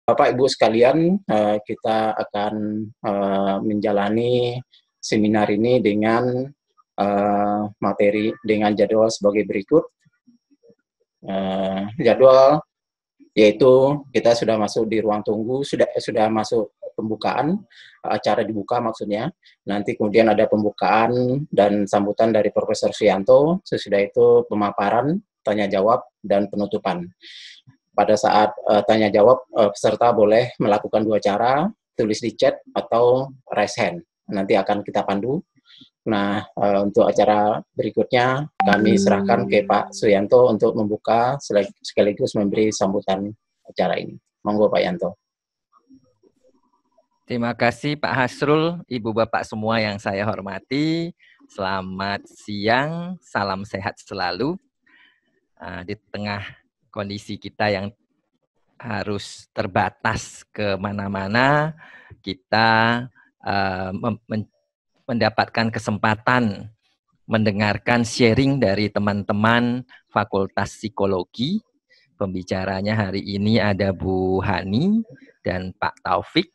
Bapak Ibu sekalian, kita akan menjalani seminar ini dengan materi dengan jadwal sebagai berikut. Jadwal yaitu kita sudah masuk di ruang tunggu, sudah masuk pembukaan, acara dibuka maksudnya. Nanti kemudian ada pembukaan dan sambutan dari Profesor Suyanto, sesudah itu pemaparan, tanya jawab, dan penutupan. Pada saat tanya jawab, peserta boleh melakukan dua cara, tulis di chat atau raise hand. Nanti akan kita pandu. Nah, untuk acara berikutnya kami serahkan ke Pak Suyanto untuk membuka sekaligus memberi sambutan acara ini. Monggo Pak Yanto. Terima kasih Pak Hasrul, Ibu Bapak semua yang saya hormati. Selamat siang, salam sehat selalu. Di tengah kondisi kita yang harus terbatas ke mana-mana, kita mendapatkan kesempatan mendengarkan sharing dari teman-teman Fakultas Psikologi. Pembicaranya hari ini ada Bu Hani dan Pak Taufik.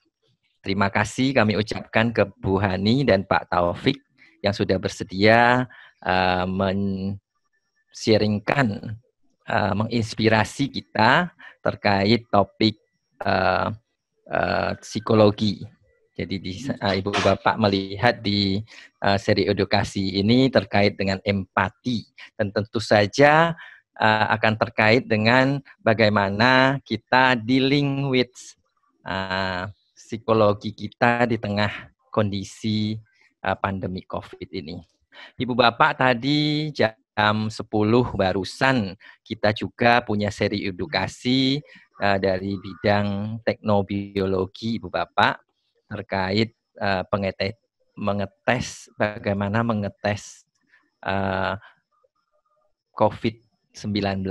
Terima kasih kami ucapkan ke Bu Hani dan Pak Taufik yang sudah bersedia men-sharingkan, menginspirasi kita terkait topik psikologi. Jadi Ibu Bapak melihat di seri edukasi ini terkait dengan empati, dan tentu saja akan terkait dengan bagaimana kita dealing with psikologi kita di tengah kondisi pandemi COVID ini. Ibu Bapak, tadi jam 10 barusan kita juga punya seri edukasi dari bidang teknobiologi Ibu Bapak terkait bagaimana mengetes COVID-19.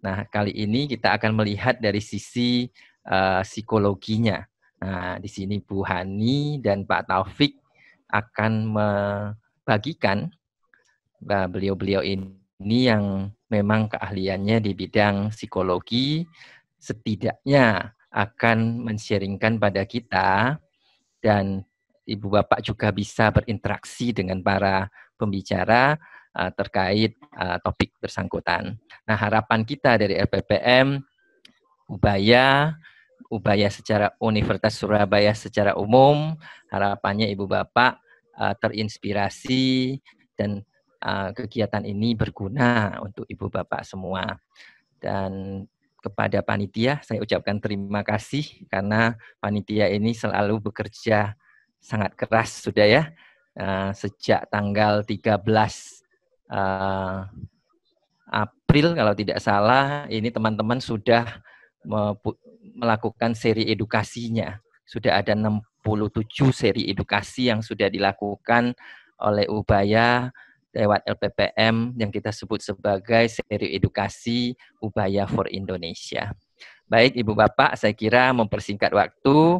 Nah, kali ini kita akan melihat dari sisi psikologinya. Nah, di sini Bu Hani dan Pak Taufik akan membagikan beliau-beliau ini yang memang keahliannya di bidang psikologi, setidaknya akan men-sharingkan pada kita, dan Ibu Bapak juga bisa berinteraksi dengan para pembicara terkait topik bersangkutan. Nah, harapan kita dari LPPM Ubaya secara Universitas Surabaya secara umum, harapannya Ibu Bapak terinspirasi dan kegiatan ini berguna untuk Ibu Bapak semua. Dan kepada panitia saya ucapkan terima kasih karena panitia ini selalu bekerja sangat keras sudah ya. Sejak tanggal 13 April kalau tidak salah, ini teman-teman sudah melakukan seri edukasinya. Sudah ada 67 seri edukasi yang sudah dilakukan oleh Ubaya lewat LPPM yang kita sebut sebagai seri edukasi Ubaya for Indonesia. Baik Ibu Bapak, saya kira mempersingkat waktu,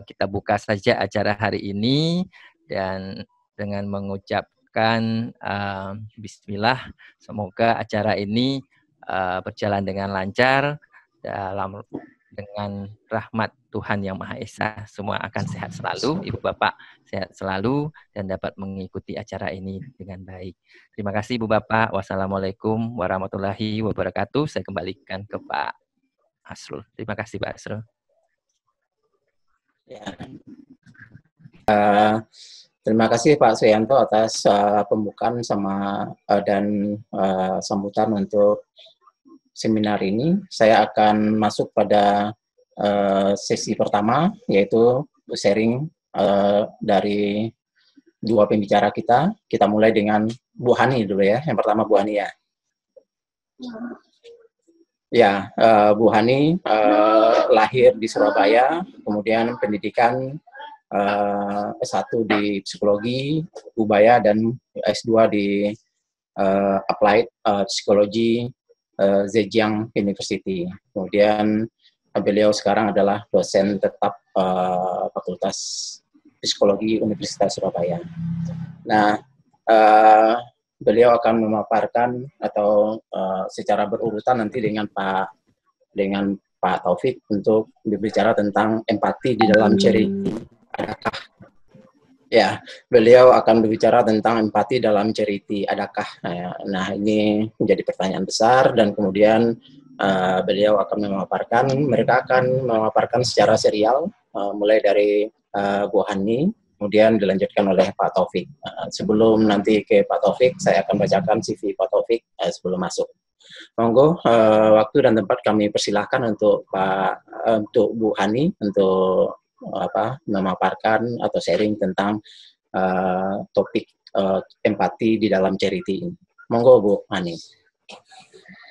kita buka saja acara hari ini dan dengan mengucapkan Bismillah, semoga acara ini berjalan dengan lancar dengan rahmat Tuhan Yang Maha Esa. Semua akan sehat selalu, Ibu Bapak sehat selalu dan dapat mengikuti acara ini dengan baik. Terima kasih Ibu Bapak. Wassalamualaikum warahmatullahi wabarakatuh. Saya kembalikan ke Pak Hasrul. Terima kasih Pak Hasrul. Ya. Terima kasih Pak Suyanto atas pembukaan dan sambutan untuk seminar ini. Saya akan masuk pada sesi pertama, yaitu sharing dari dua pembicara kita. Kita mulai dengan Bu Hani dulu ya. Yang pertama Bu Hani ya. Ya, Bu Hani lahir di Surabaya, kemudian pendidikan S1 di psikologi, Ubaya, dan S2 di Applied Psychology Zhejiang University. Kemudian beliau sekarang adalah dosen tetap Fakultas Psikologi Universitas Surabaya. Nah, beliau akan memaparkan atau secara berurutan nanti dengan Pak Taufik untuk berbicara tentang empati di dalam charity. Adakah ya, beliau akan berbicara tentang empati dalam charity. Adakah? Nah, ini menjadi pertanyaan besar dan kemudian beliau akan mereka akan memaparkan secara serial, mulai dari Bu Hani, kemudian dilanjutkan oleh Pak Taufik. Sebelum nanti ke Pak Taufik, saya akan bacakan CV Pak Taufik sebelum masuk. Monggo, waktu dan tempat kami persilahkan untuk untuk Bu Hani untuk memaparkan atau sharing tentang topik empati di dalam charity ini. Monggo Bu Hani.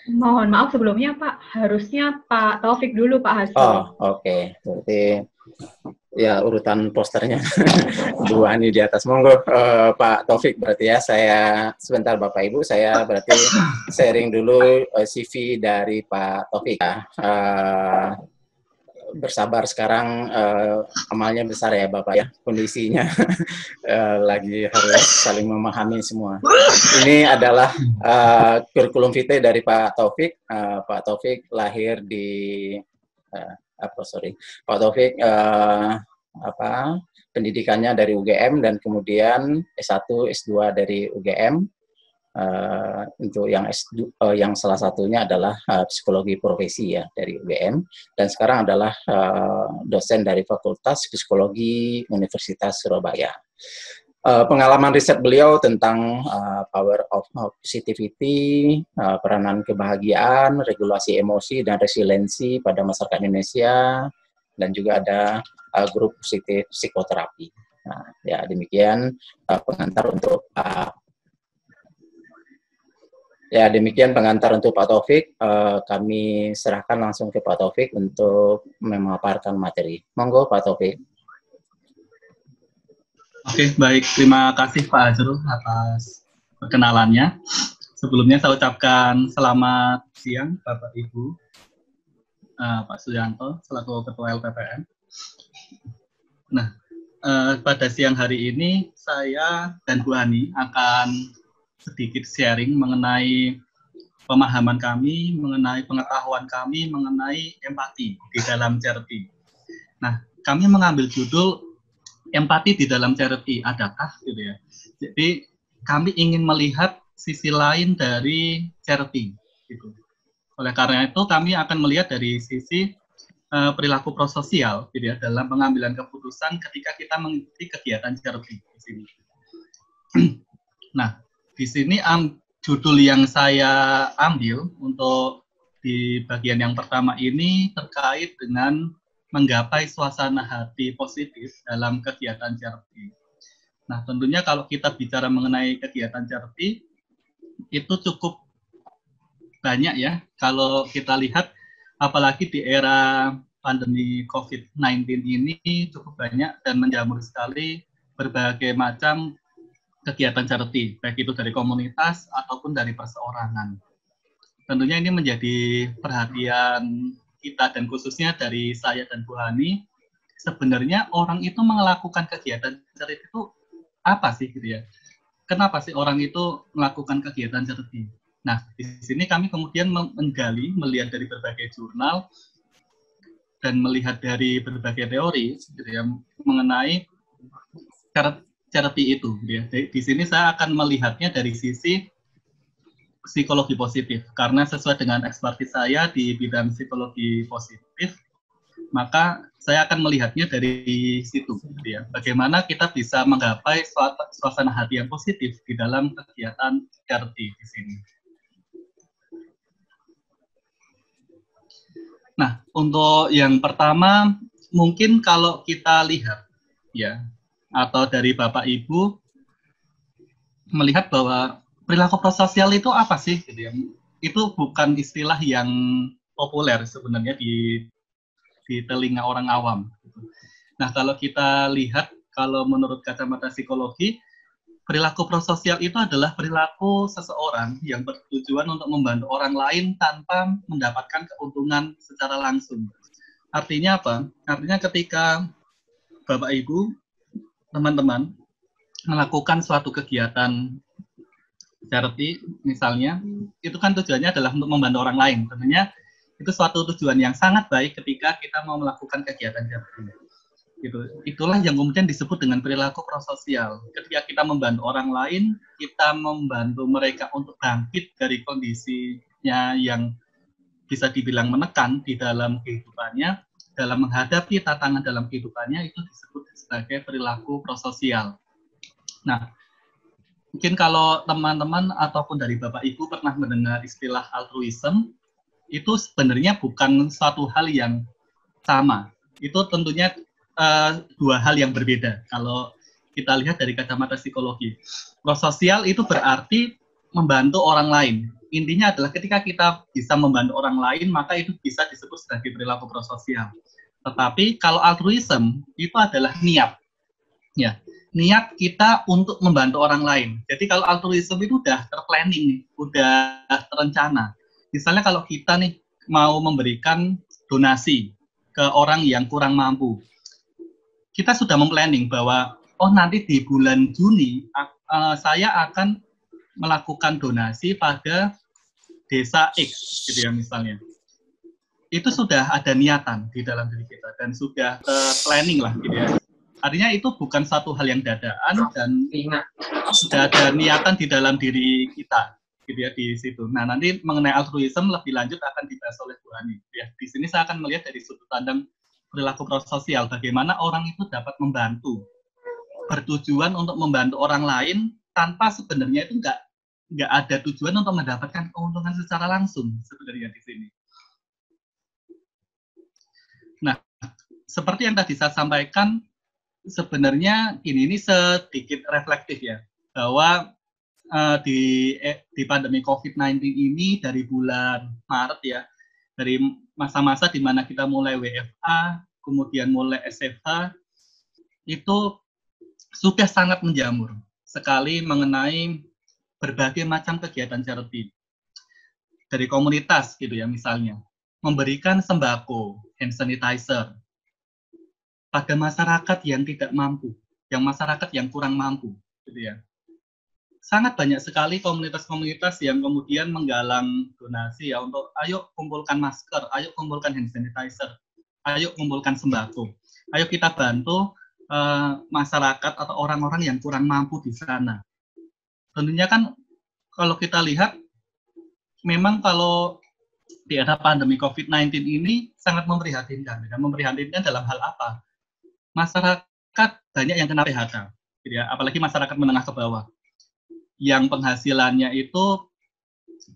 Mohon maaf sebelumnya Pak, harusnya Pak Taufik dulu Pak Hasbi. Oh, oke. Berarti ya urutan posternya Bu Hani di atas. Monggo Pak Taufik, berarti ya saya sebentar Bapak Ibu, saya berarti sharing dulu CV dari Pak Taufik. Bersabar sekarang, amalnya besar ya Bapak ya, kondisinya lagi harus saling memahami semua. Ini adalah kurikulum vitae dari Pak Taufik. Pak Taufik lahir di Pak Taufik pendidikannya dari UGM dan kemudian S1, S2 dari UGM. Untuk yang salah satunya adalah psikologi profesi ya dari UGM, dan sekarang adalah dosen dari Fakultas Psikologi Universitas Surabaya. Pengalaman riset beliau tentang power of positivity, peranan kebahagiaan, regulasi emosi dan resiliensi pada masyarakat Indonesia, dan juga ada grup positif psikoterapi. Nah, ya demikian pengantar untuk demikian pengantar untuk Pak Taufik. Kami serahkan langsung ke Pak Taufik untuk memaparkan materi. Monggo Pak Taufik. Oke, baik. Terima kasih Pak Azrul atas perkenalannya. Sebelumnya saya ucapkan selamat siang Bapak Ibu, Pak Suyanto selaku Ketua LPPM. Nah, pada siang hari ini saya dan Bu Hani akan sedikit sharing mengenai pemahaman kami, mengenai pengetahuan kami, mengenai empati di dalam charity. Nah, kami mengambil judul empati di dalam charity, adakah gitu ya. Jadi, kami ingin melihat sisi lain dari charity gitu. Oleh karena itu, kami akan melihat dari sisi perilaku prososial gitu ya, dalam pengambilan keputusan ketika kita mengikuti kegiatan charity di sini. Nah, di sini judul yang saya ambil untuk di bagian yang pertama ini terkait dengan menggapai suasana hati positif dalam kegiatan charity. Nah, tentunya kalau kita bicara mengenai kegiatan charity, itu cukup banyak ya. Kalau kita lihat, apalagi di era pandemi COVID-19 ini cukup banyak dan menjamur sekali berbagai macam kegiatan charity, baik itu dari komunitas ataupun dari perseorangan. Tentunya ini menjadi perhatian kita dan khususnya dari saya dan Bu Hani. Sebenarnya orang itu melakukan kegiatan charity itu apa sih gitu ya? Kenapa sih orang itu melakukan kegiatan charity? Nah, di sini kami kemudian menggali, melihat dari berbagai jurnal dan melihat dari berbagai teori gitu ya, mengenai charity itu. Ya. Di sini saya akan melihatnya dari sisi psikologi positif, karena sesuai dengan ekspertis saya di bidang psikologi positif, maka saya akan melihatnya dari situ. Ya. Bagaimana kita bisa menggapai suasana hati yang positif di dalam kegiatan charity di sini. Nah, untuk yang pertama, mungkin kalau kita lihat, ya, atau dari Bapak Ibu melihat bahwa perilaku prososial itu apa sih? Gitu ya. Itu bukan istilah yang populer sebenarnya di telinga orang awam. Nah, kalau kita lihat, kalau menurut kacamata psikologi, perilaku prososial itu adalah perilaku seseorang yang bertujuan untuk membantu orang lain tanpa mendapatkan keuntungan secara langsung. Artinya apa? Artinya ketika Bapak Ibu, teman-teman melakukan suatu kegiatan charity misalnya, itu kan tujuannya adalah untuk membantu orang lain. Tentunya itu suatu tujuan yang sangat baik ketika kita mau melakukan kegiatan charity. Gitu. Itulah yang kemudian disebut dengan perilaku prososial. Ketika kita membantu orang lain, kita membantu mereka untuk bangkit dari kondisinya yang bisa dibilang menekan di dalam kehidupannya, dalam menghadapi tantangan dalam kehidupannya, itu disebut sebagai perilaku prososial. Nah, mungkin kalau teman-teman ataupun dari Bapak Ibu pernah mendengar istilah altruism, itu sebenarnya bukan suatu hal yang sama. Itu tentunya dua hal yang berbeda. Kalau kita lihat dari kacamata psikologi, prososial itu berarti membantu orang lain. Intinya adalah ketika kita bisa membantu orang lain, maka itu bisa disebut sebagai perilaku prososial. Tetapi kalau altruism itu adalah niat, ya, niat kita untuk membantu orang lain. Jadi kalau altruism itu udah terplanning nih, udah terencana. Misalnya kalau kita nih mau memberikan donasi ke orang yang kurang mampu, kita sudah memplanning bahwa nanti di bulan Juni saya akan melakukan donasi pada desa X, gitu ya misalnya. Itu sudah ada niatan di dalam diri kita dan sudah planning lah, gitu ya. Artinya itu bukan satu hal yang dadaan dan sudah ada niatan di dalam diri kita, gitu ya di situ. Nah nanti mengenai altruism lebih lanjut akan dibahas oleh Bu Hani. Ya di sini saya akan melihat dari sudut pandang perilaku prososial, bagaimana orang itu dapat membantu, bertujuan untuk membantu orang lain tanpa sebenarnya itu nggak ada tujuan untuk mendapatkan keuntungan secara langsung sebenarnya di sini. Nah, seperti yang tadi saya sampaikan, sebenarnya ini sedikit reflektif ya, bahwa di pandemi COVID-19 ini dari bulan Maret ya, dari masa-masa di mana kita mulai WFA, kemudian mulai SFH, itu sudah sangat menjamur sekali mengenai berbagai macam kegiatan charity. Dari komunitas gitu ya misalnya, memberikan sembako, hand sanitizer, pada masyarakat yang tidak mampu, yang masyarakat yang kurang mampu, gitu ya. Sangat banyak sekali komunitas-komunitas yang kemudian menggalang donasi ya untuk ayo kumpulkan masker, ayo kumpulkan hand sanitizer, ayo kumpulkan sembako, ayo kita bantu masyarakat atau orang-orang yang kurang mampu di sana. Tentunya kan kalau kita lihat, memang kalau di era pandemi COVID-19 ini sangat memprihatinkan. Dan memprihatinkan dalam hal apa? Masyarakat banyak yang kena PHK, gitu ya, apalagi masyarakat menengah ke bawah, yang penghasilannya itu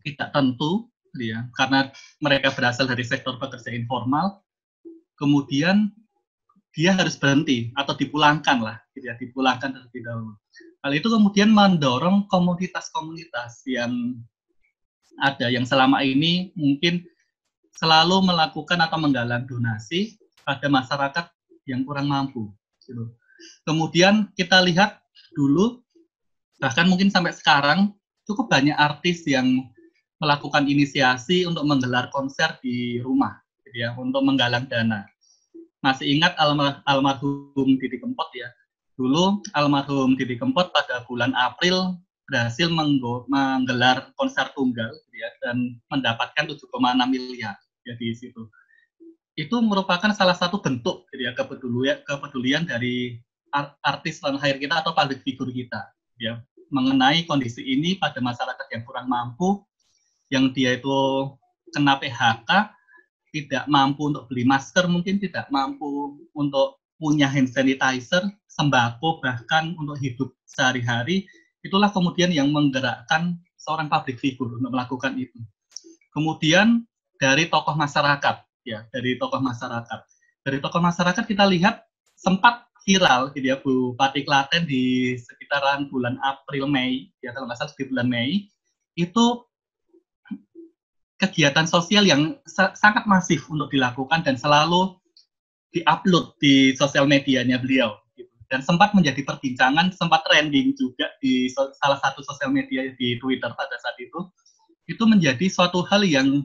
tidak tentu, gitu ya, karena mereka berasal dari sektor pekerja informal, kemudian dia harus berhenti atau dipulangkan lah, gitu ya, dipulangkan terlebih dahulu. Hal itu kemudian mendorong komunitas-komunitas yang ada yang selama ini mungkin selalu melakukan atau menggalang donasi pada masyarakat yang kurang mampu. Gitu. Kemudian kita lihat dulu, bahkan mungkin sampai sekarang, cukup banyak artis yang melakukan inisiasi untuk menggelar konser di rumah, gitu ya, untuk menggalang dana. Masih ingat almarhum Didi Kempot ya? Dulu almarhum Didi Kempot pada bulan April berhasil menggelar konser tunggal, gitu ya, dan mendapatkan 7,6 miliar ya di situ. Itu merupakan salah satu bentuk, gitu ya, kepedulian dari artis tanah air kita atau public figure kita, ya, mengenai kondisi ini pada masyarakat yang kurang mampu, yang dia itu kena PHK, tidak mampu untuk beli masker, mungkin tidak mampu untuk punya hand sanitizer, sembako, bahkan untuk hidup sehari-hari. Itulah kemudian yang menggerakkan seorang public figure untuk melakukan itu. Kemudian dari tokoh masyarakat, ya, dari tokoh masyarakat kita lihat sempat viral, gitu ya, Bupati Klaten di sekitaran bulan April Mei, ya kalau nggak salah di bulan Mei, itu kegiatan sosial yang sangat masif untuk dilakukan dan selalu diupload di sosial medianya beliau, gitu. Dan sempat menjadi perbincangan, sempat trending juga di salah satu sosial media di Twitter pada saat itu menjadi suatu hal yang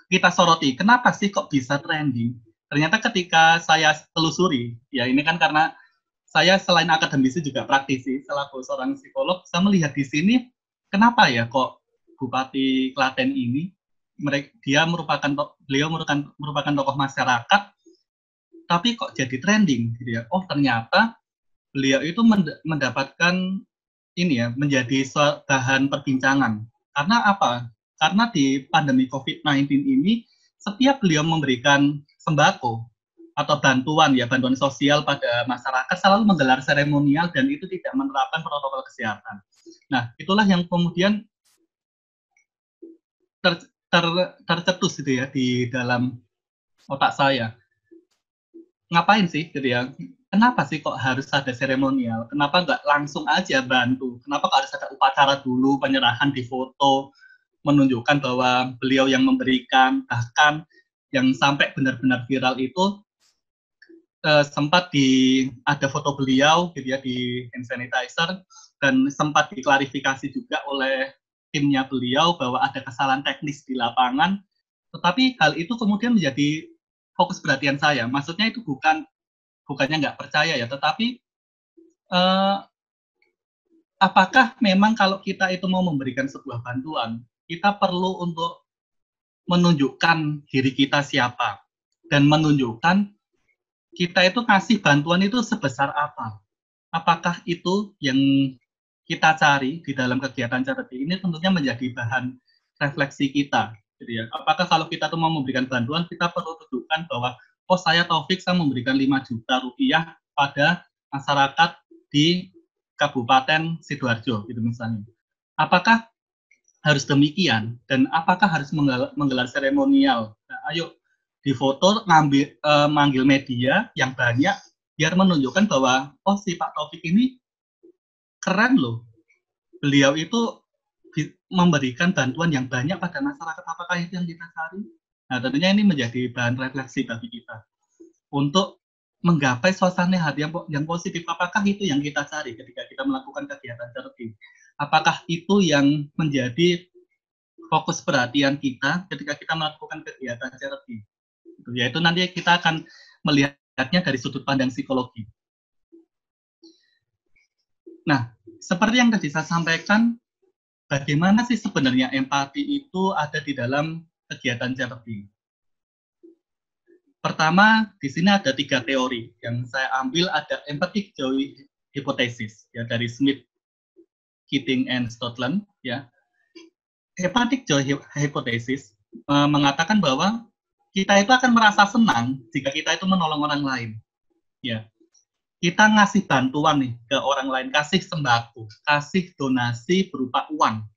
kita soroti. Kenapa sih kok bisa trending? Ternyata ketika saya telusuri, ya ini kan karena saya selain akademisi juga praktisi, selaku seorang psikolog, saya melihat di sini kenapa ya kok Bupati Klaten ini beliau merupakan tokoh masyarakat, tapi kok jadi trending gitu ya. Oh, ternyata beliau itu mendapatkan ini ya, menjadi bahan perbincangan. Karena apa? Karena di pandemi COVID-19 ini, setiap beliau memberikan sembako atau bantuan sosial pada masyarakat selalu menggelar seremonial dan itu tidak menerapkan protokol kesehatan. Nah, itulah yang kemudian tercetus gitu ya di dalam otak saya. Ngapain sih gitu ya? Kenapa sih kok harus ada seremonial? Kenapa nggak langsung aja bantu? Kenapa harus ada upacara dulu, penyerahan di foto, menunjukkan bahwa beliau yang memberikan, bahkan yang sampai benar-benar viral itu sempat ada foto beliau gitu ya di hand sanitizer, dan sempat diklarifikasi juga oleh timnya beliau bahwa ada kesalahan teknis di lapangan, tetapi hal itu kemudian menjadi fokus perhatian saya. Maksudnya itu bukannya nggak percaya ya, tetapi apakah memang kalau kita itu mau memberikan sebuah bantuan, kita perlu untuk menunjukkan diri kita siapa dan menunjukkan kita itu kasih bantuan itu sebesar apa. Apakah itu yang kita cari di dalam kegiatan charity ini? Tentunya menjadi bahan refleksi kita. Jadi ya, apakah kalau kita tuh mau memberikan bantuan, kita perlu tunjukkan bahwa, oh saya Taufik, saya memberikan 5 juta rupiah pada masyarakat di Kabupaten Sidoarjo, gitu misalnya. Apakah harus demikian? Dan apakah harus menggelar seremonial? Nah, ayo di foto manggil media yang banyak biar menunjukkan bahwa oh si Pak Taufik ini keren loh, beliau itu memberikan bantuan yang banyak pada masyarakat. Apakah itu yang kita cari? Nah, tentunya ini menjadi bahan refleksi bagi kita untuk menggapai suasana hati yang positif. Apakah itu yang kita cari ketika kita melakukan kegiatan charity? Apakah itu yang menjadi fokus perhatian kita ketika kita melakukan kegiatan charity? Yaitu nanti kita akan melihatnya dari sudut pandang psikologi. Nah, seperti yang tadi saya sampaikan, bagaimana sih sebenarnya empati itu ada di dalam kegiatan charity? Pertama, di sini ada 3 teori yang saya ambil. Ada empathic joy hypothesis ya dari Smith, Keating, and Stotland ya. Empathic joy hypothesis mengatakan bahwa kita itu akan merasa senang jika kita itu menolong orang lain. Ya, kita ngasih bantuan nih ke orang lain, kasih sembako, kasih donasi berupa uang.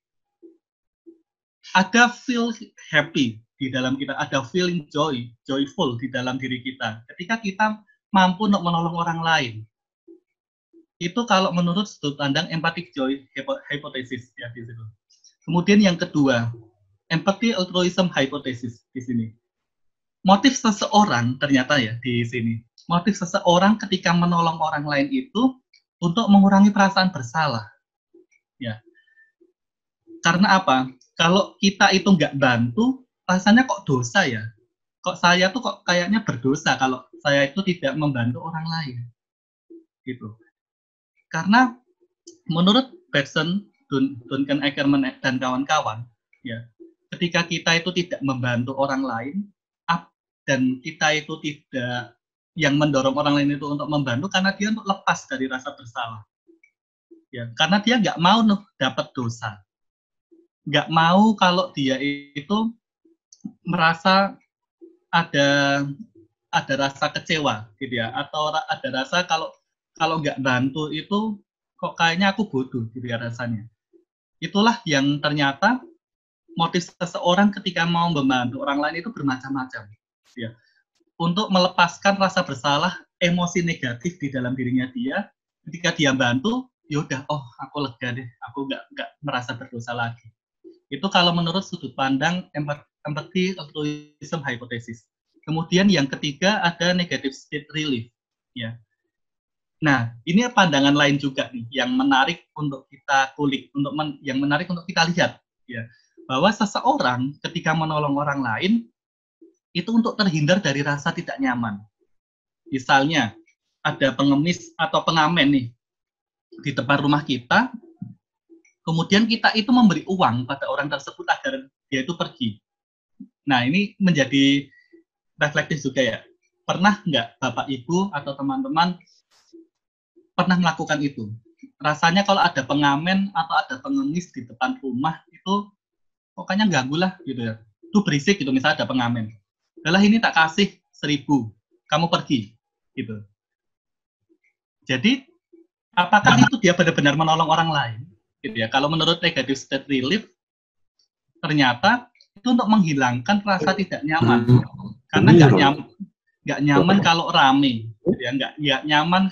Ada feel happy di dalam kita, ada feeling joyful di dalam diri kita. Ketika kita mampu untuk menolong orang lain. Itu kalau menurut sudut pandang empathic joy hypothesis ya di situ. Kemudian yang kedua, empathy altruism hypothesis di sini. Motif seseorang ternyata ya di sini. Motif seseorang ketika menolong orang lain itu untuk mengurangi perasaan bersalah. Ya. Karena apa? Kalau kita itu nggak bantu, rasanya kok dosa ya. Kok saya tuh kok kayaknya berdosa kalau saya itu tidak membantu orang lain. Gitu. Karena menurut Bergson, Duncan Ackerman dan kawan-kawan, ya, ketika kita itu tidak membantu orang lain, dan kita itu tidak yang mendorong orang lain itu untuk membantu karena dia untuk lepas dari rasa bersalah, ya, karena dia nggak mau dapat dosa, nggak mau kalau dia itu merasa ada rasa kecewa, gitu ya, atau ada rasa kalau nggak bantu itu kok kayaknya aku bodoh, gitu ya rasanya. Itulah yang ternyata motif seseorang ketika mau membantu orang lain itu bermacam-macam. Ya, untuk melepaskan rasa bersalah, emosi negatif di dalam dirinya dia, ketika dia bantu, yaudah, oh aku lega deh, aku nggak merasa berdosa lagi. Itu kalau menurut sudut pandang empathy altruism hypothesis. Kemudian yang ketiga ada negative state relief. Ya. Nah, ini pandangan lain juga nih yang menarik untuk kita kulik, yang menarik untuk kita lihat, ya, bahwa seseorang ketika menolong orang lain itu untuk terhindar dari rasa tidak nyaman. Misalnya, ada pengemis atau pengamen nih di depan rumah kita, kemudian kita itu memberi uang pada orang tersebut agar dia itu pergi. Nah, ini menjadi reflektif juga ya. Pernah nggak Bapak Ibu atau teman-teman pernah melakukan itu? Rasanya kalau ada pengamen atau ada pengemis di depan rumah itu pokoknya ganggu lah gitu ya. Itu berisik gitu, misalnya ada pengamen. Adalah ini tak kasih 1.000, kamu pergi gitu. Jadi apakah itu dia benar-benar menolong orang lain? Gitu ya. Kalau menurut negative state relief, ternyata itu untuk menghilangkan rasa tidak nyaman. Karena nggak nyaman kalau rame, gitu ya. Nggak nyaman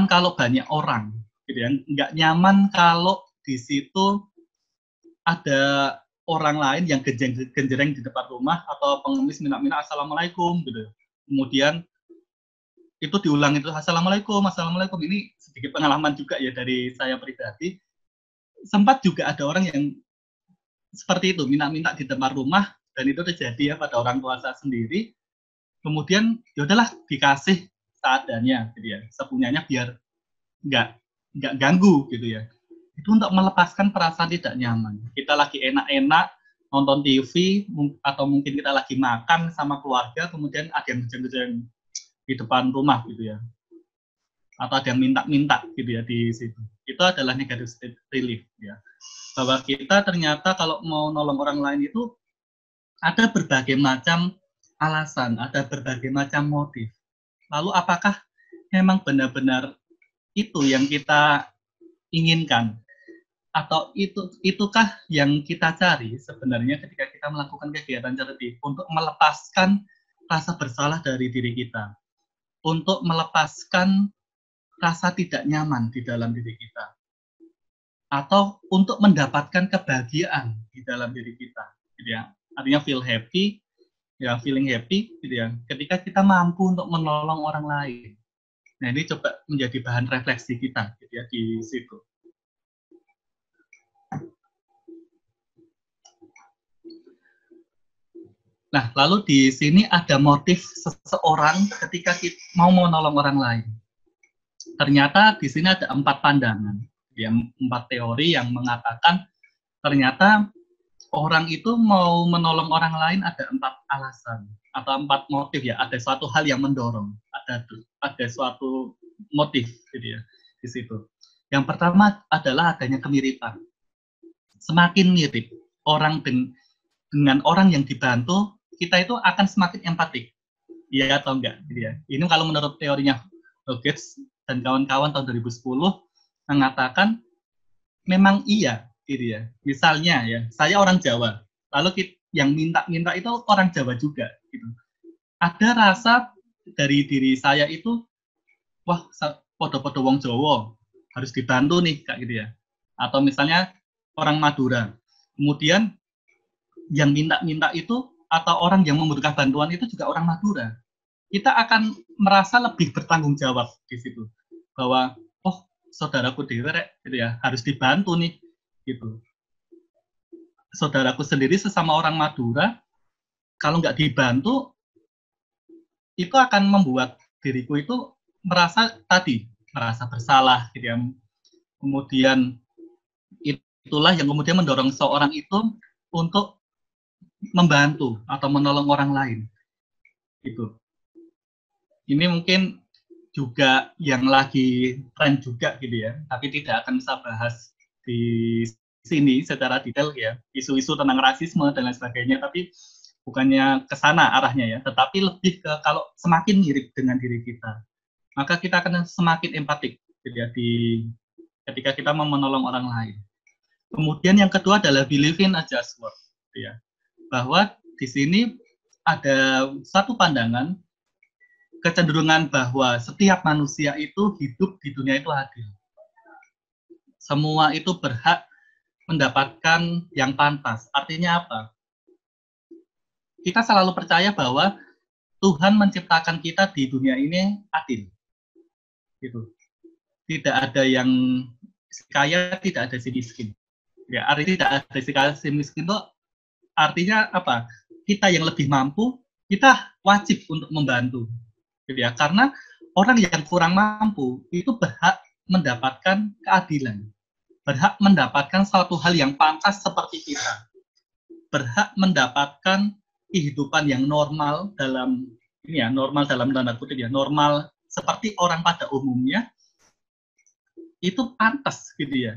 kalau banyak orang, gitu ya. Nggak nyaman kalau di situ ada orang lain yang genjreng di depan rumah atau pengemis minta-minta assalamualaikum gitu. Kemudian itu diulang itu assalamualaikum. Ini sedikit pengalaman juga ya dari saya pribadi. Sempat juga ada orang yang seperti itu minta-minta di depan rumah dan itu terjadi ya pada orang tua saya sendiri. Kemudian ya udahlah dikasih seadanya gitu ya. Sepunyanya biar nggak ganggu gitu ya. Itu untuk melepaskan perasaan tidak nyaman. Kita lagi enak-enak nonton TV atau mungkin kita lagi makan sama keluarga, kemudian ada yang gejeng-gejeng di depan rumah gitu ya, atau ada yang minta-minta gitu ya di situ. Itu adalah negative state relief ya. Bahwa kita ternyata kalau mau nolong orang lain itu ada berbagai macam alasan, ada berbagai macam motif. Lalu apakah memang benar-benar itu yang kita inginkan? Atau itukah yang kita cari sebenarnya ketika kita melakukan kegiatan charity untuk melepaskan rasa bersalah dari diri kita, untuk melepaskan rasa tidak nyaman di dalam diri kita, atau untuk mendapatkan kebahagiaan di dalam diri kita, gitu ya. Artinya feeling happy, gitu ya. Ketika kita mampu untuk menolong orang lain. Nah, ini coba menjadi bahan refleksi kita, gitu ya, di situ. Nah, lalu di sini ada motif seseorang ketika kita mau menolong orang lain. Ternyata di sini ada 4 pandangan, ya, 4 teori yang mengatakan ternyata orang itu mau menolong orang lain ada 4 alasan atau 4 motif ya. Ada suatu hal yang mendorong, ada suatu motif gitu ya di situ. Yang pertama adalah adanya kemiripan. Semakin mirip orang dengan orang yang dibantu, kita itu akan semakin empatik, iya atau enggak, gitu ya. Ini kalau menurut teorinya Gates dan kawan-kawan tahun 2010 mengatakan memang iya, gitu ya. Misalnya ya, saya orang Jawa, lalu yang minta-minta itu orang Jawa juga, gitu. Ada rasa dari diri saya itu, wah, podo-podo wong Jawa harus dibantu nih, kak, gitu ya. Atau misalnya orang Madura, kemudian yang minta-minta itu atau orang yang membutuhkan bantuan itu juga orang Madura, kita akan merasa lebih bertanggung jawab di situ bahwa oh saudaraku dewe gitu ya harus dibantu nih gitu. Saudaraku sendiri sesama orang Madura kalau nggak dibantu itu akan membuat diriku itu merasa bersalah gitu ya. Kemudian itulah yang kemudian mendorong seorang itu untuk membantu atau menolong orang lain. Gitu. Ini mungkin juga yang lagi tren juga gitu ya, tapi tidak akan bisa bahas di sini secara detail ya, isu-isu tentang rasisme dan lain sebagainya, tapi bukannya ke sana arahnya ya, tetapi lebih ke kalau semakin mirip dengan diri kita, maka kita akan semakin empatik gitu ya, ketika kita mau menolong orang lain. Kemudian yang kedua adalah believe in a just world, gitu ya. Bahwa di sini ada satu pandangan kecenderungan bahwa setiap manusia itu hidup di dunia itu adil. Semua itu berhak mendapatkan yang pantas. Artinya apa? Kita selalu percaya bahwa Tuhan menciptakan kita di dunia ini adil. Gitu. Tidak ada yang kaya, tidak ada si miskin. Ya, artinya tidak ada si kaya, si miskin itu artinya apa? Kita yang lebih mampu, kita wajib untuk membantu. Gitu ya. Karena orang yang kurang mampu itu berhak mendapatkan keadilan. Berhak mendapatkan suatu hal yang pantas seperti kita. berhak mendapatkan kehidupan yang normal dalam ini ya, normal dalam tanda kutip ya, normal seperti orang pada umumnya, itu pantas gitu ya.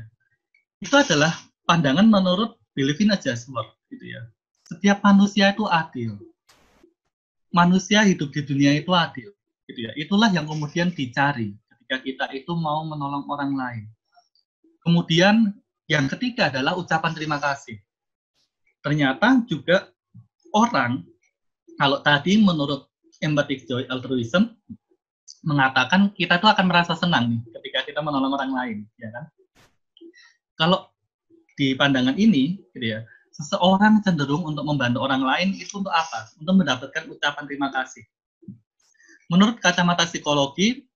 Itu adalah pandangan menurut belief in a just world gitu ya. Setiap manusia itu adil. Manusia hidup di dunia itu adil gitu ya. Itulah yang kemudian dicari ketika kita itu mau menolong orang lain. Kemudian yang ketiga adalah ucapan terima kasih. Ternyata juga orang, kalau tadi menurut empathic joy altruism, mengatakan kita itu akan merasa senang nih ketika kita menolong orang lain, ya kan? Kalau di pandangan ini, gitu ya, seseorang cenderung untuk membantu orang lain itu untuk apa? Untuk mendapatkan ucapan terima kasih. Menurut kacamata psikologi,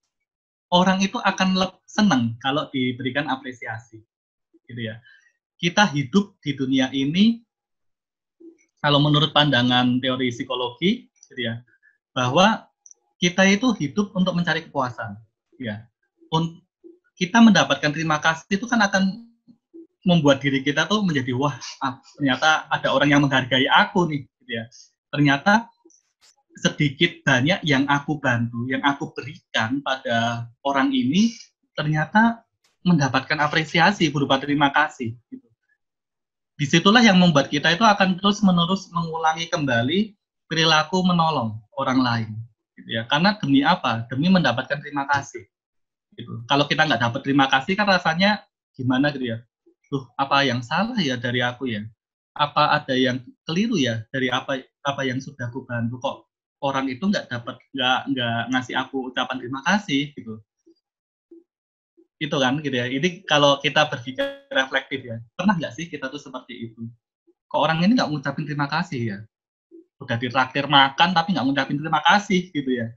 orang itu akan senang kalau diberikan apresiasi, gitu ya. Kita hidup di dunia ini, kalau menurut pandangan teori psikologi, gitu ya, bahwa kita itu hidup untuk mencari kepuasan, ya. Kita mendapatkan terima kasih itu kan akan membuat diri kita tuh menjadi wah, ternyata ada orang yang menghargai aku nih, gitu ya. Ternyata sedikit banyak yang aku bantu, yang aku berikan pada orang ini, ternyata mendapatkan apresiasi berupa terima kasih. Gitu. Disitulah yang membuat kita itu akan terus-menerus mengulangi kembali perilaku menolong orang lain. Gitu ya. Karena demi apa? Demi mendapatkan terima kasih. Gitu. Kalau kita nggak dapat terima kasih kan rasanya gimana gitu ya? Tuh, apa yang salah ya dari aku ya? Apa ada yang keliru ya dari apa yang sudah aku bantu? Kok orang itu nggak ngasih aku ucapan terima kasih gitu? Itu kan gitu ya. Ini kalau kita berpikir reflektif ya, pernah nggak sih kita tuh seperti itu? Kok orang ini nggak ngucapin terima kasih ya? Udah ditraktir makan tapi nggak ngucapin terima kasih gitu ya?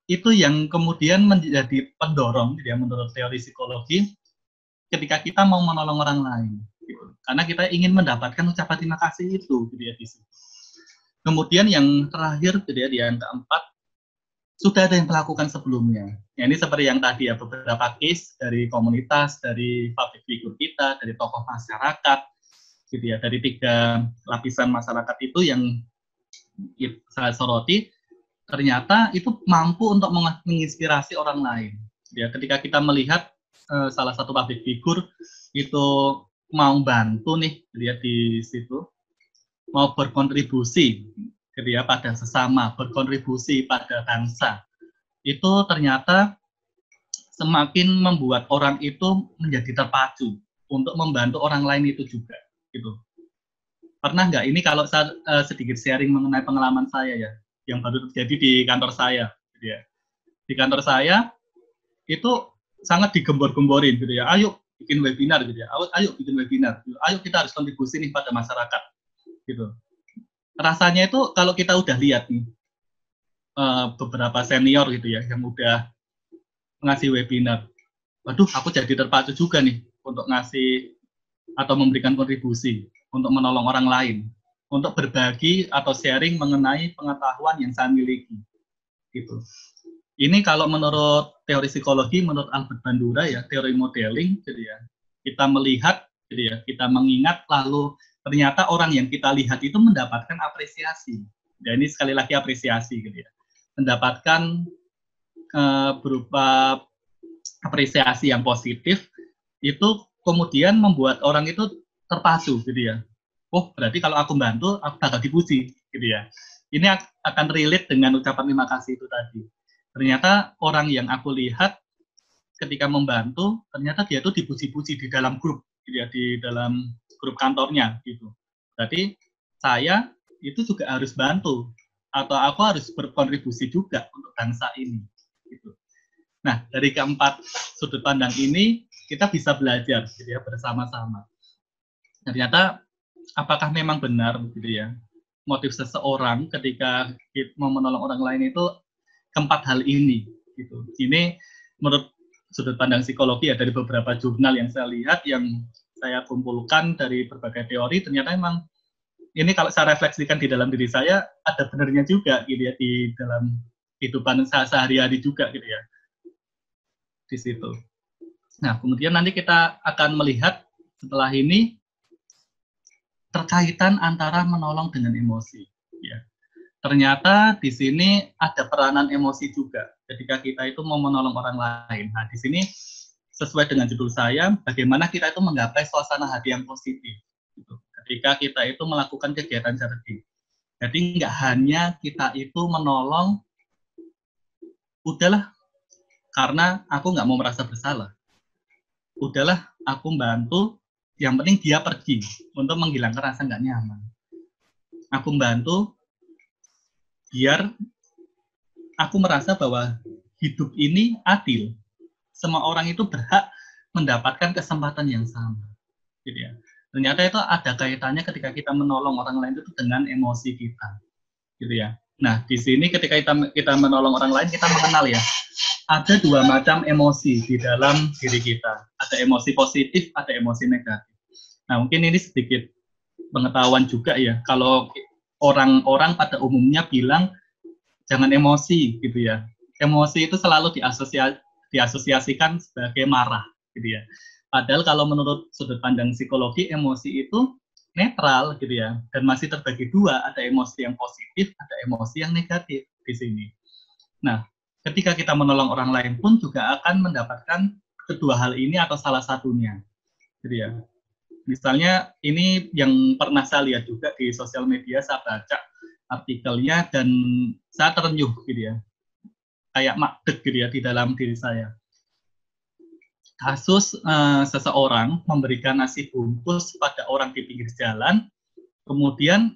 Itu yang kemudian menjadi pendorong gitu ya, menurut teori psikologi ketika kita mau menolong orang lain. Gitu. Karena kita ingin mendapatkan ucapan terima kasih itu gitu ya di situ. Kemudian yang terakhir gitu ya, yang keempat, sudah ada yang melakukan sebelumnya. Ya, ini seperti yang tadi ya, beberapa case dari komunitas, dari public figure kita, dari tokoh masyarakat, gitu ya, dari 3 lapisan masyarakat itu yang saya soroti, ternyata itu mampu untuk menginspirasi orang lain. Ya, ketika kita melihat salah satu public figure itu mau bantu nih, gitu ya, di situ, mau berkontribusi gitu ya, pada sesama, berkontribusi pada bangsa, itu ternyata semakin membuat orang itu menjadi terpacu untuk membantu orang lain itu juga gitu. Pernah nggak, ini kalau saya sedikit sharing mengenai pengalaman saya ya, yang baru terjadi di kantor saya gitu ya. Di kantor saya itu sangat digembor-gemborin gitu ya, ayo bikin webinar gitu ya, ayo bikin webinar, ayo kita harus kontribusi nih pada masyarakat gitu. Rasanya itu kalau kita udah lihat nih beberapa senior gitu ya yang udah ngasih webinar, waduh aku jadi terpacu juga nih untuk ngasih atau memberikan kontribusi untuk menolong orang lain, untuk berbagi atau sharing mengenai pengetahuan yang saya miliki gitu. Ini kalau menurut teori psikologi, menurut Albert Bandura ya, teori modeling gitu ya, kita melihat gitu ya, kita mengingat lalu ternyata orang yang kita lihat itu mendapatkan apresiasi. Dan ini sekali lagi apresiasi gitu ya. Mendapatkan berupa apresiasi yang positif, itu kemudian membuat orang itu terpacu gitu ya. Oh, berarti kalau aku bantu, aku bakal dipuji gitu ya. Ini akan relate dengan ucapan terima kasih itu tadi. Ternyata orang yang aku lihat ketika membantu, ternyata dia itu dipuji-puji di dalam grup gitu ya, di dalam grup kantornya gitu. Berarti saya itu juga harus bantu atau aku harus berkontribusi juga untuk bangsa ini gitu. Nah, dari keempat sudut pandang ini kita bisa belajar gitu ya, bersama-sama. Ternyata apakah memang benar gitu ya, motif seseorang ketika mau menolong orang lain itu keempat hal ini gitu. Ini menurut sudut pandang psikologi ya, dari beberapa jurnal yang saya lihat, yang saya kumpulkan dari berbagai teori, ternyata memang ini kalau saya refleksikan di dalam diri saya, ada benarnya juga gitu ya, di dalam kehidupan saya sehari-hari juga gitu ya, di situ. Nah, kemudian nanti kita akan melihat setelah ini keterkaitan antara menolong dengan emosi. Ya. Ternyata di sini ada peranan emosi juga ketika kita itu mau menolong orang lain. Nah, di sini sesuai dengan judul saya, bagaimana kita itu menggapai suasana hati yang positif. Gitu. Ketika kita itu melakukan kegiatan charity. Jadi nggak hanya kita itu menolong, udahlah, karena aku nggak mau merasa bersalah. Udahlah, aku bantu, yang penting dia pergi untuk menghilangkan rasa nggak nyaman. Aku bantu biar aku merasa bahwa hidup ini adil. Semua orang itu berhak mendapatkan kesempatan yang sama. Gitu ya. Ternyata itu ada kaitannya ketika kita menolong orang lain itu dengan emosi kita. Gitu ya. Nah, di sini ketika kita menolong orang lain, kita mengenal ya, ada dua macam emosi di dalam diri kita. Ada emosi positif, ada emosi negatif. Nah, mungkin ini sedikit pengetahuan juga ya. Kalau orang-orang pada umumnya bilang, jangan emosi, gitu ya. Emosi itu selalu diasosiasikan sebagai marah, gitu ya. Padahal kalau menurut sudut pandang psikologi, emosi itu netral, gitu ya. Dan masih terbagi dua, ada emosi yang positif, ada emosi yang negatif di sini. Nah, ketika kita menolong orang lain pun juga akan mendapatkan kedua hal ini atau salah satunya, gitu ya. Misalnya ini yang pernah saya lihat juga di sosial media, saya baca artikelnya dan saya terenyuh, gitu ya. Kayak makdek gitu ya di dalam diri saya. Kasus seseorang memberikan nasi bungkus pada orang di pinggir jalan, kemudian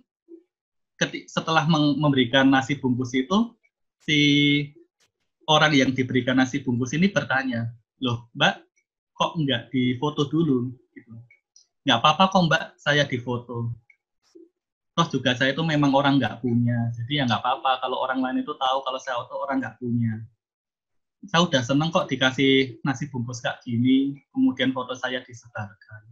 setelah memberikan nasi bungkus itu, si orang yang diberikan nasi bungkus ini bertanya, loh Mbak, kok enggak difoto dulu? Gitu. Nggak apa-apa kok Mbak, saya difoto. Toh juga saya itu memang orang nggak punya, jadi ya nggak apa-apa kalau orang lain itu tahu kalau saya itu orang nggak punya. Saya udah seneng kok dikasih nasi bungkus kayak gini, kemudian foto saya disebarkan.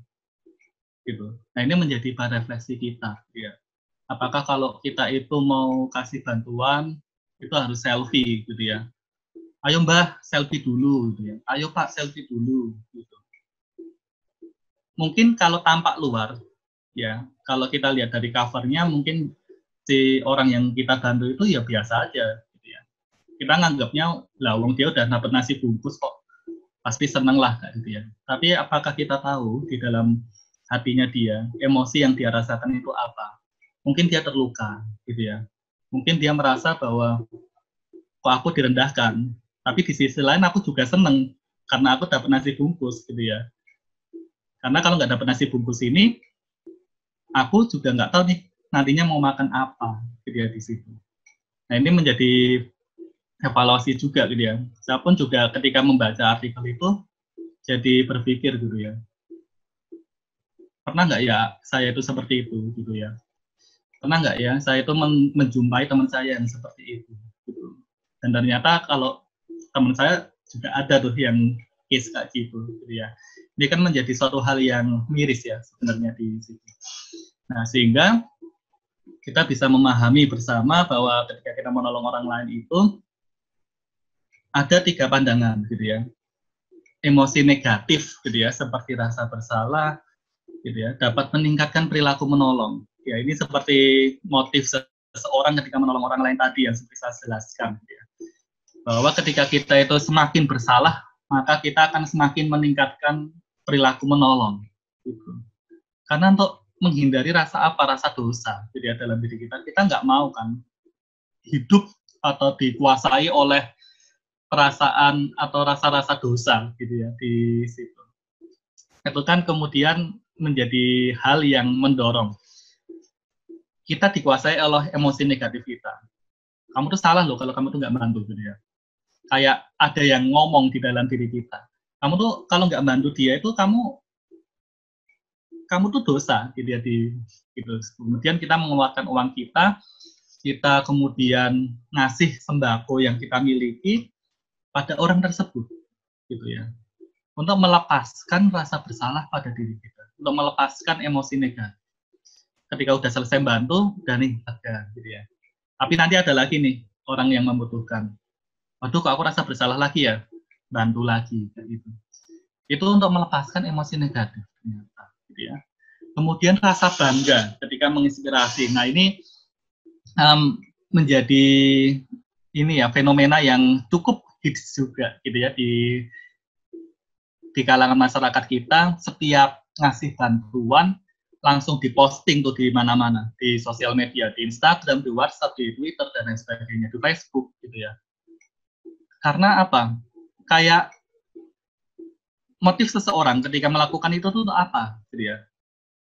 Gitu. Nah ini menjadi bahan refleksi kita. Ya. Apakah kalau kita itu mau kasih bantuan, itu harus selfie gitu ya. Ayo Mbah, selfie dulu. Gitu ya. Ayo Pak, selfie dulu. Gitu. Mungkin kalau tampak luar, ya kalau kita lihat dari covernya, mungkin si orang yang kita bantu itu ya biasa aja. Kita nganggapnya lawang dia udah dapat nasi bungkus kok pasti seneng lah kayak gitu ya. Tapi apakah kita tahu di dalam hatinya dia emosi yang dia rasakan itu apa? Mungkin dia terluka gitu ya. Mungkin dia merasa bahwa kok aku direndahkan. Tapi di sisi lain aku juga seneng karena aku dapat nasi bungkus gitu ya. Karena kalau nggak dapat nasi bungkus ini, aku juga nggak tahu nih nantinya mau makan apa gitu ya di situ. Nah ini menjadi evaluasi juga gitu ya. Saya pun juga ketika membaca artikel itu jadi berpikir gitu ya. Pernah nggak ya saya itu seperti itu gitu ya. Pernah nggak ya saya itu menjumpai teman saya yang seperti itu gitu. Dan ternyata kalau teman saya juga ada tuh yang case kayak gitu ya. Ini kan menjadi suatu hal yang miris ya sebenarnya di situ. Nah, sehingga kita bisa memahami bersama bahwa ketika kita menolong orang lain itu ada 3 pandangan gitu ya. Emosi negatif gitu ya, seperti rasa bersalah gitu ya, dapat meningkatkan perilaku menolong. Ya, ini seperti motif seseorang ketika menolong orang lain tadi yang seperti saya jelaskan gitu ya. Bahwa ketika kita itu semakin bersalah, maka kita akan semakin meningkatkan perilaku menolong gitu. Karena untuk menghindari rasa dosa gitu ya dalam diri kita nggak mau kan hidup atau dikuasai oleh perasaan atau rasa-rasa dosa gitu ya di situ. Itu kan kemudian menjadi hal yang mendorong kita dikuasai oleh emosi negatif kita. Kamu tuh salah loh kalau kamu tuh nggak bantu gitu ya. Kayak ada yang ngomong di dalam diri kita. Kamu tuh kalau nggak bantu dia itu kamu tuh dosa gitu ya di gitu. Kemudian kita mengeluarkan uang kita kemudian ngasih sembako yang kita miliki pada orang tersebut, gitu ya, untuk melepaskan rasa bersalah pada diri kita, untuk melepaskan emosi negatif. Ketika udah selesai bantu, udah nih, ada, gitu ya. Tapi nanti ada lagi nih orang yang membutuhkan. Waduh, kok aku rasa bersalah lagi ya, bantu lagi, kayak gitu. Itu untuk melepaskan emosi negatif, ternyata, gitu ya. Kemudian rasa bangga ketika menginspirasi. Nah, ini menjadi ini ya fenomena yang cukup hits juga gitu ya di kalangan masyarakat kita. Setiap ngasih bantuan langsung diposting tuh di mana-mana, di sosial media, di Instagram, di WhatsApp, di Twitter dan lain sebagainya, di Facebook gitu ya. Karena apa? Kayak motif seseorang ketika melakukan itu tuh apa gitu ya?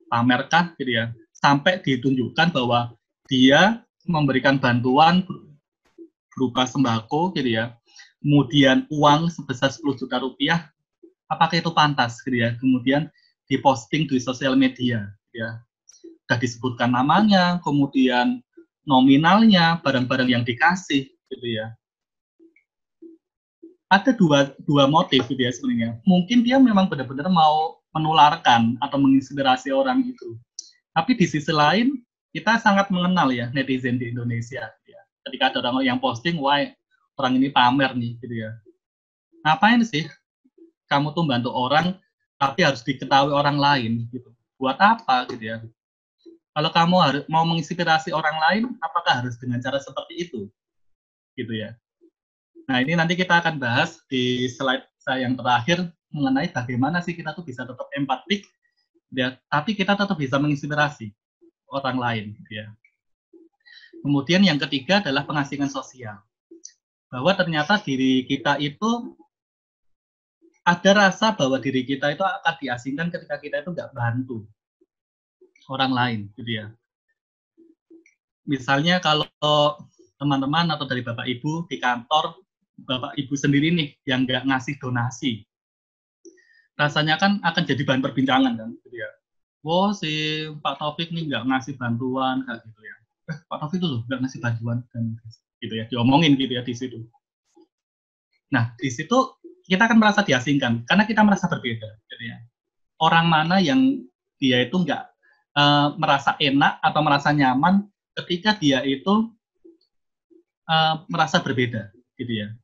Pamerkah gitu ya? Sampai ditunjukkan bahwa dia memberikan bantuan berupa sembako gitu ya, kemudian uang sebesar 10 juta rupiah, apakah itu pantas gitu ya, kemudian diposting di sosial media gitu ya, sudah disebutkan namanya, kemudian nominalnya, barang-barang yang dikasih gitu ya. Ada dua motif gitu ya sebenarnya, mungkin dia memang benar-benar mau menularkan atau menginspirasi orang itu, tapi di sisi lain kita sangat mengenal ya netizen di Indonesia gitu ya. Ketika ada orang yang posting, wah orang ini pamer nih gitu ya. Ngapain sih kamu tuh bantu orang tapi harus diketahui orang lain gitu. Buat apa gitu ya? Kalau kamu harus mau menginspirasi orang lain, apakah harus dengan cara seperti itu? Gitu ya. Nah, ini nanti kita akan bahas di slide saya yang terakhir mengenai bagaimana sih kita tuh bisa tetap empatik ya, tapi kita tetap bisa menginspirasi orang lain gitu ya. Kemudian yang ketiga adalah pengasingan sosial. Bahwa ternyata diri kita itu ada rasa bahwa diri kita itu akan diasingkan ketika kita itu nggak bantu orang lain, gitu ya. Misalnya kalau teman-teman atau dari Bapak Ibu di kantor, Bapak Ibu sendiri nih yang nggak ngasih donasi, rasanya kan akan jadi bahan perbincangan kan, gitu ya. Wow, si Pak Taufik nih nggak ngasih bantuan, kayak gitu ya. Pak Taufik itu loh nggak ngasih bantuan, dan gitu ya, diomongin gitu ya di situ. Nah, di situ kita akan merasa diasingkan karena kita merasa berbeda, gitu ya. Orang mana yang dia itu nggak merasa enak atau merasa nyaman ketika dia itu merasa berbeda, gitu ya.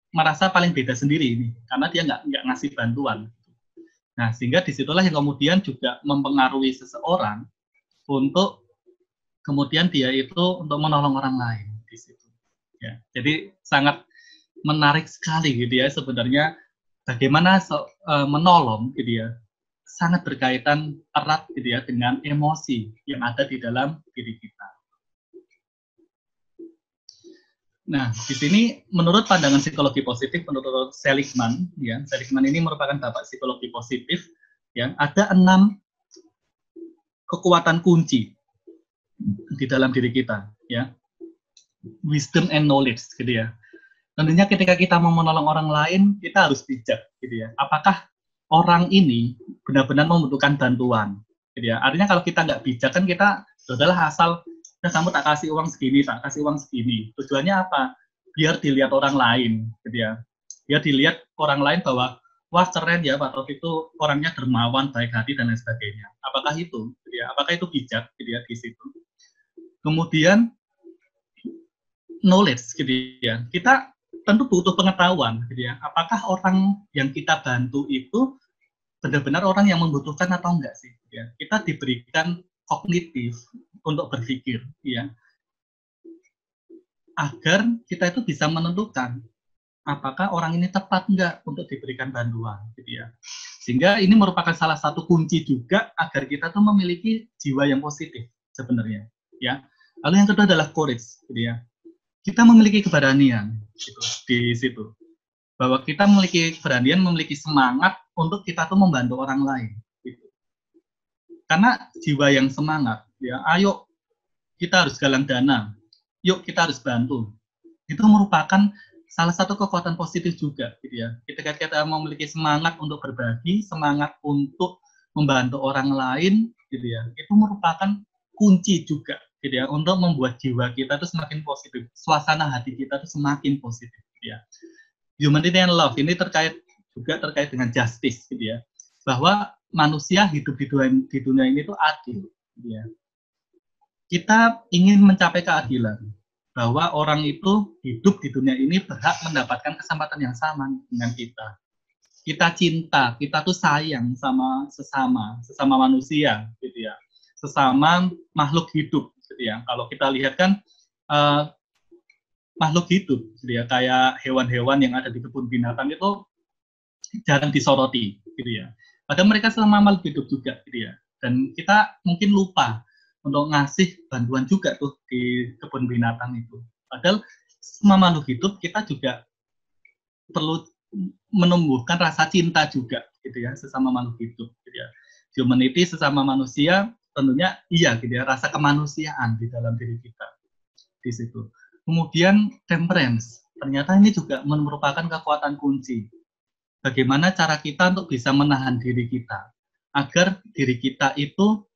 Merasa paling beda sendiri ini karena dia nggak ngasih bantuan. Nah, sehingga disitulah yang kemudian juga mempengaruhi seseorang untuk kemudian dia itu untuk menolong orang lain di situ. Ya, jadi sangat menarik sekali gitu ya sebenarnya bagaimana menolong gitu ya sangat berkaitan erat gitu ya dengan emosi yang ada di dalam diri kita. Nah, di sini menurut pandangan psikologi positif menurut Seligman ya, Seligman ini merupakan bapak psikologi positif ya, ada 6 kekuatan kunci di dalam diri kita ya. Wisdom and knowledge gitu ya. Tentunya ketika kita mau menolong orang lain, kita harus bijak, gitu ya. Apakah orang ini benar-benar membutuhkan bantuan, gitu ya. Artinya kalau kita nggak bijak kan kita, adalah asal, ya kamu tak kasih uang segini, tak kasih uang segini. Tujuannya apa? Biar dilihat orang lain, gitu ya. Biar dilihat orang lain bahwa, wah keren ya Pak Taufik itu orangnya dermawan, baik hati dan lain sebagainya. Apakah itu, gitu ya? Apakah itu bijak, gitu ya di situ. Kemudian knowledge, gitu ya. Kita tentu butuh pengetahuan, gitu ya. Apakah orang yang kita bantu itu benar-benar orang yang membutuhkan atau enggak sih? Ya. Kita diberikan kognitif untuk berpikir, ya, agar kita itu bisa menentukan apakah orang ini tepat enggak untuk diberikan bantuan, gitu ya. Sehingga ini merupakan salah satu kunci juga agar kita tuh memiliki jiwa yang positif sebenarnya, ya. Lalu yang kedua adalah courage, gitu ya. Kita memiliki keberanian gitu, di situ bahwa kita memiliki keberanian, memiliki semangat untuk kita tuh membantu orang lain gitu. Karena jiwa yang semangat ya, ayo kita harus galang dana, yuk kita harus bantu, itu merupakan salah satu kekuatan positif juga gitu ya. Ketika kita memiliki semangat untuk berbagi, semangat untuk membantu orang lain gitu ya, itu merupakan kunci juga gitu ya, untuk membuat jiwa kita itu semakin positif, suasana hati kita itu semakin positif gitu ya. Humanity and love ini terkait dengan justice gitu ya, bahwa manusia hidup di dunia ini itu adil gitu ya. Kita ingin mencapai keadilan, bahwa orang itu hidup di dunia ini berhak mendapatkan kesempatan yang sama dengan kita. kita cinta, kita tuh sayang sama sesama manusia, gitu ya, sesama makhluk hidup, gitu ya. Kalau kita lihat kan makhluk hidup, gitu ya, kayak hewan-hewan yang ada di kebun binatang itu jarang disoroti, gitu ya. Padahal mereka selama makhluk hidup juga, gitu ya. Dan kita mungkin lupa untuk ngasih bantuan juga tuh di kebun binatang itu. Padahal semua makhluk hidup kita juga perlu menumbuhkan rasa cinta juga, gitu ya, sesama makhluk hidup, gitu ya. Humanity, sesama manusia, tentunya iya, gitu ya, rasa kemanusiaan di dalam diri kita di situ. Kemudian temperance, ternyata ini juga merupakan kekuatan kunci. Bagaimana cara kita untuk bisa menahan diri kita agar diri kita itu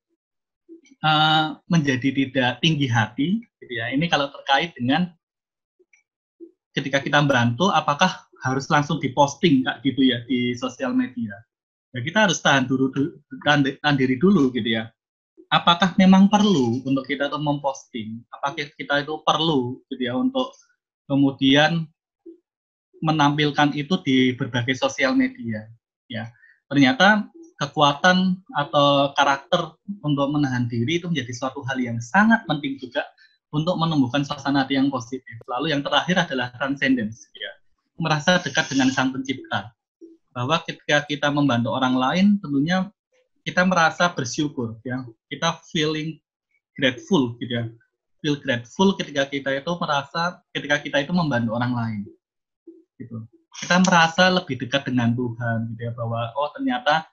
menjadi tidak tinggi hati, gitu ya. Ini kalau terkait dengan ketika kita bantu, apakah harus langsung diposting Kak, gitu ya, di sosial media. Ya, kita harus tahan diri dulu, gitu ya. Apakah memang perlu untuk kita itu memposting? Apakah kita itu perlu, gitu ya, untuk kemudian menampilkan itu di berbagai sosial media? Ya, ternyata kekuatan atau karakter untuk menahan diri itu menjadi suatu hal yang sangat penting juga untuk menumbuhkan suasana hati yang positif. Lalu yang terakhir adalah transcendence, ya, merasa dekat dengan Sang Pencipta. Bahwa ketika kita membantu orang lain, tentunya kita merasa bersyukur, ya. Kita feeling grateful, gitu ya. Feel grateful ketika kita itu membantu orang lain, gitu. Kita merasa lebih dekat dengan Tuhan, gitu ya, bahwa oh ternyata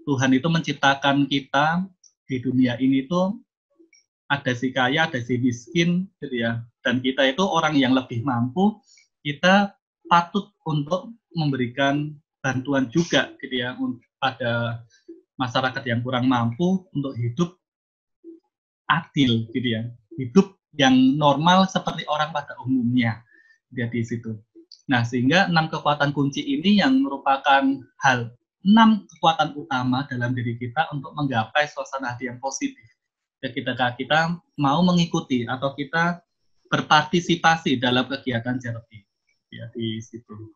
Tuhan itu menciptakan kita di dunia ini tuh ada si kaya, ada si miskin, gitu ya. Dan kita itu orang yang lebih mampu, kita patut untuk memberikan bantuan juga, gitu ya, pada masyarakat yang kurang mampu untuk hidup adil, gitu ya, hidup yang normal seperti orang pada umumnya, dia di situ. Nah, sehingga 6 kekuatan kunci ini yang merupakan 6 kekuatan utama dalam diri kita untuk menggapai suasana hati yang positif. Ketika kita mau mengikuti atau kita berpartisipasi dalam kegiatan charity, ya di situ.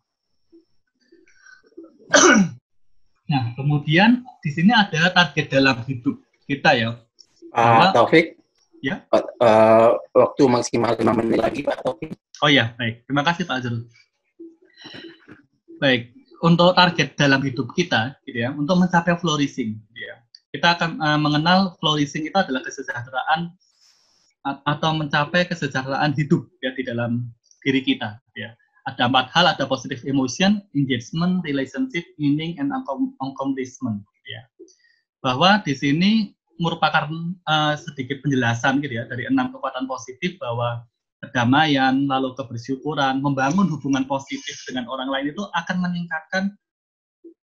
Nah, kemudian di sini ada target dalam hidup kita, ya. Taufik, ya. Waktu maksimal 5 menit lagi, Pak Taufik. Oh ya, baik. Terima kasih Pak Azrul. Baik, untuk target dalam hidup kita, gitu ya, untuk mencapai flourishing, gitu ya, kita akan mengenal flourishing itu adalah kesejahteraan atau mencapai kesejahteraan hidup, ya, di dalam diri kita, ya. Ada 4 hal, ada positive emotion, engagement, relationship, meaning, and accomplishment, ya. Bahwa di sini merupakan sedikit penjelasan, gitu ya, dari 6 kekuatan positif, bahwa kedamaian, lalu kebersyukuran, membangun hubungan positif dengan orang lain itu akan meningkatkan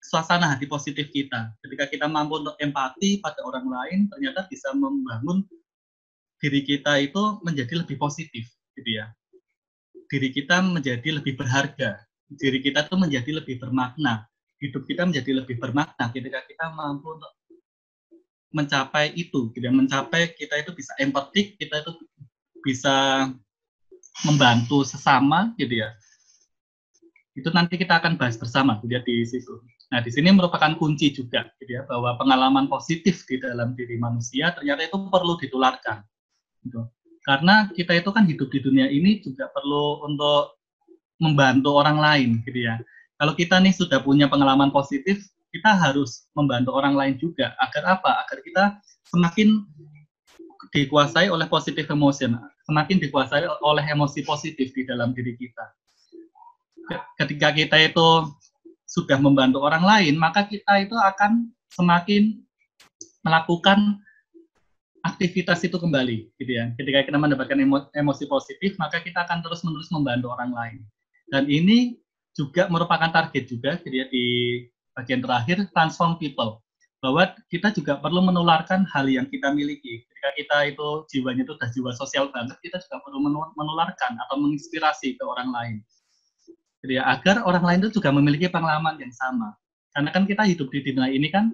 suasana hati positif kita. Ketika kita mampu untuk empati pada orang lain, ternyata bisa membangun diri kita itu menjadi lebih positif, gitu ya. Diri kita menjadi lebih berharga, diri kita itu menjadi lebih bermakna, hidup kita menjadi lebih bermakna ketika kita mampu untuk mencapai itu, gitu ya. Mencapai kita itu bisa empatik, kita itu bisa membantu sesama, gitu ya. Itu nanti kita akan bahas bersama, gitu ya, di situ. Nah, di sini merupakan kunci juga, gitu ya, bahwa pengalaman positif di dalam diri manusia ternyata itu perlu ditularkan, gitu. Karena kita itu kan hidup di dunia ini juga perlu untuk membantu orang lain, gitu ya. Kalau kita nih sudah punya pengalaman positif, kita harus membantu orang lain juga. Agar apa? Agar kita semakin dikuasai oleh positive emotion, semakin dikuasai oleh emosi positif di dalam diri kita. Ketika kita itu sudah membantu orang lain, maka kita itu akan semakin melakukan aktivitas itu kembali, gitu ya. Ketika kita mendapatkan emosi positif, maka kita akan terus-menerus membantu orang lain. Dan ini juga merupakan target juga, gitu ya, di bagian terakhir, transform people. Bahwa kita juga perlu menularkan hal yang kita miliki. Ketika kita itu jiwanya itu sudah jiwa sosial banget, kita juga perlu menularkan atau menginspirasi ke orang lain. Jadi, agar orang lain itu juga memiliki pengalaman yang sama. Karena kan kita hidup di dunia ini kan,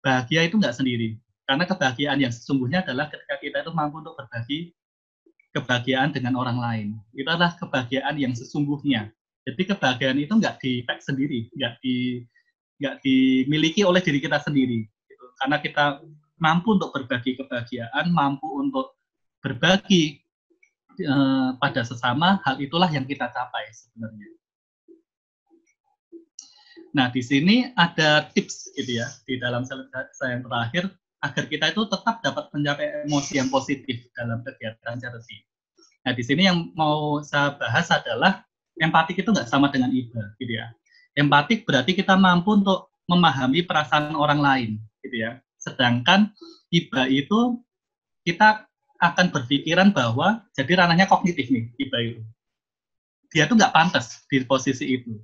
bahagia itu nggak sendiri. Karena kebahagiaan yang sesungguhnya adalah ketika kita itu mampu untuk berbagi kebahagiaan dengan orang lain. Itu adalah kebahagiaan yang sesungguhnya. Jadi kebahagiaan itu nggak di-pack sendiri, nggak dimiliki oleh diri kita sendiri. Gitu. Karena kita mampu untuk berbagi kebahagiaan, mampu untuk berbagi pada sesama, hal itulah yang kita capai sebenarnya. Nah, di sini ada tips gitu ya, di dalam slide saya yang terakhir, agar kita itu tetap dapat mencapai emosi yang positif dalam kegiatan charity. Nah, di sini yang mau saya bahas adalah empatik itu nggak sama dengan iba, gitu ya. Empatik berarti kita mampu untuk memahami perasaan orang lain, gitu ya. Sedangkan iba itu kita akan berpikiran bahwa, jadi ranahnya kognitif nih, iba itu. Dia tuh nggak pantas di posisi itu.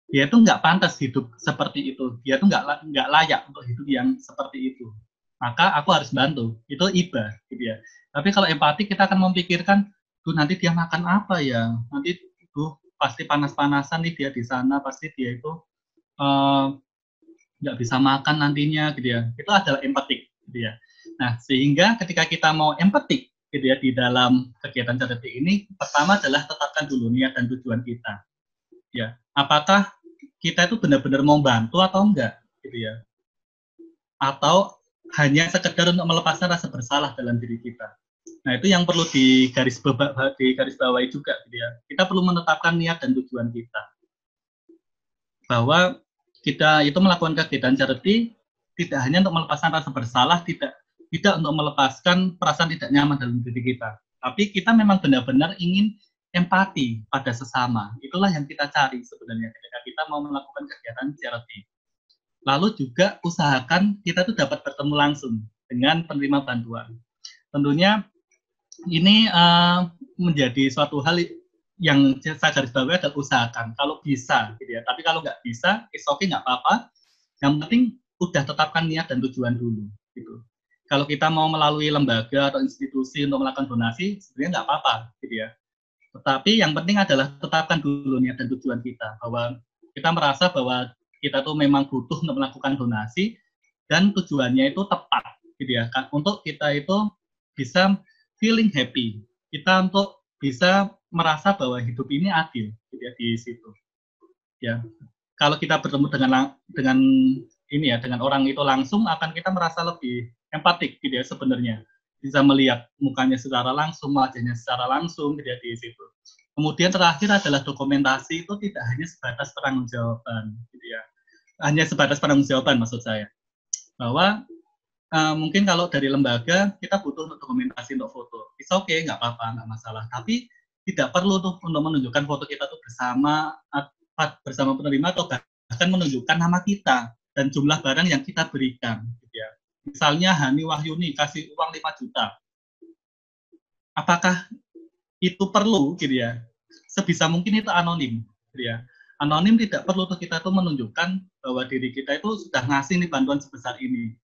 Dia tuh nggak pantas hidup seperti itu. Dia tuh nggak layak untuk hidup yang seperti itu. Maka aku harus bantu. Itu iba, gitu ya. Tapi kalau empati kita akan memikirkan, tuh nanti dia makan apa ya? Nanti tuh pasti panas-panasan nih dia di sana, pasti dia itu nggak bisa makan nantinya, gitu ya. Itu adalah empatik, gitu ya. Nah, sehingga ketika kita mau empatik, gitu ya, di dalam kegiatan charity ini, pertama adalah tetapkan dulu niat dan tujuan kita. Ya, apakah kita itu benar-benar mau bantu atau enggak, gitu ya? Atau hanya sekedar untuk melepaskan rasa bersalah dalam diri kita. Nah, itu yang perlu digarisbawahi juga, gitu ya. Kita perlu menetapkan niat dan tujuan kita. Bahwa kita itu melakukan kegiatan charity tidak hanya untuk melepaskan rasa bersalah, tidak untuk melepaskan perasaan tidak nyaman dalam diri kita. Tapi kita memang benar-benar ingin empati pada sesama. Itulah yang kita cari sebenarnya ketika kita mau melakukan kegiatan charity. Lalu juga usahakan kita tuh dapat bertemu langsung dengan penerima bantuan. Tentunya ini menjadi suatu hal yang saya garis bawahi adalah usahakan. Kalau bisa, gitu ya. Tapi kalau nggak bisa, it's okay, nggak apa-apa. Yang penting udah tetapkan niat dan tujuan dulu. Gitu. Kalau kita mau melalui lembaga atau institusi untuk melakukan donasi, sebenarnya nggak apa-apa, gitu ya. Tetapi yang penting adalah tetapkan dulu niat dan tujuan kita, bahwa kita merasa bahwa kita tuh memang butuh untuk melakukan donasi dan tujuannya itu tepat, gitu ya. Untuk kita itu bisa feeling happy, kita untuk bisa merasa bahwa hidup ini adil, gitu ya, di situ. Ya, kalau kita bertemu dengan ini ya, dengan orang itu langsung, akan kita merasa lebih empatik, gitu ya, sebenarnya. Bisa melihat mukanya secara langsung, wajahnya secara langsung, gitu ya, di situ. Kemudian terakhir adalah dokumentasi itu tidak hanya sebatas pertanggungjawaban, gitu ya. Hanya sebatas pertanggungjawaban maksud saya. Bahwa mungkin kalau dari lembaga kita butuh untuk dokumentasi untuk foto. It's okay, nggak apa-apa, nggak masalah. Tapi tidak perlu tuh untuk menunjukkan foto kita tuh bersama penerima atau bahkan menunjukkan nama kita dan jumlah barang yang kita berikan, gitu ya. Misalnya Hani Wahyuni kasih uang 5 juta. Apakah itu perlu, gitu ya? Sebisa mungkin itu anonim, gitu ya. Anonim tidak perlu tuh kita tuh menunjukkan bahwa diri kita itu sudah ngasih nih bantuan sebesar ini,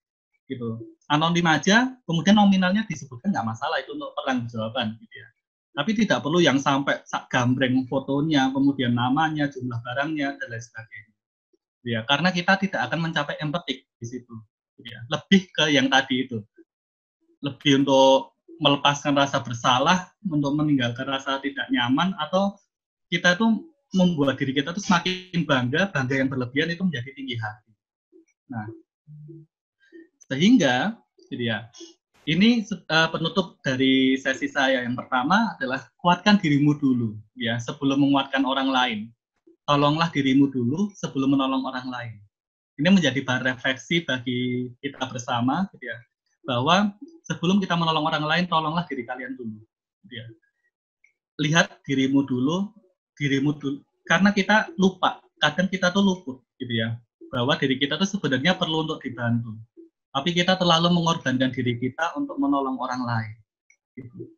gitu. Anonim aja, kemudian nominalnya disebutkan nggak masalah, itu untuk pertanggungjawaban, gitu ya. Tapi tidak perlu yang sampai gambreng fotonya, kemudian namanya, jumlah barangnya, dan lain sebagainya. Ya, karena kita tidak akan mencapai empatik di situ. Ya, lebih ke yang tadi itu. Lebih untuk melepaskan rasa bersalah, untuk meninggalkan rasa tidak nyaman, atau kita itu membuat diri kita itu semakin bangga yang berlebihan itu menjadi tinggi hati. Nah, sehingga, gitu ya, ini penutup dari sesi saya. Yang pertama adalah kuatkan dirimu dulu, ya, sebelum menguatkan orang lain. Tolonglah dirimu dulu sebelum menolong orang lain. Ini menjadi bahan refleksi bagi kita bersama, gitu ya, bahwa sebelum kita menolong orang lain, tolonglah diri kalian dulu. Gitu ya. Lihat dirimu dulu, karena kita lupa, kadang kita tuh luput, gitu ya, bahwa diri kita tuh sebenarnya perlu untuk dibantu. Tapi kita terlalu mengorbankan diri kita untuk menolong orang lain. Gitu.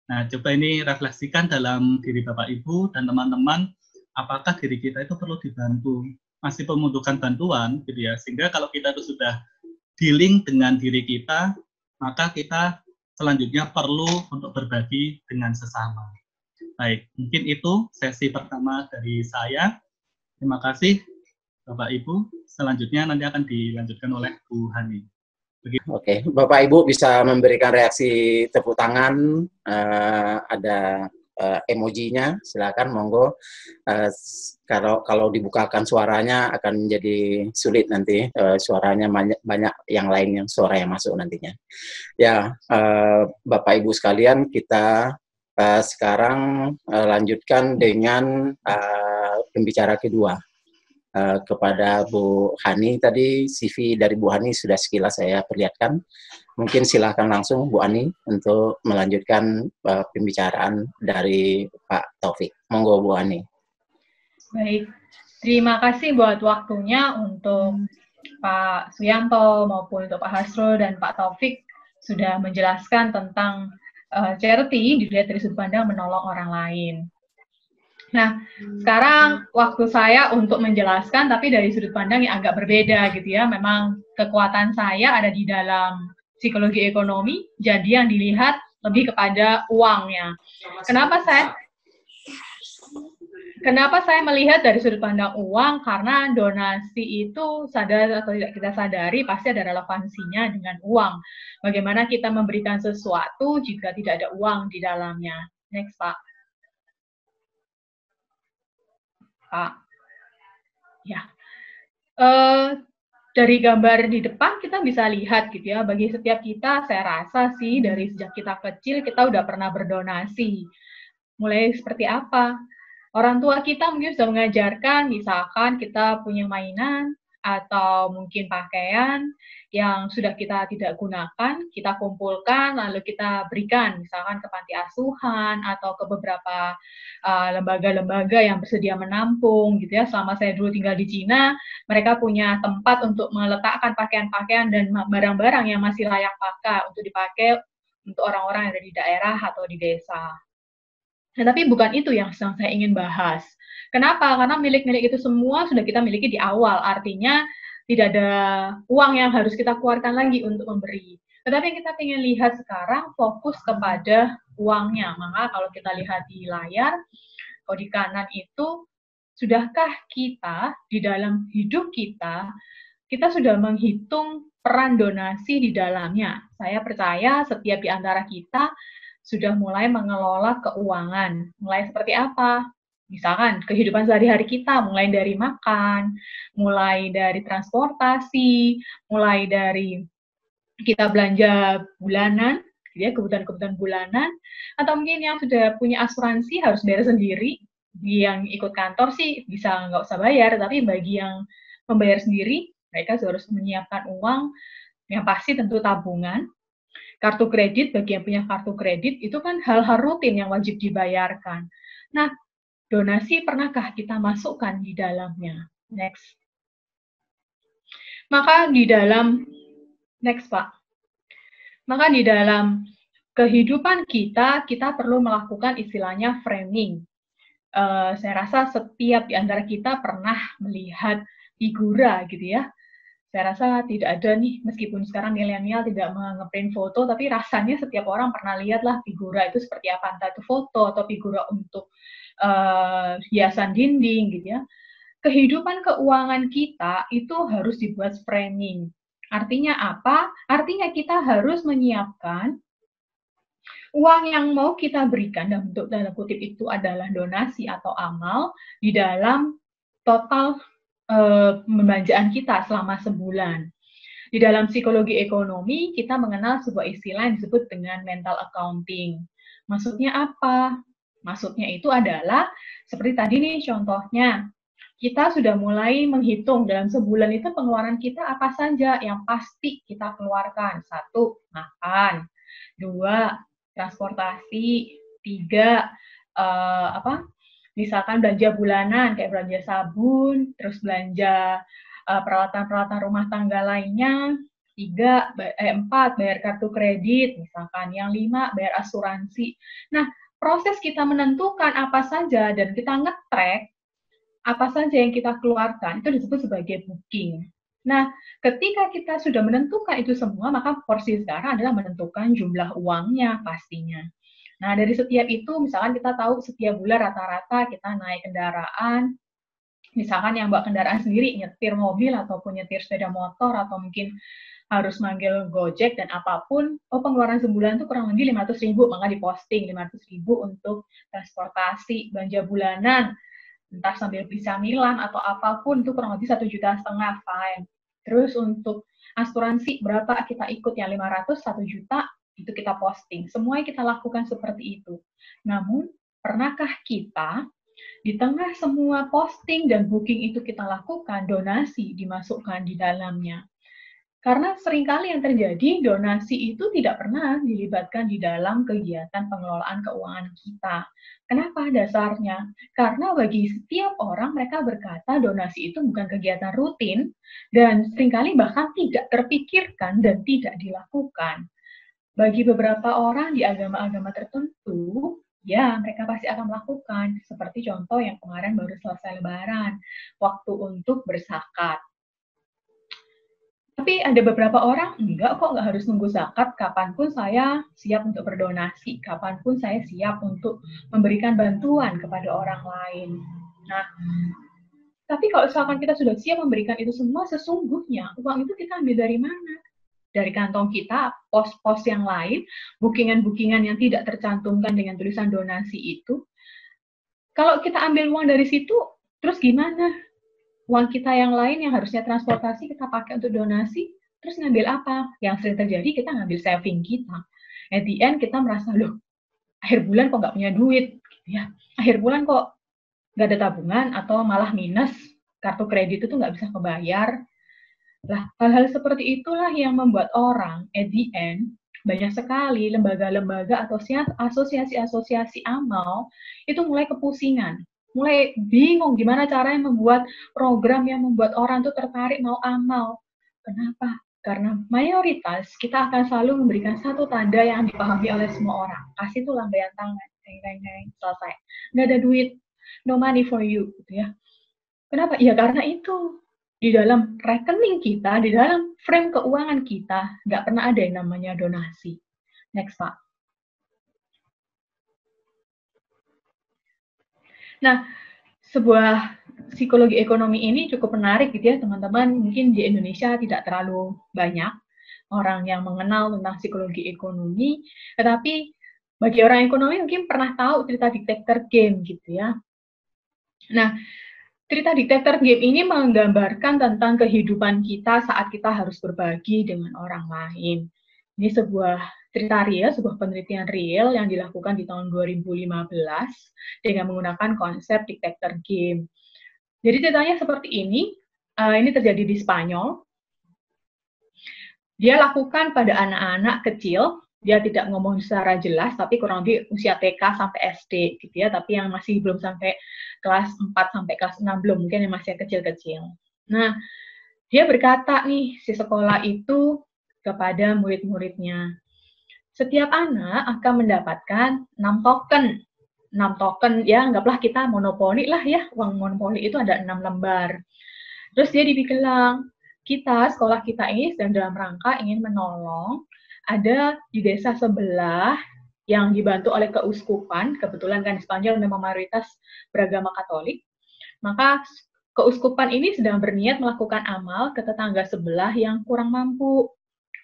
Nah, coba ini refleksikan dalam diri Bapak Ibu dan teman-teman, apakah diri kita itu perlu dibantu, masih membutuhkan bantuan, gitu ya. Sehingga kalau kita itu sudah dealing dengan diri kita, maka kita selanjutnya perlu untuk berbagi dengan sesama. Baik, mungkin itu sesi pertama dari saya. Terima kasih, Bapak Ibu. Selanjutnya nanti akan dilanjutkan oleh Bu Hani. Begitu. Oke, Bapak Ibu bisa memberikan reaksi tepuk tangan, ada emojinya, silakan monggo. Kalau dibukakan suaranya akan menjadi sulit nanti, suaranya banyak yang lain yang suara yang masuk nantinya. Ya, Bapak Ibu sekalian, kita sekarang lanjutkan dengan pembicara kedua. Kepada Bu Hani tadi, CV dari Bu Hani sudah sekilas saya perlihatkan. Mungkin silakan langsung Bu Hani untuk melanjutkan pembicaraan dari Pak Taufik. Monggo Bu Hani. Baik, terima kasih buat waktunya untuk Pak Suyanto maupun untuk Pak Hasrul dan Pak Taufik sudah menjelaskan tentang charity dilihat dari sudut pandang menolong orang lain. Nah, sekarang waktu saya untuk menjelaskan, tapi dari sudut pandang yang agak berbeda gitu ya. Memang kekuatan saya ada di dalam psikologi ekonomi, jadi yang dilihat lebih kepada uangnya. Kenapa saya melihat dari sudut pandang uang? Karena donasi itu sadar atau tidak kita sadari pasti ada relevansinya dengan uang. Bagaimana kita memberikan sesuatu jika tidak ada uang di dalamnya. Next, Pak. Ya, dari gambar di depan kita bisa lihat gitu ya, bagi setiap kita saya rasa sih dari sejak kita kecil kita udah pernah berdonasi. Mulai seperti apa? Orang tua kita mungkin sudah mengajarkan, misalkan kita punya mainan atau mungkin pakaian yang sudah kita tidak gunakan, kita kumpulkan lalu kita berikan misalkan ke panti asuhan atau ke beberapa lembaga-lembaga yang bersedia menampung gitu ya. Selama saya dulu tinggal di Cina, mereka punya tempat untuk meletakkan pakaian-pakaian dan barang-barang yang masih layak pakai untuk dipakai untuk orang-orang yang ada di daerah atau di desa. Nah, tapi bukan itu yang saya ingin bahas. Kenapa? Karena milik-milik itu semua sudah kita miliki di awal. Artinya tidak ada uang yang harus kita keluarkan lagi untuk memberi. Tetapi yang kita ingin lihat sekarang fokus kepada uangnya. Maka kalau kita lihat di layar, kalau di kanan itu, sudahkah kita di dalam hidup kita sudah menghitung peran donasi di dalamnya? Saya percaya setiap di antara kita sudah mulai mengelola keuangan. Mulai seperti apa? Misalkan kehidupan sehari-hari kita, mulai dari makan, mulai dari transportasi, mulai dari kita belanja bulanan, ya, kebutuhan-kebutuhan bulanan, atau mungkin yang sudah punya asuransi harus bayar sendiri. Yang ikut kantor sih bisa nggak usah bayar, tapi bagi yang membayar sendiri, mereka harus menyiapkan uang yang pasti tentu tabungan. Kartu kredit, bagi yang punya kartu kredit, itu kan hal-hal rutin yang wajib dibayarkan. Nah, donasi pernahkah kita masukkan di dalamnya? Next. Maka di dalam, next Pak. Maka di dalam kehidupan kita perlu melakukan istilahnya framing. Saya rasa setiap di antara kita pernah melihat figura gitu ya. Saya rasa tidak ada nih, meskipun sekarang milenial tidak nge-print foto, tapi rasanya setiap orang pernah lihat lah figura itu seperti apa, entah itu foto atau figura untuk hiasan dinding gitu ya. Kehidupan keuangan kita itu harus dibuat framing. Artinya apa? Artinya kita harus menyiapkan uang yang mau kita berikan, dalam bentuk tanda kutip itu adalah donasi atau amal, di dalam total pembelanjaan kita selama sebulan. Di dalam psikologi ekonomi, kita mengenal sebuah istilah yang disebut dengan mental accounting. Maksudnya apa? Maksudnya itu adalah, seperti tadi nih contohnya, kita sudah mulai menghitung dalam sebulan itu pengeluaran kita apa saja yang pasti kita keluarkan. 1, makan. 2, transportasi. 3, misalkan belanja bulanan, kayak belanja sabun, terus belanja peralatan-peralatan rumah tangga lainnya. 4, bayar kartu kredit, misalkan. Yang 5, bayar asuransi. Nah, proses kita menentukan apa saja dan kita nge-track apa saja yang kita keluarkan, itu disebut sebagai booking. Nah, ketika kita sudah menentukan itu semua, maka porsi sekarang adalah menentukan jumlah uangnya pastinya. Nah, dari setiap itu, misalkan kita tahu setiap bulan rata-rata kita naik kendaraan Misalkan yang bawa kendaraan sendiri, nyetir mobil ataupun nyetir sepeda motor atau mungkin harus manggil Gojek dan apapun, pengeluaran sebulan itu kurang lebih 500.000, maka diposting 500.000 untuk transportasi, belanja bulanan, entah sambil beli camilan atau apapun, itu kurang lebih 1,5 juta, fine. Terus untuk asuransi berapa kita ikut, yang 500, 1 juta, itu kita posting. Semuanya kita lakukan seperti itu. Namun, pernahkah kita di tengah semua posting dan booking itu kita lakukan, donasi dimasukkan di dalamnya? Karena seringkali yang terjadi, donasi itu tidak pernah dilibatkan di dalam kegiatan pengelolaan keuangan kita. Kenapa dasarnya? Karena bagi setiap orang, mereka berkata donasi itu bukan kegiatan rutin, dan seringkali bahkan tidak terpikirkan dan tidak dilakukan. Bagi beberapa orang di agama-agama tertentu, ya mereka pasti akan melakukan. Seperti contoh yang kemarin baru selesai Lebaran, waktu untuk berzakat. Tapi ada beberapa orang, enggak kok, nggak harus nunggu zakat, kapanpun saya siap untuk berdonasi, kapanpun saya siap untuk memberikan bantuan kepada orang lain. Nah, tapi kalau misalkan kita sudah siap memberikan itu semua, sesungguhnya uang itu kita ambil dari mana? Dari kantong kita, pos-pos yang lain, bookingan-bookingan yang tidak tercantumkan dengan tulisan donasi itu. Kalau kita ambil uang dari situ, terus gimana? Uang kita yang lain yang harusnya transportasi kita pakai untuk donasi, terus ngambil apa? Yang sering terjadi, kita ngambil saving kita. At the end kita merasa, loh, akhir bulan kok nggak punya duit, ya. Akhir bulan kok nggak ada tabungan atau malah minus, kartu kredit itu nggak bisa kebayar. Lah, hal-hal seperti itulah yang membuat orang at the end, banyak sekali lembaga-lembaga atau asosiasi-asosiasi amal itu mulai kepusingan. Mulai bingung gimana caranya membuat program yang membuat orang tuh tertarik mau amal. Kenapa? Karena mayoritas kita akan selalu memberikan satu tanda yang dipahami oleh semua orang. Kasih tuh lambaian tangan, selesai. Nggak ada duit, no money for you, gitu ya. Kenapa? Ya karena itu di dalam rekening kita, di dalam frame keuangan kita, nggak pernah ada yang namanya donasi. Next, Pak. Nah, sebuah psikologi ekonomi ini cukup menarik gitu ya, teman-teman. Mungkin di Indonesia tidak terlalu banyak orang yang mengenal tentang psikologi ekonomi, tetapi bagi orang ekonomi mungkin pernah tahu cerita Detector Game gitu ya. Nah, cerita Detector Game ini menggambarkan tentang kehidupan kita saat kita harus berbagi dengan orang lain. Ini sebuah cerita real, sebuah penelitian real yang dilakukan di tahun 2015 dengan menggunakan konsep Detector Game. Jadi ceritanya seperti ini terjadi di Spanyol. Dia lakukan pada anak-anak kecil, dia tidak ngomong secara jelas, tapi kurang lebih usia TK sampai SD, gitu ya, tapi yang masih belum sampai kelas 4 sampai kelas 6 belum, mungkin yang masih kecil-kecil. Nah, dia berkata nih, si sekolah itu kepada murid-muridnya, setiap anak akan mendapatkan 6 token. 6 token, ya anggaplah kita monopoli lah ya, uang monopoli itu ada 6 lembar. Terus dia dibilang, kita, sekolah kita ini sedang dalam rangka ingin menolong, ada di desa sebelah yang dibantu oleh keuskupan, kebetulan kan di Spanyol memang mayoritas beragama Katolik, maka keuskupan ini sedang berniat melakukan amal ke tetangga sebelah yang kurang mampu.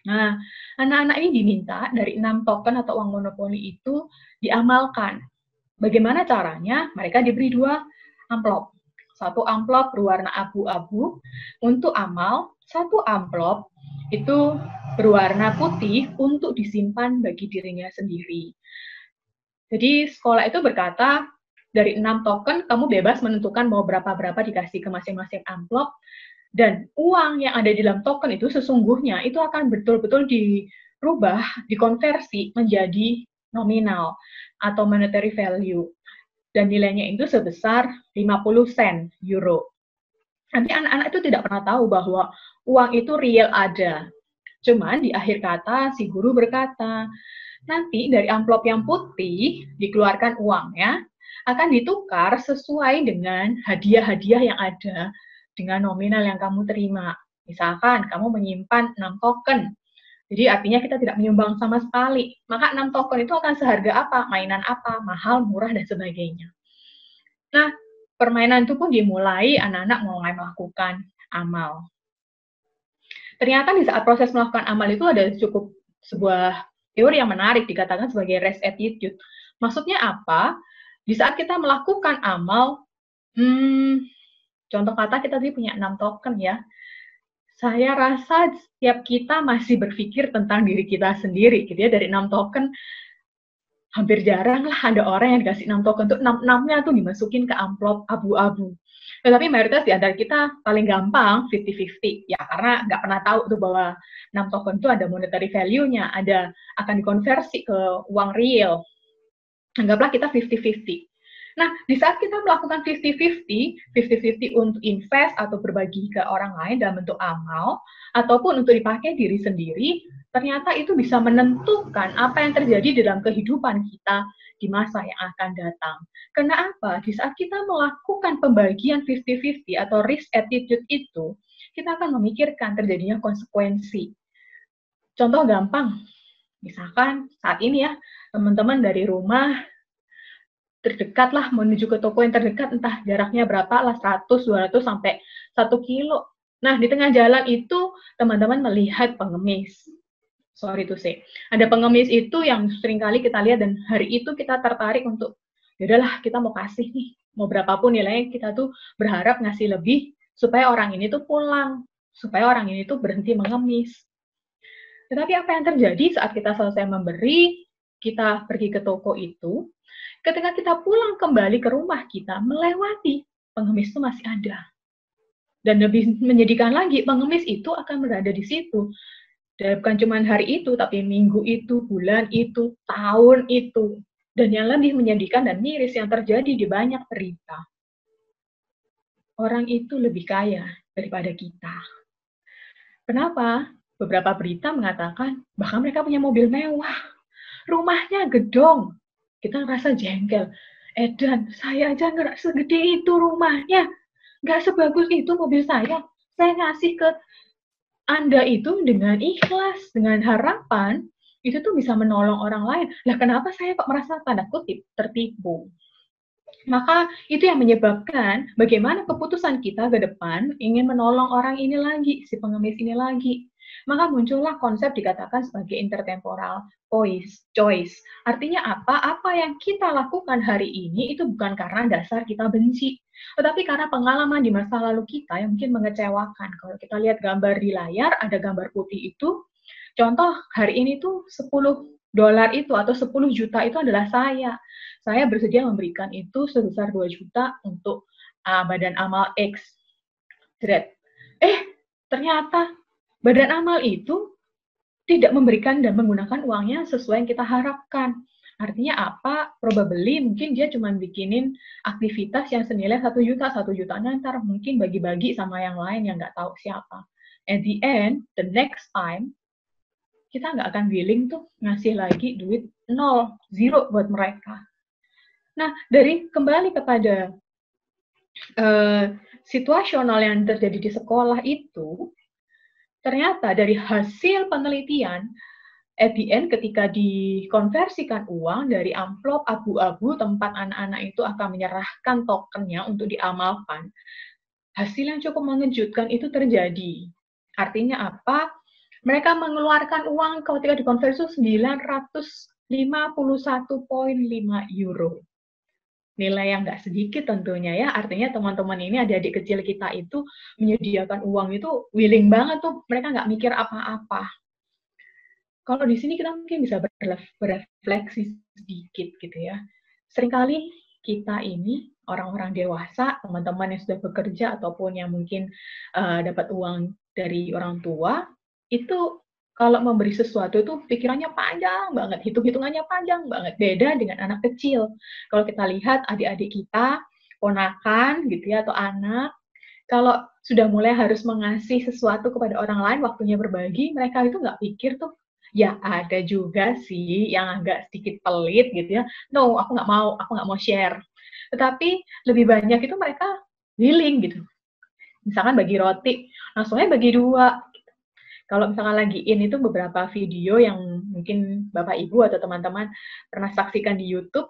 Nah, anak-anak ini diminta dari 6 token atau uang monopoli itu diamalkan. Bagaimana caranya? Mereka diberi 2 amplop. 1 amplop berwarna abu-abu untuk amal, 1 amplop itu berwarna putih untuk disimpan bagi dirinya sendiri. Jadi sekolah itu berkata, dari 6 token kamu bebas menentukan mau berapa-berapa dikasih ke masing-masing amplop, dan uang yang ada di dalam token itu sesungguhnya itu akan betul-betul dirubah, dikonversi menjadi nominal atau monetary value. Dan nilainya itu sebesar 50 sen euro. Nanti anak-anak itu tidak pernah tahu bahwa uang itu real ada. Cuman di akhir kata si guru berkata, nanti dari amplop yang putih dikeluarkan uangnya akan ditukar sesuai dengan hadiah-hadiah yang ada dengan nominal yang kamu terima. Misalkan kamu menyimpan 6 token. Jadi artinya kita tidak menyumbang sama sekali. Maka 6 token itu akan seharga apa? Mainan apa? Mahal, murah, dan sebagainya. Nah, permainan itu pun dimulai, anak-anak mulai melakukan amal. Ternyata di saat proses melakukan amal itu ada cukup sebuah teori yang menarik, dikatakan sebagai rest attitude. Maksudnya apa? Di saat kita melakukan amal, contoh kata kita tadi punya 6 token ya. Saya rasa setiap kita masih berpikir tentang diri kita sendiri, gitu ya. Dari 6 token, hampir jarang lah ada orang yang dikasih 6 token, tuh 6-6-nya tuh dimasukin ke amplop abu-abu. Tetapi mayoritas di antara kita paling gampang 50-50, ya karena nggak pernah tahu tuh bahwa 6 token itu ada monetary value-nya, ada akan dikonversi ke uang real. Anggaplah kita 50-50. Nah, di saat kita melakukan 50-50 untuk invest atau berbagi ke orang lain dalam bentuk amal, ataupun untuk dipakai diri sendiri, ternyata itu bisa menentukan apa yang terjadi dalam kehidupan kita di masa yang akan datang. Karena apa? Di saat kita melakukan pembagian 50-50 atau risk attitude itu, kita akan memikirkan terjadinya konsekuensi. Contoh gampang, misalkan saat ini ya, teman-teman dari rumah terdekat lah menuju ke toko yang terdekat, entah jaraknya berapa lah, 100, 200, sampai 1 kilo. Nah, di tengah jalan itu teman-teman melihat pengemis. Sorry to say. Ada pengemis itu yang seringkali kita lihat dan hari itu kita tertarik untuk, yaudahlah kita mau kasih nih, mau berapapun nilainya kita tuh berharap ngasih lebih supaya orang ini tuh pulang, supaya orang ini tuh berhenti mengemis. Tetapi apa yang terjadi saat kita selesai memberi, kita pergi ke toko itu, ketika kita pulang kembali ke rumah kita, melewati pengemis itu masih ada. Dan lebih menyedihkan lagi, pengemis itu akan berada di situ. Dan bukan cuma hari itu, tapi minggu itu, bulan itu, tahun itu. Dan yang lebih menyedihkan dan miris yang terjadi di banyak berita. Orang itu lebih kaya daripada kita. Kenapa? Beberapa berita mengatakan, bahkan mereka punya mobil mewah. Rumahnya gedong. Kita ngerasa jengkel. Dan saya aja nggak segede itu rumahnya. Nggak sebagus itu mobil saya. Saya ngasih ke Anda itu dengan ikhlas, dengan harapan, itu tuh bisa menolong orang lain. Lah kenapa saya kok merasa tanda kutip tertipu? Maka itu yang menyebabkan bagaimana keputusan kita ke depan ingin menolong orang ini lagi, si pengemis ini lagi. Maka muncullah konsep dikatakan sebagai intertemporal choice. Artinya apa? Apa yang kita lakukan hari ini itu bukan karena dasar kita benci, tetapi karena pengalaman di masa lalu kita yang mungkin mengecewakan. Kalau kita lihat gambar di layar, ada gambar putih itu, contoh hari ini tuh $10 itu atau 10 juta itu adalah saya. Saya bersedia memberikan itu sebesar 2 juta untuk badan amal X. Ternyata badan amal itu tidak memberikan dan menggunakan uangnya sesuai yang kita harapkan. Artinya apa? Probably mungkin dia cuma bikinin aktivitas yang senilai 1 juta, 1 juta ntar mungkin bagi-bagi sama yang lain yang nggak tahu siapa. At the end, the next time, kita nggak akan willing tuh ngasih lagi duit 0 buat mereka. Nah, kembali kepada situasional yang terjadi di sekolah itu, ternyata dari hasil penelitian, at the end ketika dikonversikan uang dari amplop abu-abu tempat anak-anak itu akan menyerahkan tokennya untuk diamalkan, hasil yang cukup mengejutkan itu terjadi. Artinya apa? Mereka mengeluarkan uang ketika dikonversi 951,5 euro. Nilai yang nggak sedikit tentunya ya, artinya teman-teman ini adik-adik kecil kita itu menyediakan uang itu willing banget tuh, mereka nggak mikir apa-apa. Kalau di sini kita mungkin bisa berefleksi sedikit gitu ya. Seringkali kita ini orang-orang dewasa, teman-teman yang sudah bekerja ataupun yang mungkin dapat uang dari orang tua, itu kalau memberi sesuatu itu pikirannya panjang banget, hitung-hitungannya panjang banget, beda dengan anak kecil. Kalau kita lihat adik-adik kita, ponakan gitu ya, atau anak, kalau sudah mulai harus mengasih sesuatu kepada orang lain, waktunya berbagi, mereka itu nggak pikir tuh, ya ada juga sih yang agak sedikit pelit gitu ya, no, aku nggak mau share. Tetapi lebih banyak itu mereka willing gitu. Misalkan bagi roti, langsungnya bagi 2. Kalau misalkan lagi itu beberapa video yang mungkin Bapak Ibu atau teman-teman pernah saksikan di YouTube,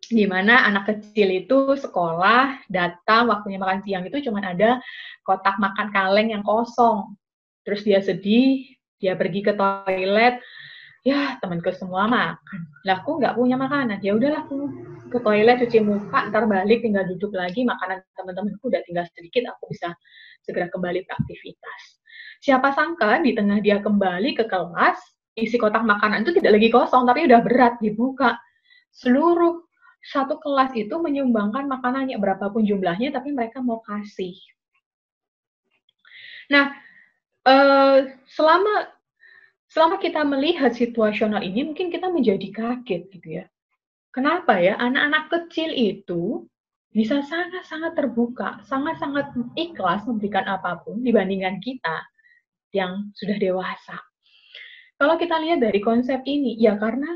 di mana anak kecil itu sekolah, datang, waktunya makan siang itu cuma ada kotak makan kaleng yang kosong. Terus dia sedih, dia pergi ke toilet, ya temanku semua makan. Lah aku nggak punya makanan, ya udahlah aku ke toilet cuci muka, ntar balik tinggal duduk lagi, makanan teman-temanku udah tinggal sedikit, aku bisa segera kembali ke aktivitas. Siapa sangka di tengah dia kembali ke kelas, isi kotak makanan itu tidak lagi kosong, tapi udah berat dibuka. Seluruh satu kelas itu menyumbangkan makanannya berapapun jumlahnya, tapi mereka mau kasih. Nah, selama kita melihat situasional ini, mungkin kita menjadi kaget gitu ya. Kenapa ya anak-anak kecil itu bisa sangat-sangat terbuka, sangat-sangat ikhlas memberikan apapun dibandingkan kita yang sudah dewasa. Kalau kita lihat dari konsep ini, ya karena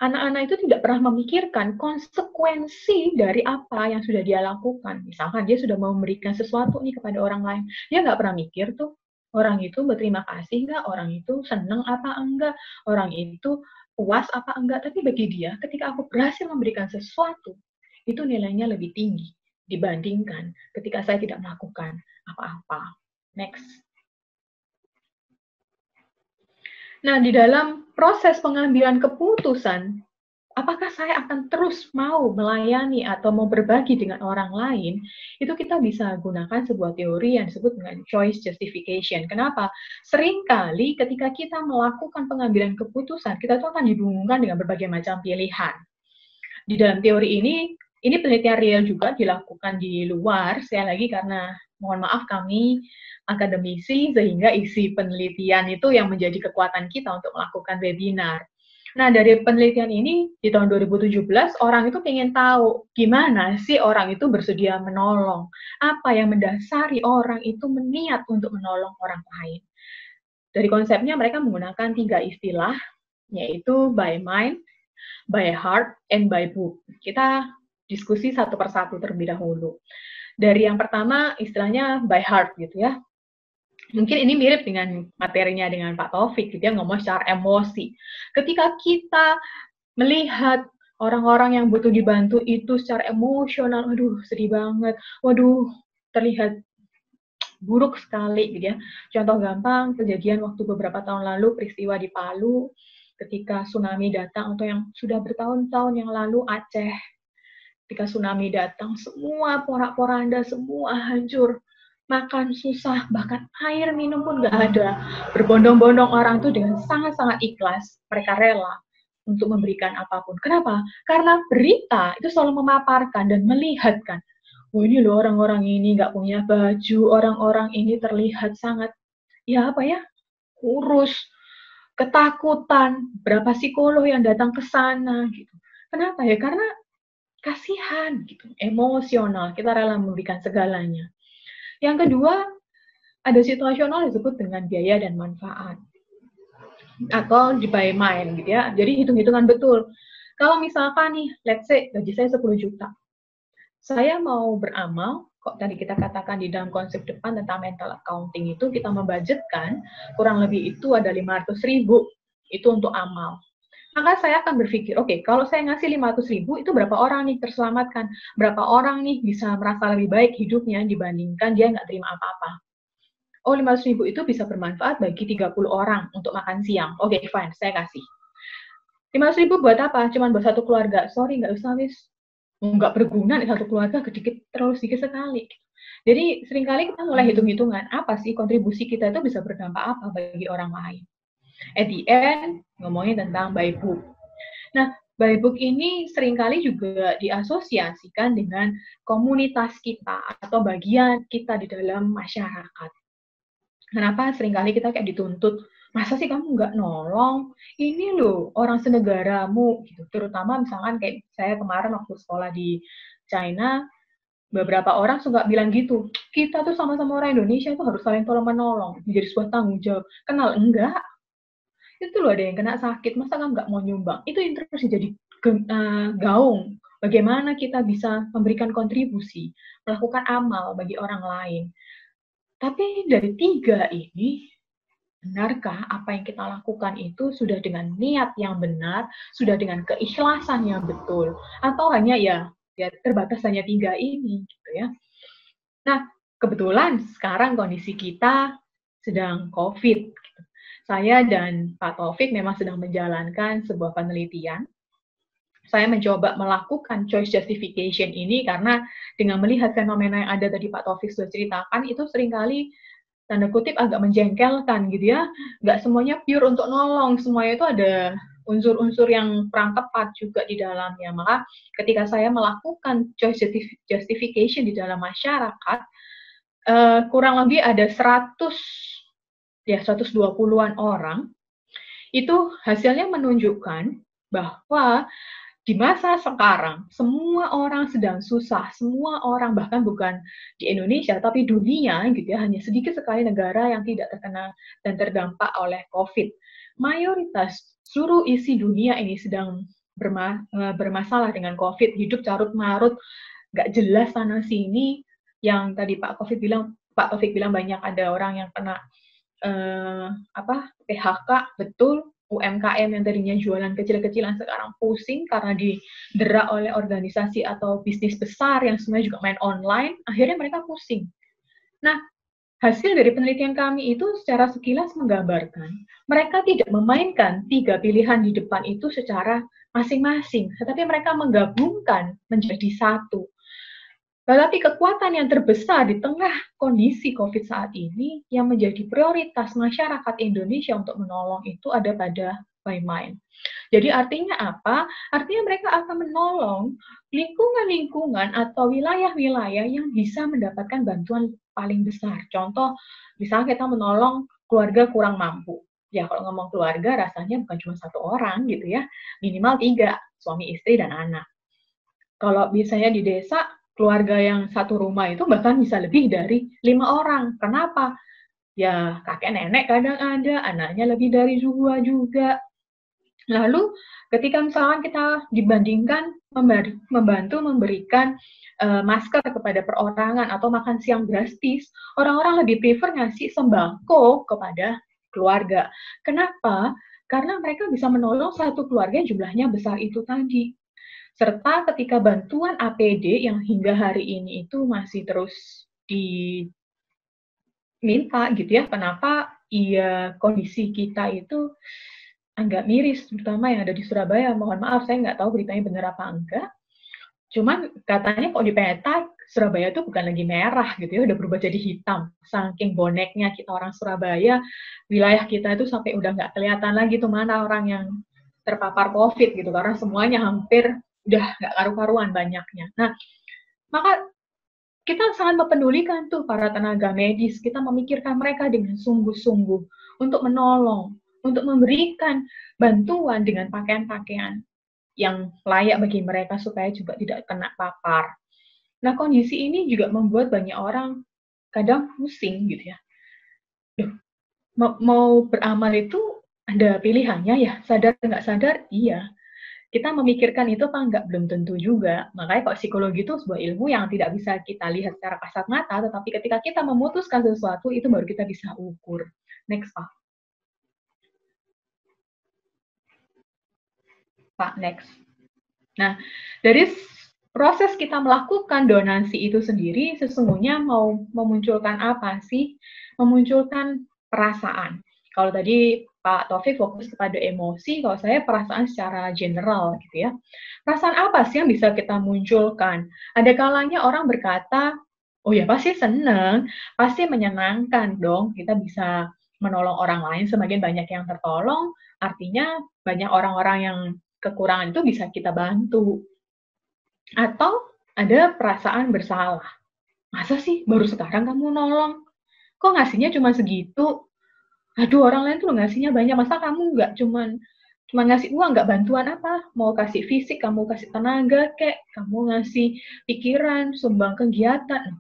anak-anak itu tidak pernah memikirkan konsekuensi dari apa yang sudah dia lakukan. Misalkan dia sudah mau memberikan sesuatu nih kepada orang lain, dia nggak pernah mikir tuh, orang itu berterima kasih nggak, orang itu seneng apa enggak, orang itu puas apa enggak. Tapi bagi dia, ketika aku berhasil memberikan sesuatu, itu nilainya lebih tinggi dibandingkan ketika saya tidak melakukan apa-apa. Next. Nah, di dalam proses pengambilan keputusan, apakah saya akan terus mau melayani atau mau berbagi dengan orang lain, itu kita bisa gunakan sebuah teori yang disebut dengan choice justification. Kenapa? Seringkali ketika kita melakukan pengambilan keputusan, kita tuh akan dibingungkan dengan berbagai macam pilihan. Di dalam teori ini penelitian real juga dilakukan di luar, sekali lagi karena mohon maaf kami akademisi, sehingga isi penelitian itu yang menjadi kekuatan kita untuk melakukan webinar. Nah, dari penelitian ini, di tahun 2017, orang itu ingin tahu gimana sih orang itu bersedia menolong. Apa yang mendasari orang itu berniat untuk menolong orang lain. Dari konsepnya, mereka menggunakan 3 istilah, yaitu by mind, by heart, and by book. Kita diskusi satu persatu terlebih dahulu. Dari yang pertama, istilahnya by heart gitu ya. Mungkin ini mirip dengan materinya dengan Pak Taufik, gitu ya, ngomong secara emosi. Ketika kita melihat orang-orang yang butuh dibantu itu secara emosional, aduh sedih banget, waduh terlihat buruk sekali, gitu ya. Contoh gampang, kejadian waktu beberapa tahun lalu, peristiwa di Palu, ketika tsunami datang, atau yang sudah bertahun-tahun yang lalu Aceh, ketika tsunami datang, semua porak-poranda, semua hancur. Makan susah, bahkan air minum pun nggak ada. Berbondong-bondong orang tuh dengan sangat-sangat ikhlas, mereka rela untuk memberikan apapun. Kenapa? Karena berita itu selalu memaparkan dan melihatkan, oh ini loh orang-orang ini nggak punya baju, orang-orang ini terlihat sangat, ya apa ya, kurus, ketakutan, berapa psikolog yang datang ke sana, gitu. Kenapa ya? Karena kasihan, gitu, emosional, kita rela memberikan segalanya. Yang kedua, ada situasional disebut dengan biaya dan manfaat. Atau di by mind, gitu ya. Jadi hitung-hitungan betul. Kalau misalkan nih, let's say gaji saya 10 juta. Saya mau beramal, kok tadi kita katakan di dalam konsep depan tentang mental accounting itu, kita membudgetkan, kurang lebih itu ada 500.000, itu untuk amal. Maka saya akan berpikir, oke, kalau saya ngasih 500.000, itu berapa orang nih terselamatkan? Berapa orang nih bisa merasa lebih baik hidupnya dibandingkan dia nggak terima apa-apa? Oh, 500.000 itu bisa bermanfaat bagi 30 orang untuk makan siang. Oke, fine, saya kasih. 500.000 buat apa? Cuman buat satu keluarga. Sorry, nggak usah, wis. Nggak berguna nih satu keluarga, terlalu sedikit sekali. Jadi, seringkali kita mulai hitung-hitungan, apa sih kontribusi kita itu bisa berdampak apa bagi orang lain. At the end, ngomongin tentang by book. Nah, by book ini seringkali juga diasosiasikan dengan komunitas kita atau bagian kita di dalam masyarakat. Kenapa seringkali kita kayak dituntut, masa sih kamu nggak nolong? Ini loh orang senegaramu, gitu. Terutama misalkan kayak saya kemarin waktu sekolah di China, beberapa orang suka bilang gitu, kita tuh sama-sama orang Indonesia itu harus saling tolong-menolong, menjadi sebuah tanggung jawab. Kenal? Enggak. Itu loh ada yang kena sakit, masa kamu nggak mau nyumbang? Itu yang terus jadi gaung. Bagaimana kita bisa memberikan kontribusi, melakukan amal bagi orang lain. Tapi dari 3 ini, benarkah apa yang kita lakukan itu sudah dengan niat yang benar, sudah dengan keikhlasan yang betul, atau hanya ya terbatas hanya 3 ini gitu ya. Nah, kebetulan sekarang kondisi kita sedang COVID. Gitu. Saya dan Pak Taufik memang sedang menjalankan sebuah penelitian. Saya mencoba melakukan choice justification ini karena dengan melihat fenomena yang ada tadi Pak Taufik sudah ceritakan, itu seringkali tanda kutip agak menjengkelkan gitu ya. Nggak semuanya pure untuk nolong, semuanya itu ada unsur-unsur yang kurang tepat juga di dalamnya. Maka ketika saya melakukan choice justification di dalam masyarakat, kurang lebih ada 120-an orang, itu hasilnya menunjukkan bahwa di masa sekarang, semua orang sedang susah, semua orang bahkan bukan di Indonesia, tapi dunia gitu ya, hanya sedikit sekali negara yang tidak terkena dan terdampak oleh COVID. Mayoritas seluruh isi dunia ini sedang bermasalah dengan COVID, hidup carut-marut, nggak jelas sana sini, yang tadi Pak Taufik bilang banyak ada orang yang kena PHK, betul. UMKM yang tadinya jualan kecil-kecilan sekarang pusing karena didera oleh organisasi atau bisnis besar yang sebenarnya juga main online, akhirnya mereka pusing. Nah, hasil dari penelitian kami itu secara sekilas menggambarkan mereka tidak memainkan 3 pilihan di depan itu secara masing-masing, tetapi mereka menggabungkan menjadi satu. Tetapi kekuatan yang terbesar di tengah kondisi COVID saat ini yang menjadi prioritas masyarakat Indonesia untuk menolong itu ada pada by mind. Jadi artinya apa? Artinya mereka akan menolong lingkungan-lingkungan atau wilayah-wilayah yang bisa mendapatkan bantuan paling besar. Contoh, misalnya kita menolong keluarga kurang mampu. Ya kalau ngomong keluarga rasanya bukan cuma 1 orang gitu ya, minimal 3, suami, istri, dan anak. Kalau biasanya di desa, keluarga yang satu rumah itu bahkan bisa lebih dari 5 orang. Kenapa? Ya kakek nenek kadang ada, anaknya lebih dari 2 juga. Lalu ketika misalkan kita dibandingkan membantu memberikan masker kepada perorangan atau makan siang gratis, orang-orang lebih prefer ngasih sembako kepada keluarga. Kenapa? Karena mereka bisa menolong satu keluarga jumlahnya besar itu tadi. Serta ketika bantuan APD yang hingga hari ini itu masih terus diminta gitu ya, kenapa kondisi kita itu agak miris, terutama yang ada di Surabaya. Mohon maaf, saya nggak tahu beritanya benar apa enggak. Cuman katanya kok di peta Surabaya itu bukan lagi merah gitu ya, udah berubah jadi hitam. Saking boneknya kita orang Surabaya, wilayah kita itu sampai udah nggak kelihatan lagi tuh mana orang yang terpapar COVID gitu, karena semuanya hampir udah nggak karu-karuan banyaknya. Nah, maka kita sangat mempedulikan tuh para tenaga medis, kita memikirkan mereka dengan sungguh-sungguh untuk menolong, untuk memberikan bantuan dengan pakaian-pakaian yang layak bagi mereka supaya juga tidak kena papar. Nah, kondisi ini juga membuat banyak orang kadang pusing gitu ya. Duh, mau beramal itu ada pilihannya ya, sadar nggak sadar, iya. Kita memikirkan itu apa enggak, belum tentu juga. Makanya kok psikologi itu sebuah ilmu yang tidak bisa kita lihat secara kasat mata, tetapi ketika kita memutuskan sesuatu, itu baru kita bisa ukur. Next, Pak. Pak, next. Nah, dari proses kita melakukan donasi itu sendiri, sesungguhnya mau memunculkan apa sih? Memunculkan perasaan. Kalau tadi Pak Taufik fokus kepada emosi, kalau saya perasaan secara general gitu ya. Perasaan apa sih yang bisa kita munculkan? Ada kalanya orang berkata, oh ya pasti seneng, pasti menyenangkan dong, kita bisa menolong orang lain, semakin banyak yang tertolong, artinya banyak orang-orang yang kekurangan itu bisa kita bantu. Atau ada perasaan bersalah. Masa sih baru sekarang kamu nolong? Kok ngasihnya cuma segitu? Aduh, orang lain tuh ngasihnya banyak, masa kamu nggak cuma ngasih uang, nggak bantuan apa? Mau kasih fisik, kamu kasih tenaga, kek, kamu ngasih pikiran, sumbang kegiatan.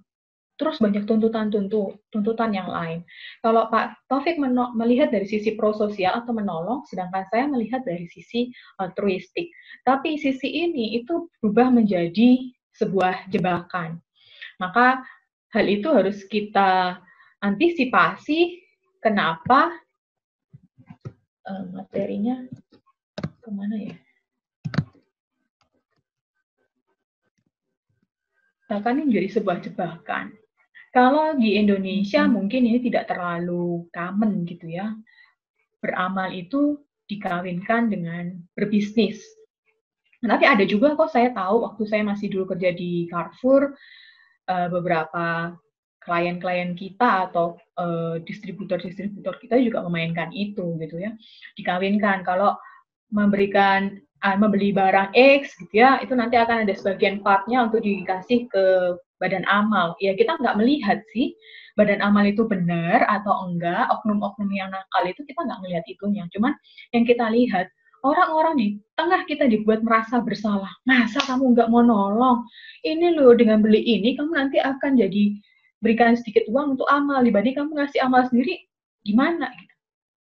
Terus banyak tuntutan yang lain. Kalau Pak Taufik melihat dari sisi prososial atau menolong, sedangkan saya melihat dari sisi altruistik. Tapi sisi ini itu berubah menjadi sebuah jebakan. Maka hal itu harus kita antisipasi. Kenapa? materinya kemana ya? Bahkan ini menjadi sebuah jebakan. Kalau di Indonesia mungkin ini tidak terlalu common gitu ya. Beramal itu dikawinkan dengan berbisnis. Tapi ada juga kok, saya tahu waktu saya masih dulu kerja di Carrefour, beberapa klien-klien kita atau distributor-distributor kita juga memainkan itu gitu ya. Dikawinkan kalau membeli barang X gitu ya, itu nanti akan ada sebagian partnya untuk dikasih ke badan amal. Ya kita nggak melihat sih badan amal itu benar atau enggak, oknum-oknum yang nakal itu kita nggak melihat itunya. Cuman yang kita lihat, orang-orang di tengah kita dibuat merasa bersalah. Masa kamu nggak mau nolong? Ini loh, dengan beli ini kamu nanti akan jadi berikan sedikit uang untuk amal. Dibanding kamu ngasih amal sendiri, gimana?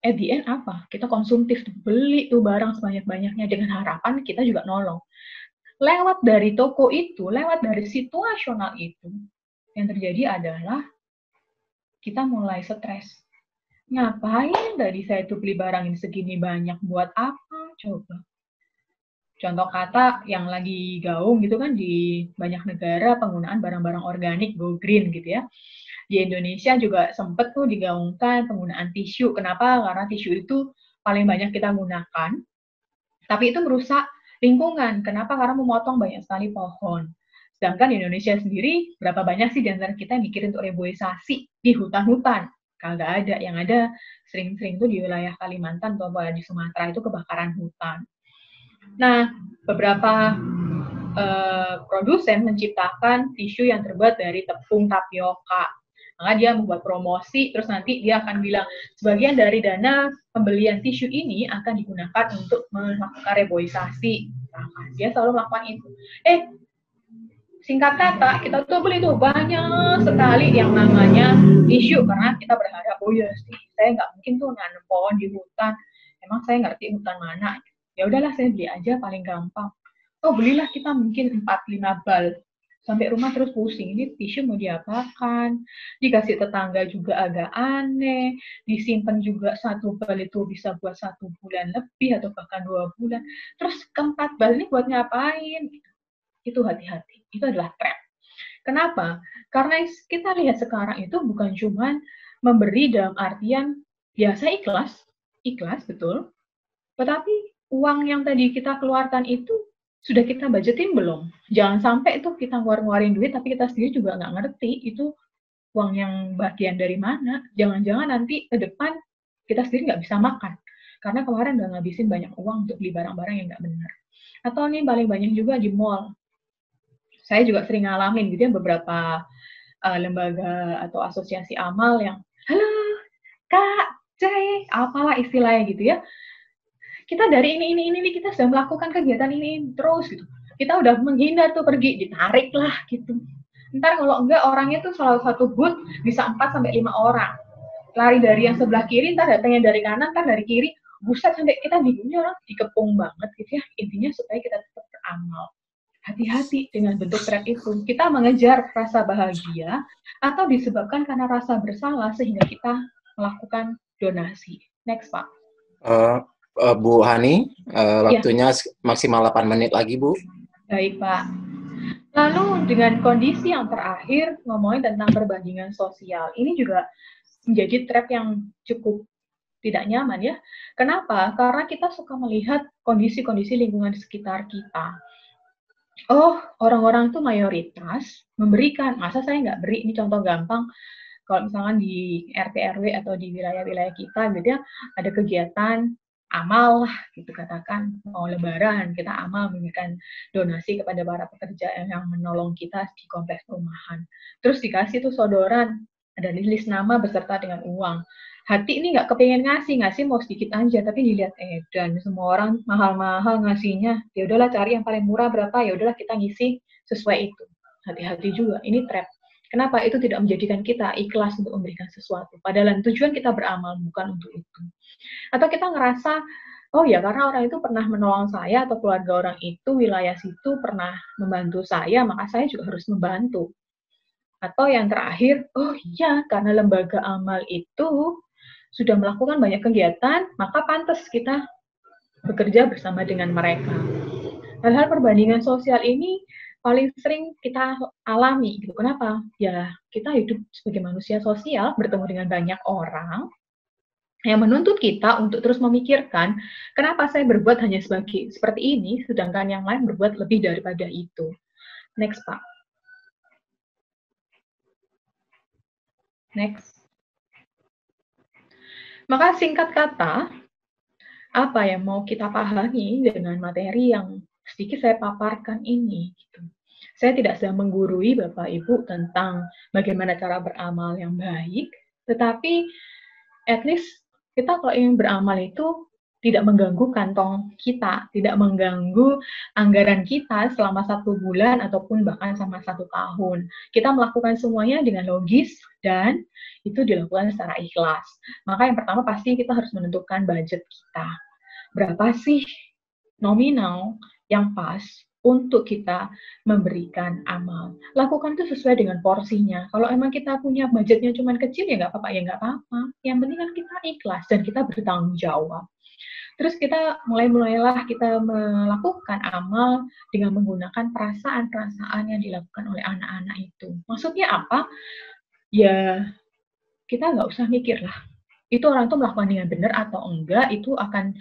At the end apa? Kita konsumtif, beli tuh barang sebanyak-banyaknya dengan harapan kita juga nolong. Lewat dari toko itu, lewat dari situasional itu, yang terjadi adalah kita mulai stres. Ngapain tadi saya tuh beli barang ini segini banyak, buat apa? Coba. Contoh kata yang lagi gaung gitu kan di banyak negara, penggunaan barang-barang organik, go green gitu ya. Di Indonesia juga sempat tuh digaungkan penggunaan tisu. Kenapa? Karena tisu itu paling banyak kita gunakan, tapi itu merusak lingkungan. Kenapa? Karena memotong banyak sekali pohon. Sedangkan di Indonesia sendiri, berapa banyak sih di antara kita yang mikirin untuk reboisasi di hutan-hutan? Kagak ada. Yang ada sering-sering tuh di wilayah Kalimantan atau di Sumatera itu kebakaran hutan. Nah, beberapa produsen menciptakan tisu yang terbuat dari tepung tapioka. Maka dia membuat promosi, terus nanti dia akan bilang, sebagian dari dana pembelian tisu ini akan digunakan untuk melakukan reboisasi. Nah, dia selalu melakukan itu. Singkat kata, kita tuh beli tuh banyak sekali yang namanya tisu, karena kita berharap, oh ya sih, saya nggak mungkin tuh nanam pohon di hutan, emang saya ngerti hutan mana. Ya udahlah, saya beli aja paling gampang. Oh, belilah kita mungkin 4-5 bal. Sampai rumah terus pusing, ini tisu mau diapakan, dikasih tetangga juga agak aneh, disimpan juga 1 bal itu bisa buat 1 bulan lebih atau bahkan 2 bulan. Terus ke-4 bal ini buat ngapain? Itu hati-hati, itu adalah trap. Kenapa? Karena kita lihat sekarang itu bukan cuma memberi dalam artian biasa ikhlas betul, tetapi uang yang tadi kita keluarkan itu sudah kita budgetin belum? Jangan sampai itu kita ngeluarin duit tapi kita sendiri juga nggak ngerti itu uang yang bagian dari mana. Jangan-jangan nanti ke depan kita sendiri nggak bisa makan karena kemarin udah ngabisin banyak uang untuk beli barang-barang yang nggak benar. Atau nih paling banyak juga di mall. Saya juga sering ngalamin gitu ya, beberapa lembaga atau asosiasi amal yang, halo Kak, Cek, apalah istilahnya gitu ya. Kita dari ini kita sudah melakukan kegiatan ini terus gitu. Kita udah menghindar tuh pergi, ditarik lah gitu. Ntar kalau enggak orangnya tuh salah satu booth bisa 4-5 orang. Lari dari yang sebelah kiri, ntar datangnya dari kanan, ntar dari kiri. Buset, sampai kita bingungnya orang dikepung banget gitu ya. Intinya supaya kita tetap beramal. Hati-hati dengan bentuk trap itu. Kita mengejar rasa bahagia atau disebabkan karena rasa bersalah sehingga kita melakukan donasi. Next, Pak. Bu Hani, waktunya maksimal 8 menit lagi, Bu. Baik, Pak. Lalu dengan kondisi yang terakhir, ngomongin tentang perbandingan sosial. Ini juga menjadi trap yang cukup tidak nyaman ya. Kenapa? Karena kita suka melihat kondisi-kondisi lingkungan di sekitar kita. Oh, orang-orang itu mayoritas memberikan. Masa saya nggak beri? Ini contoh gampang. Kalau misalkan di RT RW atau di wilayah-wilayah kita, gitu ya, ada kegiatan amal lah, gitu katakan, mau lebaran, kita amal memberikan donasi kepada para pekerja yang menolong kita di kompleks perumahan. Terus dikasih tuh sodoran, ada list nama beserta dengan uang. Hati ini nggak kepengen ngasih mau sedikit aja, tapi dilihat dan semua orang mahal-mahal ngasihnya, ya udahlah cari yang paling murah berapa, ya udahlah kita ngisi sesuai itu. Hati-hati juga, ini trap. Kenapa? Itu tidak menjadikan kita ikhlas untuk memberikan sesuatu. Padahal tujuan kita beramal bukan untuk itu. Atau kita ngerasa, oh ya karena orang itu pernah menolong saya atau keluarga orang itu, wilayah situ pernah membantu saya, maka saya juga harus membantu. Atau yang terakhir, oh iya karena lembaga amal itu sudah melakukan banyak kegiatan, maka pantas kita bekerja bersama dengan mereka. Hal-hal perbandingan sosial ini paling sering kita alami gitu. Kenapa? Ya, kita hidup sebagai manusia sosial, bertemu dengan banyak orang yang menuntut kita untuk terus memikirkan kenapa saya berbuat hanya seperti ini, sedangkan yang lain berbuat lebih daripada itu. Next, Pak. Next. Maka singkat kata, apa yang mau kita pahami dengan materi yang sedikit saya paparkan ini? Gitu. Saya tidak sedang menggurui Bapak Ibu tentang bagaimana cara beramal yang baik, tetapi at least kita kalau ingin beramal itu tidak mengganggu kantong kita, tidak mengganggu anggaran kita selama 1 bulan ataupun bahkan sama 1 tahun. Kita melakukan semuanya dengan logis dan itu dilakukan secara ikhlas. Maka yang pertama pasti kita harus menentukan budget kita. Berapa sih nominal yang pas untuk kita memberikan amal. Lakukan itu sesuai dengan porsinya. Kalau emang kita punya budgetnya cuma kecil, ya nggak apa-apa, ya nggak apa-apa. Yang penting kan kita ikhlas dan kita bertanggung jawab. Terus kita mulailah kita melakukan amal dengan menggunakan perasaan-perasaan yang dilakukan oleh anak-anak itu. Maksudnya apa? Ya, kita nggak usah mikir lah. Itu orang itu melakukan dengan benar atau enggak, itu akan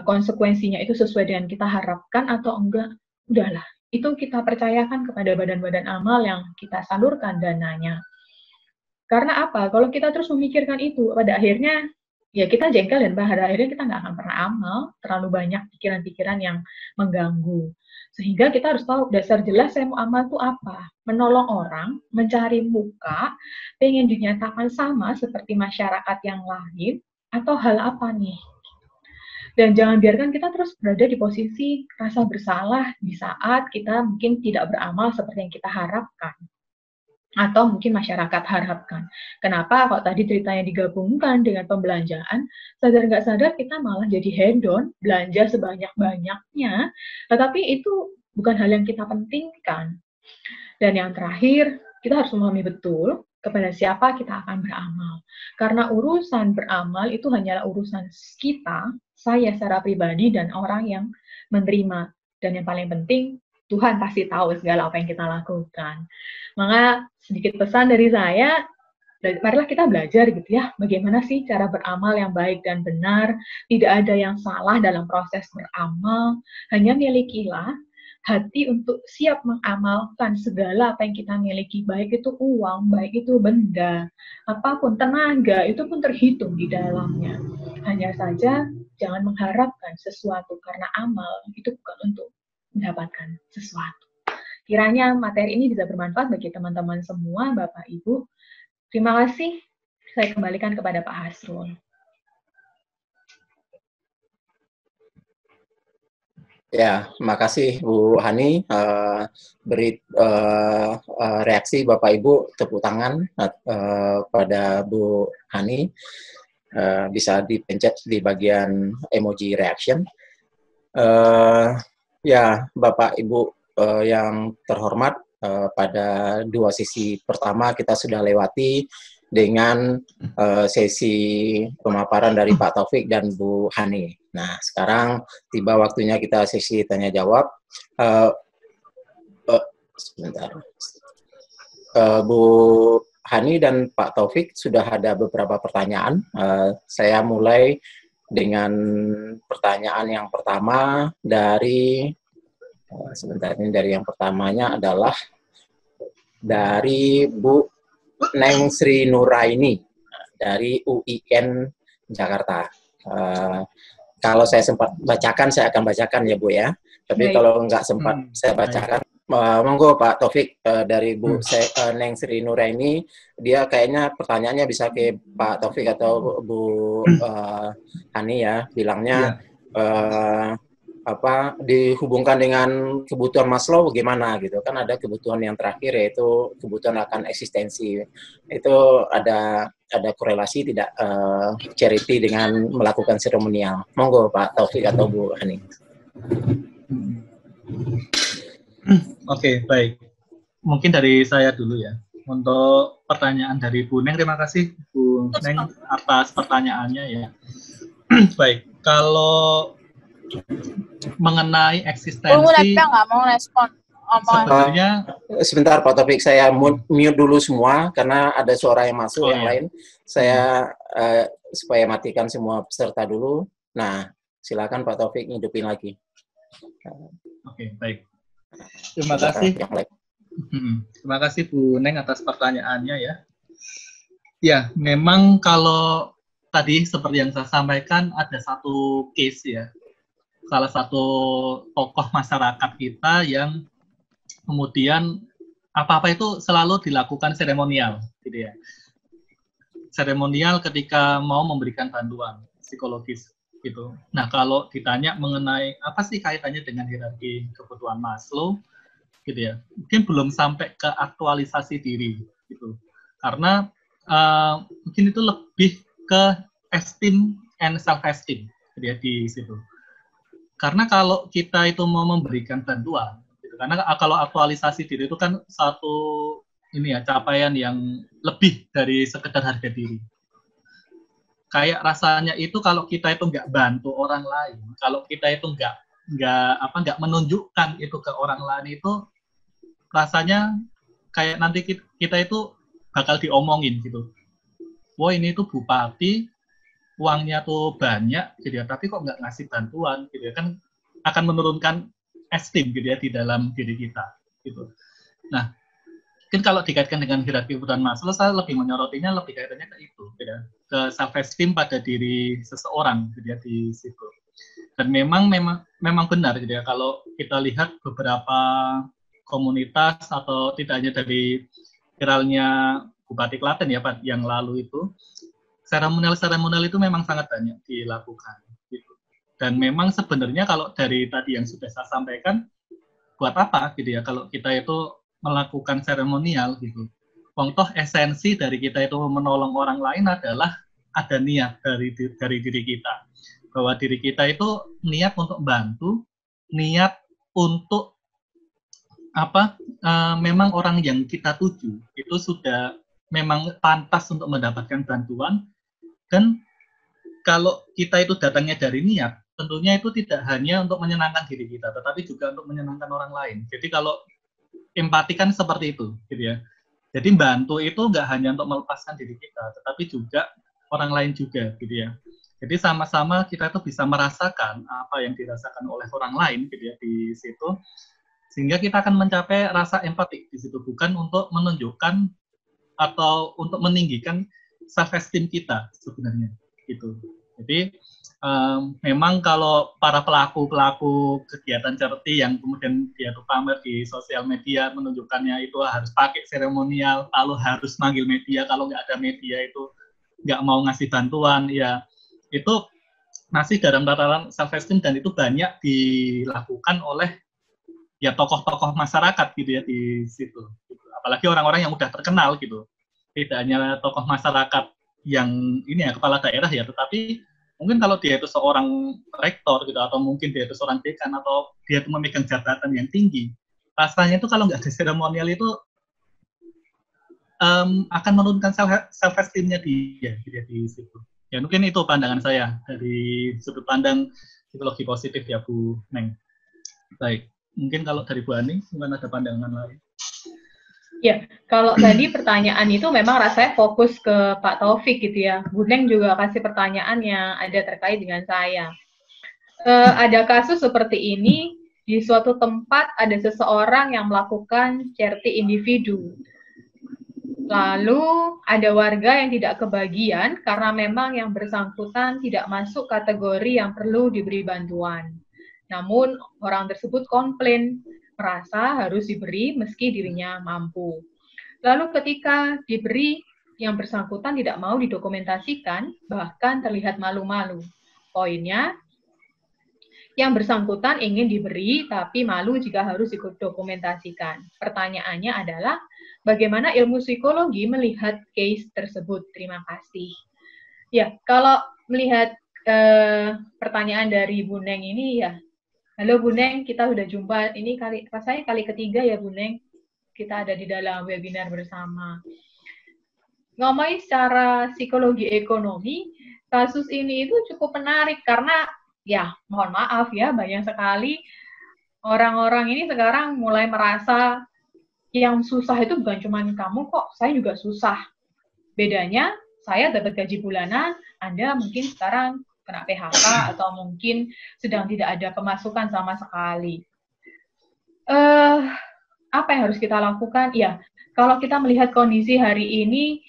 konsekuensinya itu sesuai dengan kita harapkan atau enggak. Udahlah, itu kita percayakan kepada badan-badan amal yang kita salurkan dananya. Karena apa? Kalau kita terus memikirkan itu, pada akhirnya ya kita jengkel dan pada akhirnya kita nggak akan pernah amal, terlalu banyak pikiran-pikiran yang mengganggu. Sehingga kita harus tahu dasar jelas saya mau amal itu apa. Menolong orang, mencari muka, pengen dinyatakan sama seperti masyarakat yang lain, atau hal apa nih? Dan jangan biarkan kita terus berada di posisi rasa bersalah di saat kita mungkin tidak beramal seperti yang kita harapkan. Atau mungkin masyarakat harapkan. Kenapa? Kalau tadi ceritanya digabungkan dengan pembelanjaan, sadar nggak sadar kita malah jadi hedon, belanja sebanyak-banyaknya, tetapi itu bukan hal yang kita pentingkan. Dan yang terakhir, kita harus memahami betul kepada siapa kita akan beramal. Karena urusan beramal itu hanyalah urusan kita, saya secara pribadi, dan orang yang menerima. Dan yang paling penting, Tuhan pasti tahu segala apa yang kita lakukan. Maka sedikit pesan dari saya, marilah kita belajar gitu ya, bagaimana sih cara beramal yang baik dan benar. Tidak ada yang salah dalam proses beramal, hanya milikilah hati untuk siap mengamalkan segala apa yang kita miliki, baik itu uang, baik itu benda, apapun, tenaga, itu pun terhitung di dalamnya. Hanya saja jangan mengharapkan sesuatu karena amal itu bukan untuk mendapatkan sesuatu. Kiranya materi ini bisa bermanfaat bagi teman-teman semua, Bapak Ibu. Terima kasih. Saya kembalikan kepada Pak Hasrul. Ya, makasih Bu Hani. Beri reaksi Bapak Ibu, tepuk tangan pada Bu Hani. Bisa dipencet di bagian emoji reaction. Ya, Bapak Ibu yang terhormat, pada 2 sesi pertama kita sudah lewati dengan sesi pemaparan dari Pak Taufik dan Bu Hani. Nah, sekarang tiba waktunya kita sesi tanya jawab. Sebentar. Bu Hani dan Pak Taufik sudah ada beberapa pertanyaan. Saya mulai dengan pertanyaan yang pertama dari sebentar, ini dari yang pertamanya adalah dari Bu Neng Sri Nuraini dari UIN Jakarta. Kalau saya sempat bacakan, saya akan bacakan ya Bu ya. Tapi kalau nggak sempat saya bacakan, monggo Pak Taufik dari Bu Neng Sri Nuraini, dia kayaknya pertanyaannya bisa ke Pak Taufik atau Bu Hani ya, bilangnya dihubungkan dengan kebutuhan Maslow bagaimana gitu kan, ada kebutuhan yang terakhir yaitu kebutuhan akan eksistensi, itu ada korelasi tidak charity dengan melakukan seremonial. Monggo Pak Taufik atau Bu Hani. Oke, baik, mungkin dari saya dulu ya untuk pertanyaan dari Bu Neng. Terima kasih Bu Bu Neng atas pertanyaannya ya. Baik, kalau mengenai eksistensi nggak mau respon omongan. sebenarnya Sebentar Pak Taufik, saya mute dulu semua karena ada suara yang masuk yang lain. Saya supaya matikan semua peserta dulu. Nah, silakan Pak Taufik hidupin lagi. Oke, baik. Terima kasih. Terima kasih Bu Neng atas pertanyaannya ya. Ya, memang kalau tadi seperti yang saya sampaikan ada satu case ya. Salah satu tokoh masyarakat kita yang kemudian apa-apa itu selalu dilakukan seremonial gitu ya. Seremonial ketika mau memberikan bantuan psikologis gitu. Nah, kalau ditanya mengenai apa sih kaitannya dengan hierarki kebutuhan Maslow gitu ya. Mungkin belum sampai ke aktualisasi diri gitu. Karena mungkin itu lebih ke esteem and self-esteem gitu ya, di situ. Karena kalau kita itu mau memberikan bantuan, gitu, karena kalau aktualisasi diri itu kan satu ini ya capaian yang lebih dari sekedar harga diri. Kayak rasanya itu kalau kita itu nggak bantu orang lain, kalau kita itu nggak menunjukkan itu ke orang lain itu rasanya kayak nanti kita itu bakal diomongin gitu. Wah ini tuh bupati, uangnya tuh banyak gitu ya, tapi kok nggak ngasih bantuan gitu ya, kan akan menurunkan esteem gitu ya di dalam diri kita gitu. Nah, mungkin kalau dikaitkan dengan hierarki kebutuhan Maslow, saya lebih menyorotinya lebih kaitannya ke itu gitu ya, ke self esteem pada diri seseorang gitu ya di situ. Dan memang benar gitu ya, kalau kita lihat beberapa komunitas atau tidak hanya dari viralnya Bupati Klaten ya Pak yang lalu itu, seremonial itu memang sangat banyak dilakukan gitu. Dan memang sebenarnya kalau dari tadi yang sudah saya sampaikan, buat apa gitu ya kalau kita itu melakukan seremonial gitu. Toh esensi dari kita itu menolong orang lain adalah ada niat dari diri kita, bahwa diri kita itu niat untuk bantu, niat untuk memang orang yang kita tuju itu sudah memang pantas untuk mendapatkan bantuan. Dan kalau kita itu datangnya dari niat, tentunya itu tidak hanya untuk menyenangkan diri kita, tetapi juga untuk menyenangkan orang lain. Jadi kalau empati kan seperti itu, gitu ya. Jadi bantu itu nggak hanya untuk melepaskan diri kita, tetapi juga orang lain juga, gitu ya. Jadi sama-sama kita itu bisa merasakan apa yang dirasakan oleh orang lain, gitu ya, di situ. Sehingga kita akan mencapai rasa empati di situ, bukan untuk menunjukkan atau untuk meninggikan self-esteem kita sebenarnya gitu. Jadi memang kalau para pelaku kegiatan charity yang kemudian dia tuh pamer di sosial media menunjukkannya itu harus pakai seremonial, lalu harus manggil media, kalau nggak ada media itu nggak mau ngasih bantuan, ya itu masih dalam tataran self-esteem dan itu banyak dilakukan oleh ya tokoh-tokoh masyarakat gitu ya di situ. Apalagi orang-orang yang udah terkenal gitu. Tidak hanya tokoh masyarakat yang ini ya kepala daerah ya, tetapi mungkin kalau dia itu seorang rektor gitu, atau mungkin dia itu seorang dekan, atau dia itu memegang jabatan yang tinggi, rasanya itu kalau nggak ada seremonial itu akan menurunkan self-esteem-nya dia gitu ya, di situ. Ya mungkin itu pandangan saya dari sudut pandang psikologi positif ya Bu Neng. Baik. Mungkin kalau dari Bu Ani, mungkin ada pandangan lain. Ya, kalau tadi pertanyaan itu memang rasanya fokus ke Pak Taufik gitu ya. Bu Neng juga kasih pertanyaan yang ada terkait dengan saya. Ada kasus seperti ini, di suatu tempat ada seseorang yang melakukan charity individu. Lalu ada warga yang tidak kebagian karena memang yang bersangkutan tidak masuk kategori yang perlu diberi bantuan. Namun orang tersebut komplain, merasa harus diberi meski dirinya mampu. Lalu ketika diberi, yang bersangkutan tidak mau didokumentasikan, bahkan terlihat malu-malu. Poinnya, yang bersangkutan ingin diberi, tapi malu jika harus didokumentasikan. Pertanyaannya adalah, bagaimana ilmu psikologi melihat case tersebut? Terima kasih. Ya, kalau melihat pertanyaan dari Bu Neng ini ya, halo Bu Neng, kita udah jumpa, ini rasanya kali ketiga ya Bu Neng, kita ada di dalam webinar bersama. ngomongin secara psikologi ekonomi, kasus ini itu cukup menarik karena ya mohon maaf ya, banyak sekali orang-orang ini sekarang mulai merasa yang susah itu bukan cuma kamu kok, saya juga susah. Bedanya saya dapat gaji bulanan, Anda mungkin sekarang kena PHK atau mungkin sedang tidak ada pemasukan sama sekali. Apa yang harus kita lakukan? Ya, kalau kita melihat kondisi hari ini,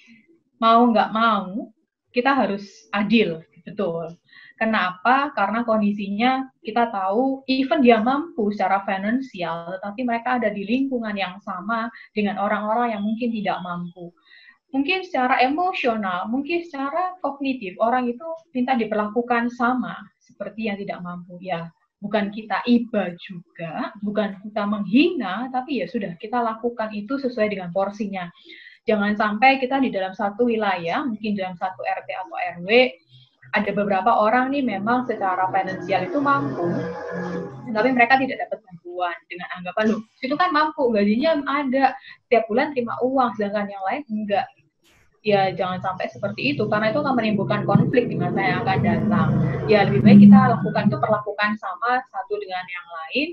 mau nggak mau, kita harus adil, betul. Kenapa? Karena kondisinya kita tahu, even dia mampu secara finansial, tetapi mereka ada di lingkungan yang sama dengan orang-orang yang mungkin tidak mampu. Mungkin secara emosional, mungkin secara kognitif, orang itu minta diperlakukan sama seperti yang tidak mampu. Ya, bukan kita iba juga, bukan kita menghina, tapi ya sudah, kita lakukan itu sesuai dengan porsinya. Jangan sampai kita di dalam satu wilayah, mungkin dalam satu RT atau RW, ada beberapa orang nih memang secara finansial itu mampu, tapi mereka tidak dapat bantuan dengan anggapan, loh, itu kan mampu, gajinya ada, tiap bulan terima uang, sedangkan yang lain enggak. Ya jangan sampai seperti itu, karena itu akan menimbulkan konflik di masa yang akan datang. Ya lebih baik kita lakukan itu, perlakukan sama satu dengan yang lain.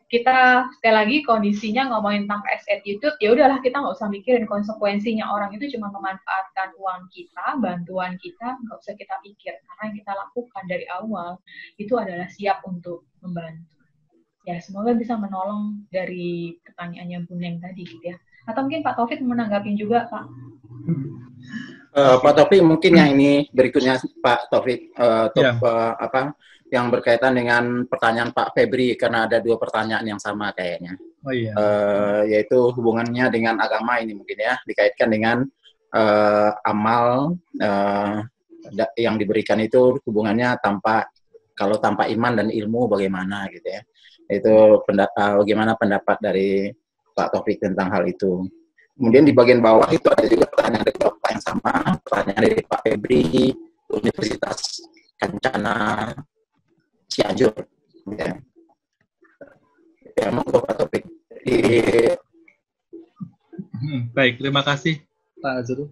Kita sekali lagi kondisinya ngomongin tentang price attitude, ya udahlah kita nggak usah mikirin konsekuensinya, orang itu cuma memanfaatkan uang kita, bantuan kita, nggak usah kita pikir, karena yang kita lakukan dari awal itu adalah siap untuk membantu. Ya semoga bisa menolong dari pertanyaannya Bu Neng tadi gitu ya. Atau mungkin Pak Taufik menanggapi juga Pak. Pak Taufik mungkin yang ini berikutnya Pak Taufik yang berkaitan dengan pertanyaan Pak Febri, karena ada 2 pertanyaan yang sama kayaknya. Oh iya. Yaitu hubungannya dengan agama ini mungkin ya, dikaitkan dengan amal yang diberikan itu hubungannya kalau tanpa iman dan ilmu bagaimana gitu ya. Itu bagaimana pendapat dari Pak Taufik tentang hal itu. Kemudian di bagian bawah itu ada juga pertanyaan dari Bapak yang sama, pertanyaan dari Pak Febri, Universitas Kencana Cianjur. Ya, monggo Pak Taufik. Baik, terima kasih Pak Azrul.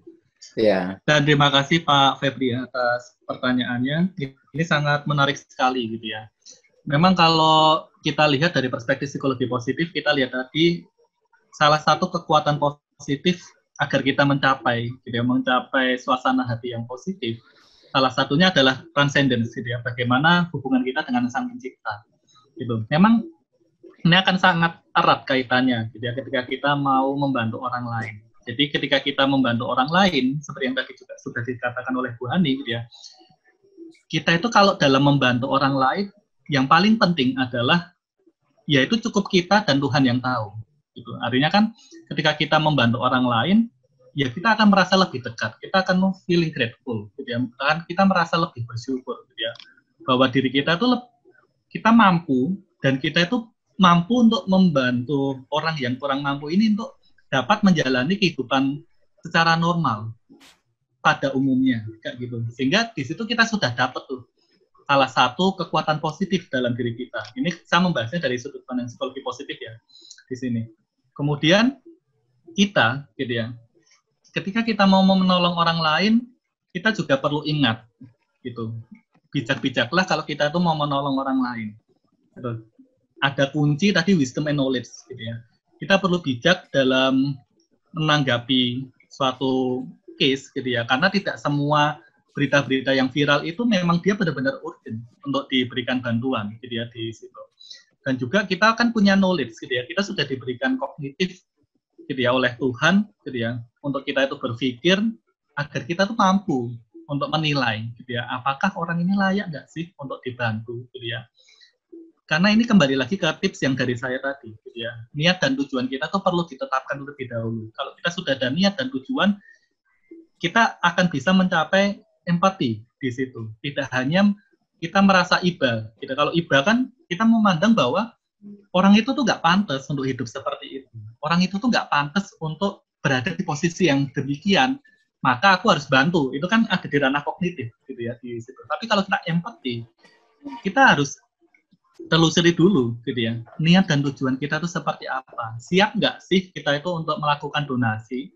Ya. Dan terima kasih Pak Febri atas pertanyaannya. Ini sangat menarik sekali gitu ya. Memang kalau kita lihat dari perspektif psikologi positif, kita lihat tadi salah satu kekuatan positif agar kita mencapai suasana hati yang positif. Salah satunya adalah transcendence gitu ya. Bagaimana hubungan kita dengan Sang Pencipta. Gitu. Memang ini akan sangat erat kaitannya gitu ya, ketika kita mau membantu orang lain. Jadi ketika kita membantu orang lain, seperti yang tadi juga sudah dikatakan oleh Bu Hani gitu ya. Kita itu kalau dalam membantu orang lain, yang paling penting adalah yaitu cukup kita dan Tuhan yang tahu. Gitu. Artinya kan ketika kita membantu orang lain, ya kita akan merasa lebih dekat, kita akan feeling grateful, gitu ya. Kita merasa lebih bersyukur, gitu ya, bahwa diri kita itu kita mampu dan kita itu mampu untuk membantu orang yang kurang mampu ini untuk dapat menjalani kehidupan secara normal pada umumnya, kayak gitu. Sehingga di situ kita sudah dapat tuh salah satu kekuatan positif dalam diri kita. Ini saya membahasnya dari sudut pandang psikologi positif ya di sini. Kemudian kita, gitu ya, ketika kita mau menolong orang lain, kita juga perlu ingat, gitu, bijak-bijaklah kalau kita itu mau menolong orang lain. Gitu. Ada kunci tadi wisdom and knowledge, gitu ya. Kita perlu bijak dalam menanggapi suatu case, gitu ya, karena tidak semua berita-berita yang viral itu memang dia benar-benar urgent untuk diberikan bantuan, gitu ya, di situ. Dan juga kita akan punya knowledge, gitu ya, kita sudah diberikan kognitif, gitu ya, oleh Tuhan, gitu ya, untuk kita itu berpikir agar kita tuh mampu untuk menilai, gitu ya, apakah orang ini layak nggak sih untuk dibantu, gitu ya. Karena ini kembali lagi ke tips yang dari saya tadi, gitu ya, niat dan tujuan kita tuh perlu ditetapkan terlebih dahulu. Kalau kita sudah ada niat dan tujuan, kita akan bisa mencapai empati di situ. Tidak hanya kita merasa iba, gitu. Kalau iba kan kita memandang bahwa orang itu tuh nggak pantas untuk hidup seperti itu. Orang itu tuh nggak pantas untuk berada di posisi yang demikian. Maka aku harus bantu. Itu kan ada di ranah kognitif, gitu ya, di situ. Tapi kalau kita empati, kita harus telusuri dulu, gitu ya. Niat dan tujuan kita itu seperti apa? Siap nggak sih kita itu untuk melakukan donasi,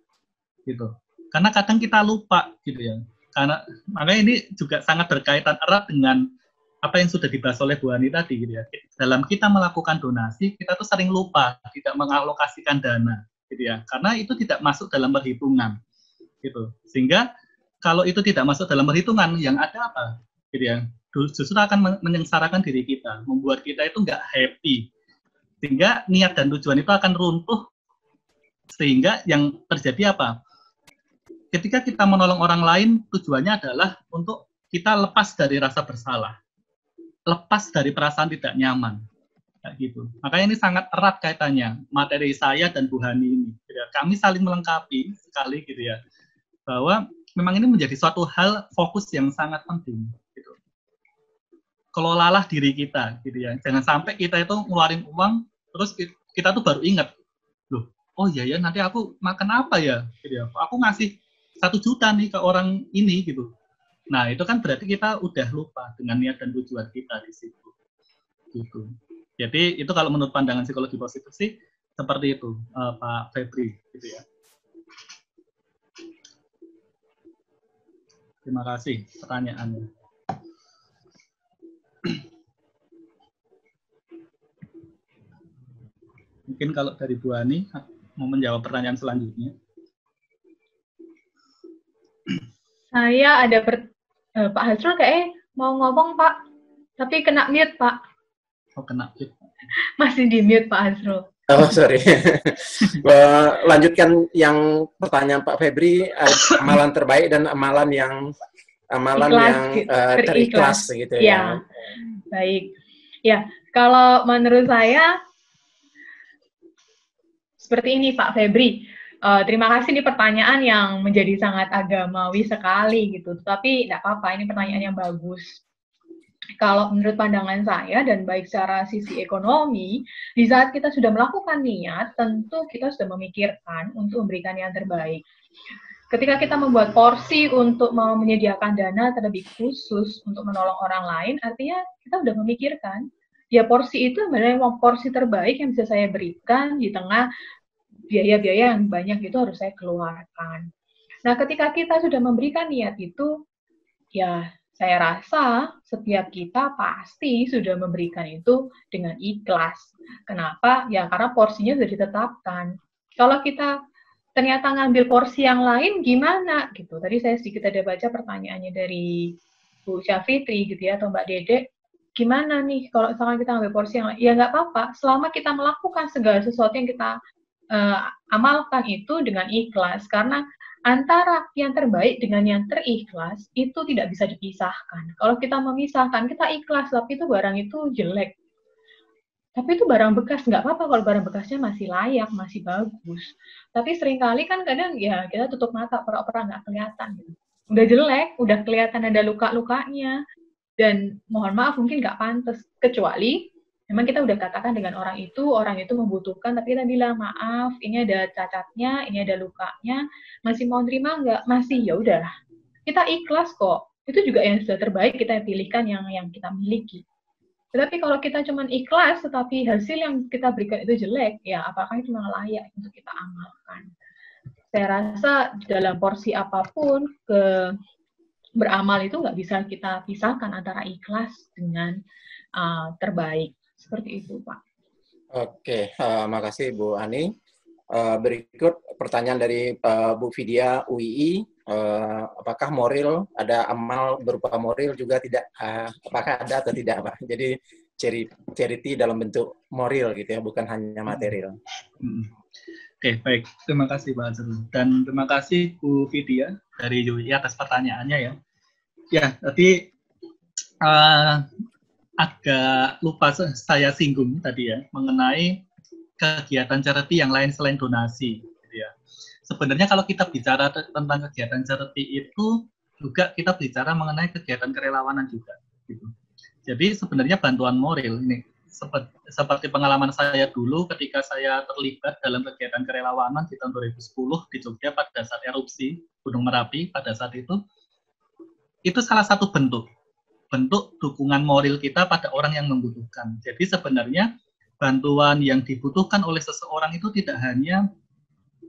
gitu? Karena kadang kita lupa gitu ya. Karena makanya ini juga sangat berkaitan erat dengan apa yang sudah dibahas oleh Bu Ani tadi gitu ya. Dalam kita melakukan donasi, kita tuh sering lupa tidak mengalokasikan dana gitu ya. Karena itu tidak masuk dalam perhitungan gitu. Sehingga kalau itu tidak masuk dalam perhitungan, yang ada apa? Gitu ya. Justru akan menyengsarakan diri kita, membuat kita itu nggak happy. Sehingga niat dan tujuan itu akan runtuh. Sehingga yang terjadi apa? Ketika kita menolong orang lain, tujuannya adalah untuk kita lepas dari rasa bersalah, lepas dari perasaan tidak nyaman, kayak gitu. Makanya ini sangat erat kaitannya materi saya dan Bu Hani ini. Kami saling melengkapi sekali, gitu ya, bahwa memang ini menjadi suatu hal fokus yang sangat penting. Gitu. Kelolalah diri kita, gitu ya. Jangan sampai kita itu ngeluarin uang, terus kita tuh baru ingat, loh, oh iya ya, nanti aku makan apa ya? Gitu ya. Aku ngasih 1 juta nih ke orang ini, gitu. Nah, itu kan berarti kita udah lupa dengan niat dan tujuan kita di situ. Gitu. Jadi, itu kalau menurut pandangan psikologi positif sih, seperti itu, Pak Febri. Gitu ya. Terima kasih pertanyaannya. Mungkin kalau dari Bu Ani, mau menjawab pertanyaan selanjutnya. Saya ada Pak Hasrul kayaknya mau ngomong, Pak. Tapi kena mute, Pak. Oh, kena mute. Masih di mute, Pak Hasrul. Oh, sorry. Lanjutkan yang pertanyaan Pak Febri, amalan terbaik dan amalan yang terikhlas gitu ya. Baik. Ya, kalau menurut saya seperti ini, Pak Febri. Terima kasih, ini pertanyaan yang menjadi sangat agamawi sekali gitu. Tapi tidak apa-apa, ini pertanyaan yang bagus. Kalau menurut pandangan saya dan baik secara sisi ekonomi, di saat kita sudah melakukan niat, tentu kita sudah memikirkan untuk memberikan yang terbaik. Ketika kita membuat porsi untuk menyediakan dana terlebih khusus untuk menolong orang lain, artinya kita sudah memikirkan, ya porsi itu sebenarnya porsi terbaik yang bisa saya berikan di tengah biaya-biaya yang banyak itu harus saya keluarkan. Nah, ketika kita sudah memberikan niat itu, ya saya rasa setiap kita pasti sudah memberikan itu dengan ikhlas. Kenapa? Ya karena porsinya sudah ditetapkan. Kalau kita ternyata ngambil porsi yang lain, gimana? Gitu. Tadi saya sedikit ada baca pertanyaannya dari Bu Syafitri gitu ya, atau Mbak Dede. Gimana nih kalau misalkan kita ngambil porsi yang lain? Ya nggak apa-apa, selama kita melakukan segala sesuatu yang kita amalkan itu dengan ikhlas, karena antara yang terbaik dengan yang terikhlas itu tidak bisa dipisahkan. Kalau kita memisahkan, kita ikhlas tapi itu barang itu jelek, tapi itu barang bekas, nggak apa-apa kalau barang bekasnya masih layak, masih bagus. Tapi seringkali kan kadang ya kita tutup mata, pura-pura nggak kelihatan. Udah jelek, udah kelihatan ada luka-lukanya, dan mohon maaf mungkin nggak pantas, kecuali memang kita udah katakan dengan orang itu membutuhkan, tapi kita bilang, maaf, ini ada cacatnya, ini ada lukanya, masih mau terima nggak? Masih, ya udah. Kita ikhlas kok. Itu juga yang sudah terbaik kita pilihkan yang kita miliki. Tetapi kalau kita cuma ikhlas, tetapi hasil yang kita berikan itu jelek, ya apakah itu memang layak untuk kita amalkan? Saya rasa dalam porsi apapun, beramal itu nggak bisa kita pisahkan antara ikhlas dengan terbaik. Seperti itu, Pak. Oke, makasih Bu Ani. Berikut pertanyaan dari Bu Vidya UII. Apakah moral, ada amal berupa moral juga tidak? Apakah ada atau tidak, Pak? Jadi charity dalam bentuk moral gitu ya, bukan hanya material. Oke, baik. Terima kasih Pak Azrul. Dan terima kasih Bu Vidya dari UII atas pertanyaannya ya. Ya, tadi agak lupa saya singgung tadi ya, mengenai kegiatan charity yang lain selain donasi. Gitu ya. Sebenarnya kalau kita bicara tentang kegiatan charity itu, juga kita bicara mengenai kegiatan kerelawanan juga. Gitu. Jadi sebenarnya bantuan moral ini, seperti pengalaman saya dulu ketika saya terlibat dalam kegiatan kerelawanan di tahun 2010 di Jogja pada saat erupsi Gunung Merapi pada saat itu salah satu bentuk dukungan moral kita pada orang yang membutuhkan. Jadi sebenarnya bantuan yang dibutuhkan oleh seseorang itu tidak hanya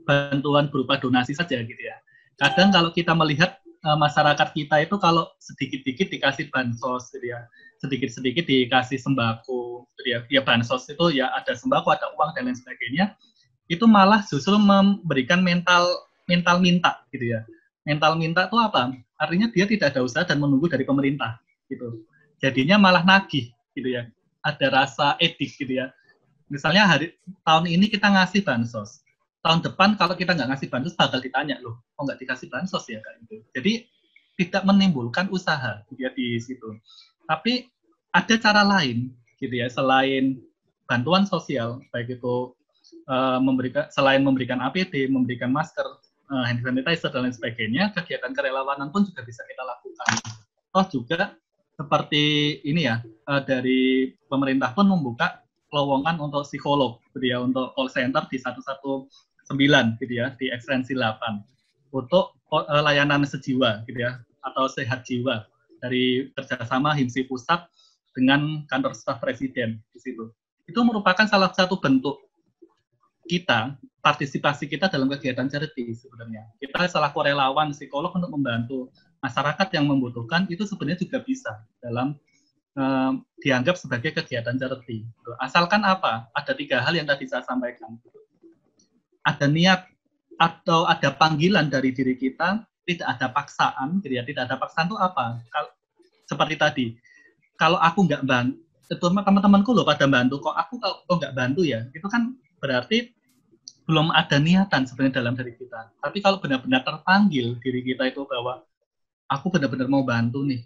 bantuan berupa donasi saja gitu ya. kadang kalau kita melihat masyarakat kita itu kalau sedikit-sedikit dikasih bansos gitu ya, sedikit-sedikit dikasih sembako gitu ya, ya bansos itu ya ada sembako, ada uang dan lain sebagainya, itu malah justru memberikan mental minta gitu ya. Mental minta itu apa? Artinya dia tidak ada usaha dan menunggu dari pemerintah gitu. Jadinya malah nagih gitu ya. Ada rasa edik gitu ya. Misalnya tahun ini kita ngasih bansos. Tahun depan kalau kita nggak ngasih bansos bakal ditanya, loh, kok nggak dikasih bansos ya kayak gitu. Jadi tidak menimbulkan usaha gitu ya di situ. Tapi ada cara lain gitu ya, selain bantuan sosial, baik itu selain memberikan APD, memberikan masker, hand sanitizer dan lain sebagainya, kegiatan kerelawanan pun juga bisa kita lakukan. Toh juga seperti ini ya, dari pemerintah pun membuka lowongan untuk psikolog gitu ya, untuk call center di 119 gitu ya, di ekstensi 8 untuk layanan sejiwa gitu ya, atau sehat jiwa dari kerjasama HIMSI Pusat dengan kantor staf presiden di situ. Itu merupakan salah satu bentuk kita, partisipasi kita dalam kegiatan charity sebenarnya. Kita selaku relawan psikolog untuk membantu masyarakat yang membutuhkan, itu sebenarnya juga bisa dalam dianggap sebagai kegiatan charity. Asalkan apa? Ada 3 hal yang tadi saya sampaikan. Ada niat atau ada panggilan dari diri kita, tidak ada paksaan, gitu ya. Tidak ada paksaan itu apa? Seperti tadi, kalau aku nggak bantu, teman-temanku loh pada bantu, kok aku kalau nggak bantu ya, itu kan berarti belum ada niatan sebenarnya dalam diri kita. Tapi kalau benar-benar terpanggil diri kita itu bahwa aku benar-benar mau bantu nih,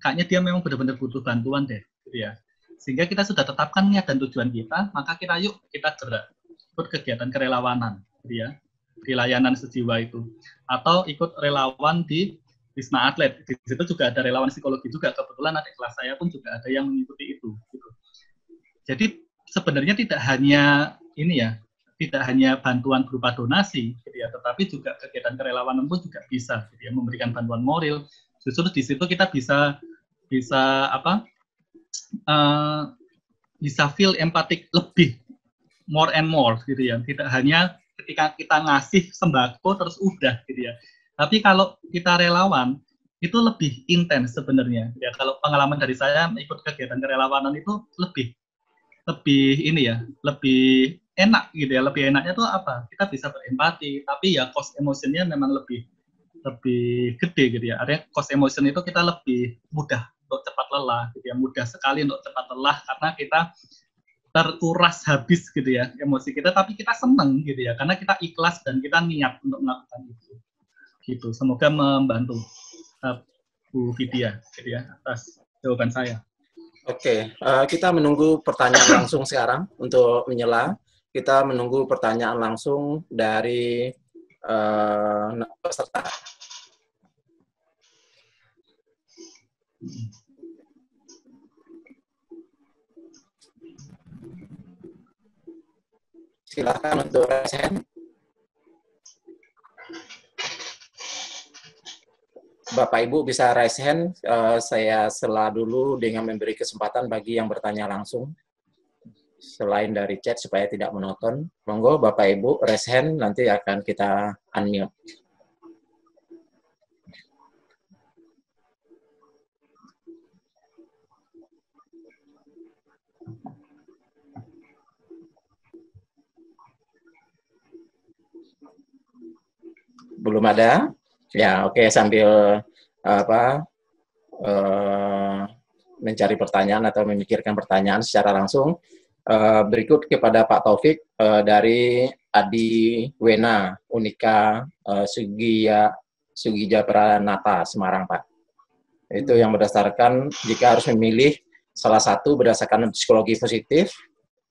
kayaknya dia memang benar-benar butuh bantuan deh, gitu ya. Sehingga kita sudah tetapkan niat dan tujuan kita, maka kita gerak ikut kegiatan kerelawanan, gitu ya, di layanan sejiwa itu, atau ikut relawan di Wisma Atlet. Di situ juga ada relawan psikologi juga. Kebetulan adik kelas saya pun juga ada yang mengikuti itu. Gitu. Jadi sebenarnya tidak hanya ini ya, tidak hanya bantuan berupa donasi, gitu ya, tetapi juga kegiatan kerelawanan pun juga bisa, gitu ya, memberikan bantuan moral. Justru di situ kita bisa feel empatik lebih, more and more, gitu ya. Tidak hanya ketika kita ngasih sembako terus udah, gitu ya. Tapi kalau kita relawan itu lebih intens sebenarnya. Ya, kalau pengalaman dari saya ikut kegiatan kerelawanan itu lebih ini ya, lebih enak gitu ya. Lebih enaknya tuh apa? Kita bisa berempati, tapi ya cost emotionnya memang lebih gede gitu ya. Artinya cost emotion itu kita lebih mudah untuk cepat lelah gitu ya. Mudah sekali untuk cepat lelah karena kita terkuras habis gitu ya emosi kita, tapi kita seneng gitu ya karena kita ikhlas dan kita niat untuk melakukan itu. Gitu. Semoga membantu Bu Vidya gitu ya atas jawaban saya. Oke, kita menunggu pertanyaan langsung sekarang untuk menyela. Kita menunggu pertanyaan langsung dari peserta. Silakan untuk raise hand. Bapak Ibu bisa raise hand, saya sela dulu dengan memberi kesempatan bagi yang bertanya langsung. Selain dari chat supaya tidak monoton. Monggo Bapak Ibu raise hand, nanti akan kita unmute. Belum ada? Ya, oke, sambil mencari pertanyaan atau memikirkan pertanyaan secara langsung, berikut kepada Pak Taufik dari Adi Wena Unika Sugija Pranata Semarang, Pak. Itu yang berdasarkan jika harus memilih salah satu berdasarkan psikologi positif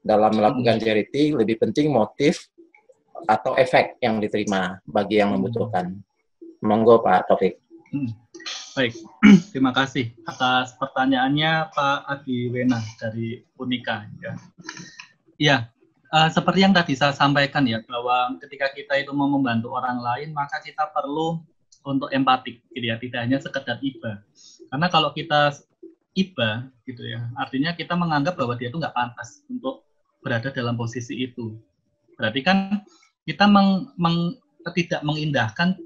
dalam melakukan charity, lebih penting motif atau efek yang diterima bagi yang membutuhkan. Monggo Pak Taufik. Baik, terima kasih atas pertanyaannya Pak Adi Wena dari Unika. Ya, seperti yang tadi saya sampaikan ya, bahwa ketika kita itu mau membantu orang lain, maka kita perlu untuk empatik, gitu ya, tidak hanya sekedar iba. Karena kalau kita iba, gitu ya, artinya kita menganggap bahwa dia itu nggak pantas untuk berada dalam posisi itu. Berarti kan kita tidak mengindahkan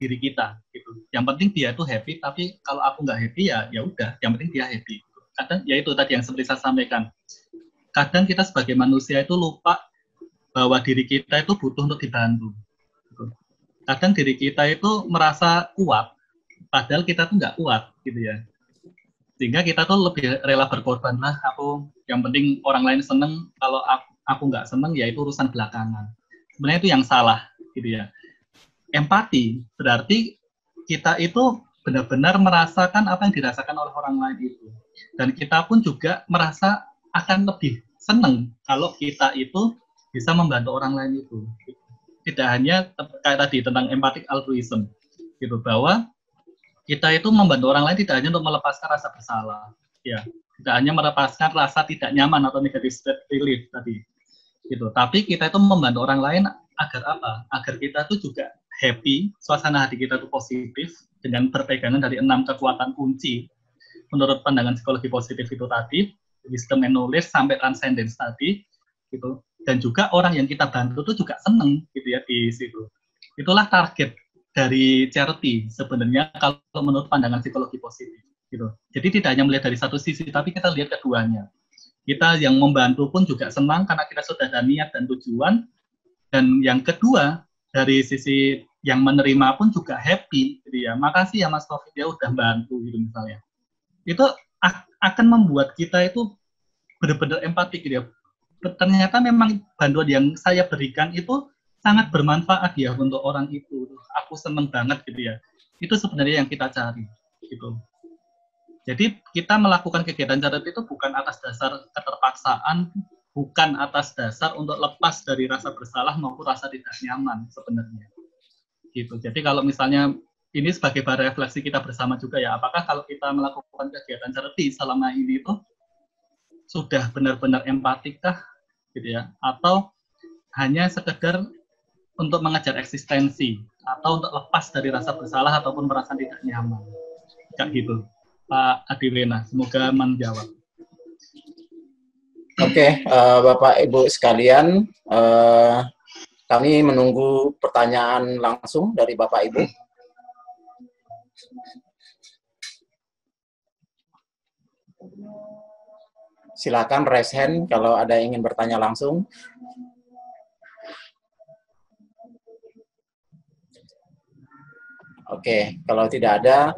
diri kita gitu. Yang penting dia itu happy, tapi kalau aku nggak happy ya udah, yang penting dia happy. Kadang ya itu tadi yang seperti saya sampaikan. Kadang kita sebagai manusia itu lupa bahwa diri kita itu butuh untuk dibantu. Gitu. Kadang diri kita itu merasa kuat, padahal kita tuh nggak kuat gitu ya. Sehingga kita tuh lebih rela berkorban lah. Aku yang penting orang lain seneng, kalau aku nggak seneng ya itu urusan belakangan. Sebenarnya itu yang salah gitu ya. Empati berarti kita itu benar-benar merasakan apa yang dirasakan oleh orang lain itu, dan kita pun juga merasa akan lebih senang kalau kita itu bisa membantu orang lain itu. Tidak hanya kayak tadi tentang empathic altruism gitu, bahwa kita itu membantu orang lain tidak hanya untuk melepaskan rasa bersalah ya, tidak hanya melepaskan rasa tidak nyaman atau negative state relief tadi gitu, tapi kita itu membantu orang lain agar apa? Agar kita tuh juga happy, suasana hati kita tuh positif dengan berpegangan dari 6 kekuatan kunci menurut pandangan psikologi positif itu tadi, wisdom and knowledge sampai transcendence tadi gitu. Dan juga orang yang kita bantu tuh juga seneng gitu ya di situ. Itulah target dari charity sebenarnya kalau menurut pandangan psikologi positif gitu. Jadi tidak hanya melihat dari satu sisi, tapi kita lihat keduanya. Kita yang membantu pun juga senang karena kita sudah ada niat dan tujuan. Dan yang kedua, dari sisi yang menerima pun juga happy gitu ya. Makasih ya Mas Taufik ya udah bantu gitu misalnya. Itu akan membuat kita itu benar-benar empatik gitu ya. Ternyata memang bantuan yang saya berikan itu sangat bermanfaat ya untuk orang itu. Aku seneng banget gitu ya. Itu sebenarnya yang kita cari gitu. Jadi kita melakukan kegiatan charity itu bukan atas dasar keterpaksaan, bukan atas dasar untuk lepas dari rasa bersalah maupun rasa tidak nyaman sebenarnya. Gitu. Jadi kalau misalnya ini sebagai bahan refleksi kita bersama juga ya, apakah kalau kita melakukan kegiatan charity selama ini itu sudah benar-benar empatikkah gitu ya, atau hanya sekedar untuk mengejar eksistensi atau untuk lepas dari rasa bersalah ataupun merasa tidak nyaman. Kayak gitu. Pak Adiwena, semoga menjawab. Oke, Bapak Ibu sekalian, kami menunggu pertanyaan langsung dari Bapak Ibu. Silakan raise hand kalau ada yang ingin bertanya langsung. Oke, kalau tidak ada,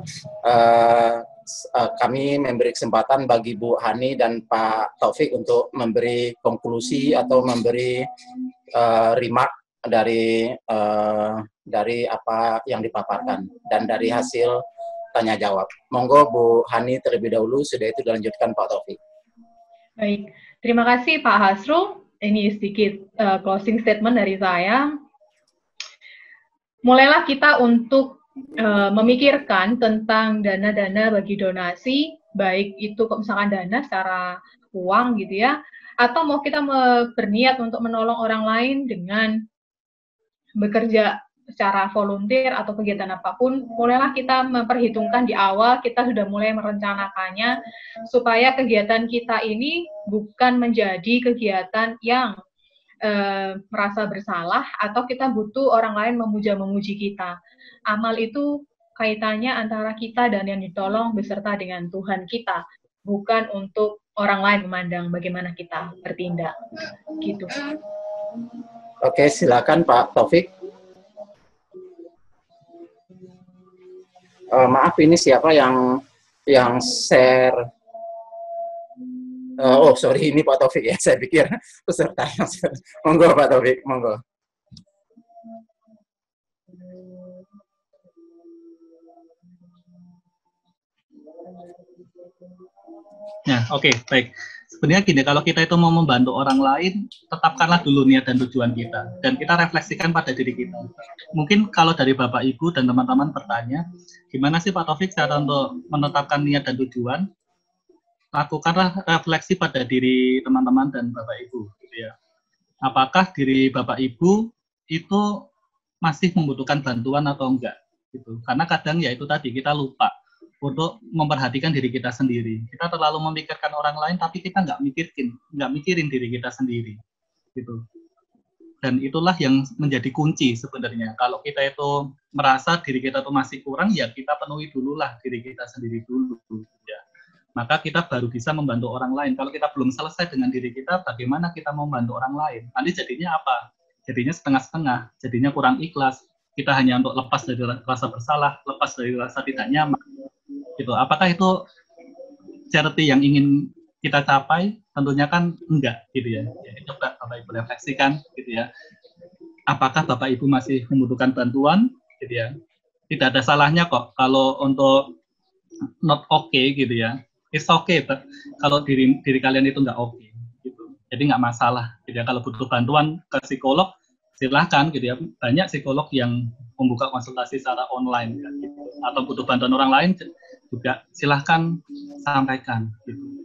kami memberi kesempatan bagi Bu Hani dan Pak Taufik untuk memberi konklusi atau memberi remark dari apa yang dipaparkan dan dari hasil tanya jawab. Monggo Bu Hani terlebih dahulu, sudah itu dilanjutkan Pak Taufik. Baik, terima kasih Pak Hasrul. Ini sedikit closing statement dari saya. Mulailah kita untuk memikirkan tentang dana-dana bagi donasi, baik itu misalkan dana secara uang gitu ya, atau mau kita berniat untuk menolong orang lain dengan bekerja secara volunteer atau kegiatan apapun, mulailah kita memperhitungkan di awal, kita sudah mulai merencanakannya, supaya kegiatan kita ini bukan menjadi kegiatan yang merasa bersalah atau kita butuh orang lain memuja-memuji kita. Amal itu kaitannya antara kita dan yang ditolong beserta dengan Tuhan kita, bukan untuk orang lain memandang bagaimana kita bertindak. Gitu. Oke, silakan Pak Taufik. Maaf, ini siapa yang share? Oh, sorry, ini Pak Taufik ya. Saya pikir peserta yang share. Monggo Pak Taufik, monggo. Ya, oke, baik. Sebenarnya gini, kalau kita itu mau membantu orang lain, tetapkanlah dulu niat dan tujuan kita. Dan kita refleksikan pada diri kita. Mungkin kalau dari Bapak, Ibu, dan teman-teman bertanya, gimana sih Pak Taufik cara untuk menetapkan niat dan tujuan? Lakukanlah refleksi pada diri teman-teman dan Bapak, Ibu. Gitu ya. Apakah diri Bapak, Ibu itu masih membutuhkan bantuan atau enggak? Gitu. Karena kadang ya itu tadi, kita lupa untuk memperhatikan diri kita sendiri. Kita terlalu memikirkan orang lain, tapi kita nggak mikirin diri kita sendiri. Gitu. Dan itulah yang menjadi kunci sebenarnya. Kalau kita itu merasa diri kita itu masih kurang, ya kita penuhi dululah diri kita sendiri dulu. Ya. Maka kita baru bisa membantu orang lain. Kalau kita belum selesai dengan diri kita, bagaimana kita mau membantu orang lain? Nanti jadinya apa? Jadinya setengah-setengah, jadinya kurang ikhlas. Kita hanya untuk lepas dari rasa bersalah, lepas dari rasa tidak nyaman. Gitu. Apakah itu charity yang ingin kita capai? Tentunya kan enggak, gitu ya. Jadi coba Bapak Ibu refleksikan, gitu ya. Apakah Bapak Ibu masih membutuhkan bantuan, gitu ya. Tidak ada salahnya kok kalau untuk not okay, gitu ya. It's okay, kalau diri kalian itu nggak okay, gitu. Jadi nggak masalah, gitu ya. Kalau butuh bantuan ke psikolog, silahkan, gitu ya. Banyak psikolog yang membuka konsultasi secara online, gitu. Atau butuh bantuan orang lain juga silahkan sampaikan, gitu.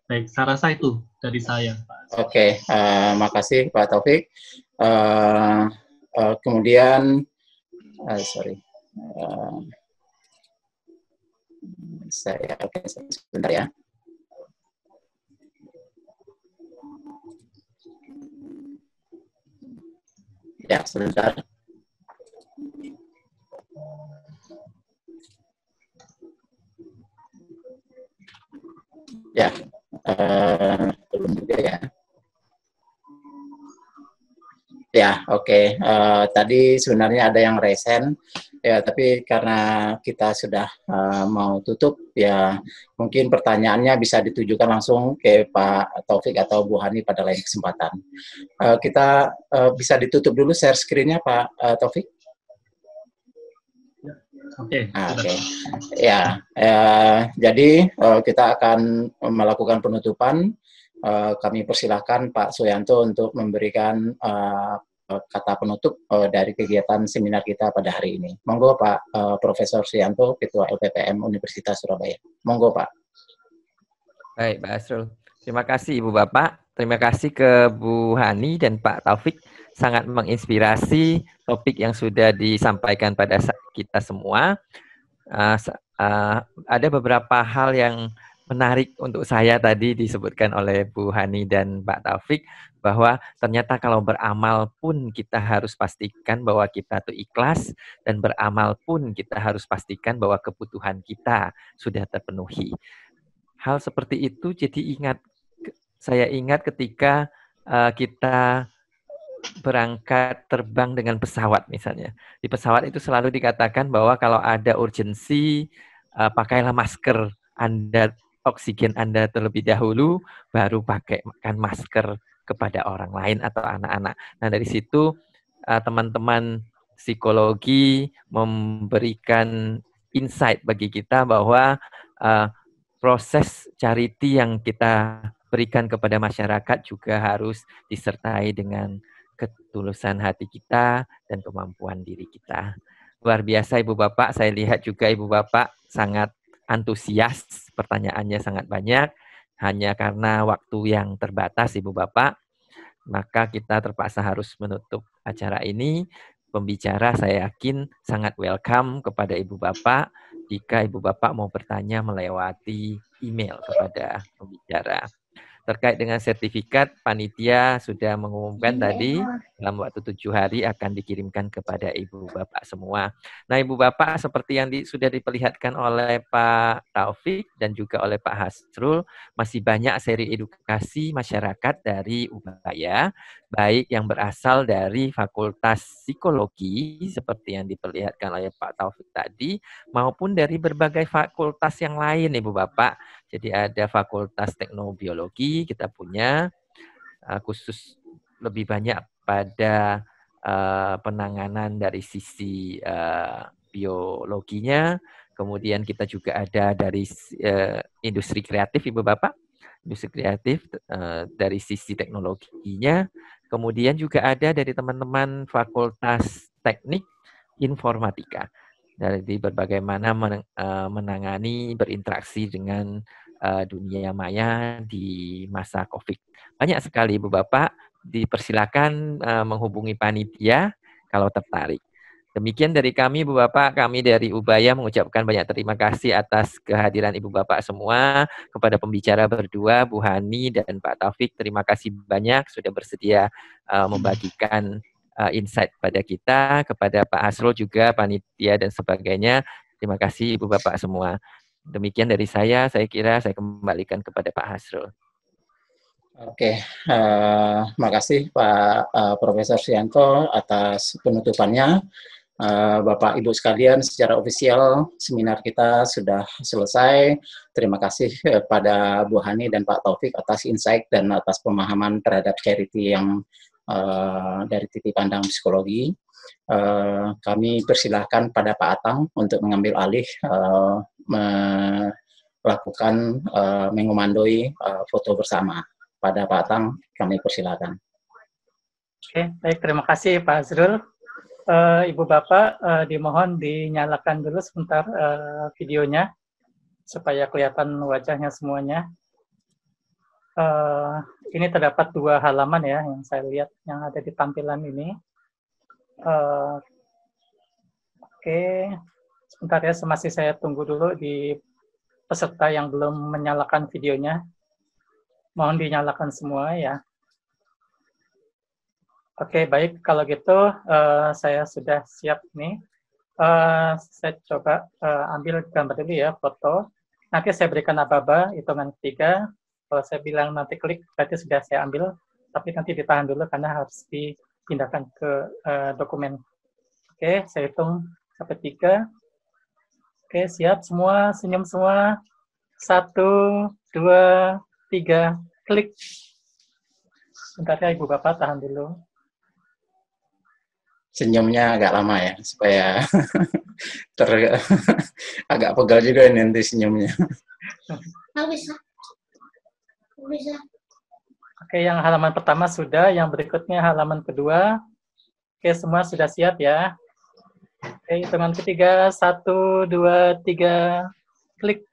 Baik, saya rasa itu dari saya, Pak. Oke, makasih Pak Taufik. Kemudian, oke, sebentar ya. Ya, sebentar. Ya, belum juga ya. Ya, oke. Tadi sebenarnya ada yang resen, ya, tapi karena kita sudah mau tutup, ya, mungkin pertanyaannya bisa ditujukan langsung ke Pak Taufik atau Bu Hani pada lain kesempatan. Kita bisa ditutup dulu share screen-nya, Pak Taufik. Oke. Oke. Ya, jadi kita akan melakukan penutupan. Kami persilahkan Pak Suyanto untuk memberikan kata penutup dari kegiatan seminar kita pada hari ini. Monggo Pak Profesor Suyanto, Ketua LPPM Universitas Surabaya. Monggo Pak. Baik, Pak Asrul. Terima kasih Ibu Bapak. Terima kasih ke Bu Hani dan Pak Taufik. Sangat menginspirasi topik yang sudah disampaikan pada kita semua. Ada beberapa hal yang menarik untuk saya tadi disebutkan oleh Bu Hani dan Pak Taufik, bahwa ternyata kalau beramal pun kita harus pastikan bahwa kita tuh ikhlas, dan beramal pun kita harus pastikan bahwa kebutuhan kita sudah terpenuhi. Hal seperti itu jadi saya ingat ketika kita berangkat terbang dengan pesawat misalnya. Di pesawat itu selalu dikatakan bahwa kalau ada urgensi, pakailah masker Anda, oksigen Anda terlebih dahulu, baru pakaikan masker kepada orang lain atau anak-anak. Nah, dari situ teman-teman psikologi memberikan insight bagi kita bahwa proses charity yang kita berikan kepada masyarakat juga harus disertai dengan ketulusan hati kita dan kemampuan diri kita. Luar biasa Ibu Bapak, saya lihat juga Ibu Bapak sangat antusias, pertanyaannya sangat banyak, hanya karena waktu yang terbatas Ibu Bapak, maka kita terpaksa harus menutup acara ini. Pembicara saya yakin sangat welcome kepada Ibu Bapak, jika Ibu Bapak mau bertanya melewati email kepada pembicara. Terkait dengan sertifikat, panitia sudah mengumumkan tadi dalam waktu 7 hari akan dikirimkan kepada Ibu Bapak semua. Nah, Ibu Bapak seperti yang sudah diperlihatkan oleh Pak Taufik dan juga oleh Pak Hasrul, masih banyak seri edukasi masyarakat dari Ubaya, baik yang berasal dari Fakultas Psikologi seperti yang diperlihatkan oleh Pak Taufik tadi, maupun dari berbagai fakultas yang lain, Ibu Bapak. Jadi ada Fakultas Teknobiologi kita punya, khusus lebih banyak pada penanganan dari sisi biologinya. Kemudian kita juga ada dari industri kreatif, Ibu Bapak, industri kreatif dari sisi teknologinya. Kemudian juga ada dari teman-teman Fakultas Teknik Informatika, dari berbagai mana menangani berinteraksi dengan dunia maya di masa COVID. Banyak sekali Ibu Bapak, dipersilakan menghubungi panitia kalau tertarik. Demikian dari kami, Ibu Bapak. Kami dari Ubaya mengucapkan banyak terima kasih atas kehadiran Ibu Bapak semua. Kepada pembicara berdua, Bu Hani dan Pak Taufik, terima kasih banyak sudah bersedia membagikan insight pada kita. Kepada Pak Hasrul juga, panitia dan sebagainya. Terima kasih Ibu Bapak semua. Demikian dari saya kira saya kembalikan kepada Pak Hasrul. Oke, makasih Pak Profesor Sianto atas penutupannya. Bapak Ibu sekalian, secara ofisial seminar kita sudah selesai. Terima kasih pada Bu Hani dan Pak Taufik atas insight dan atas pemahaman terhadap charity yang dari titik pandang psikologi. Kami persilahkan pada Pak Atang untuk mengambil alih melakukan mengomandoi foto bersama. Pada Pak Atang, kami persilakan. Oke, baik, terima kasih Pak Azrul. Ibu Bapak, dimohon dinyalakan dulu sebentar videonya, supaya kelihatan wajahnya semuanya. Ini terdapat 2 halaman ya, yang saya lihat yang ada di tampilan ini. Oke, sebentar ya, masih saya tunggu dulu di peserta yang belum menyalakan videonya. Mohon dinyalakan semua ya. Oke, baik. Kalau gitu, saya sudah siap nih. Saya coba ambil gambar dulu ya, foto. Nanti saya berikan aba-aba, hitungan 3. Kalau saya bilang nanti klik, berarti sudah saya ambil. Tapi nanti ditahan dulu karena harus dipindahkan ke dokumen. Oke, saya hitung sampai 3. Oke, siap semua, senyum semua. 1, 2, 3, klik. Bentar ya Ibu Bapak, tahan dulu. Senyumnya agak lama ya, supaya agak pegal juga ini nanti senyumnya. Bisa. Oke, yang halaman pertama sudah, yang berikutnya halaman kedua. Oke, semua sudah siap ya. Oke, hitungan ketiga, 1, 2, 3, klik.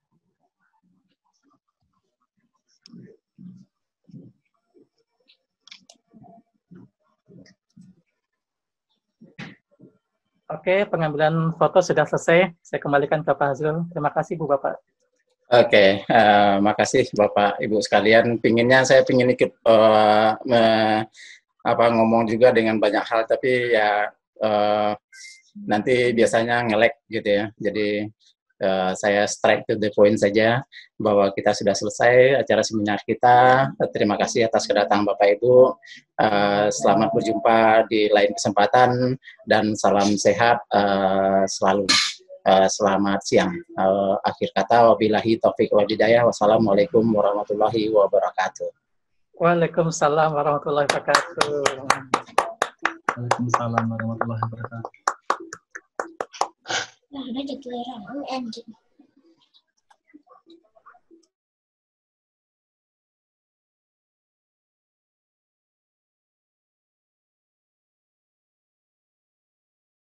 Oke, pengambilan foto sudah selesai. Saya kembalikan ke Pak Hazrul. Terima kasih, Bu Bapak. Oke, makasih Bapak Ibu sekalian. Saya pingin ikut ngomong juga dengan banyak hal, tapi ya nanti biasanya nge-lag gitu ya. Jadi saya straight to the point saja bahwa kita sudah selesai acara seminar kita. Terima kasih atas kedatangan Bapak Ibu. Selamat berjumpa di lain kesempatan dan salam sehat selalu. Selamat siang. Akhir kata, wabillahi taufiq wal hidayah. Wassalamualaikum warahmatullahi wabarakatuh. Waalaikumsalam warahmatullahi wabarakatuh. Waalaikumsalam warahmatullahi wabarakatuh. Nah, udah jadi layar, end.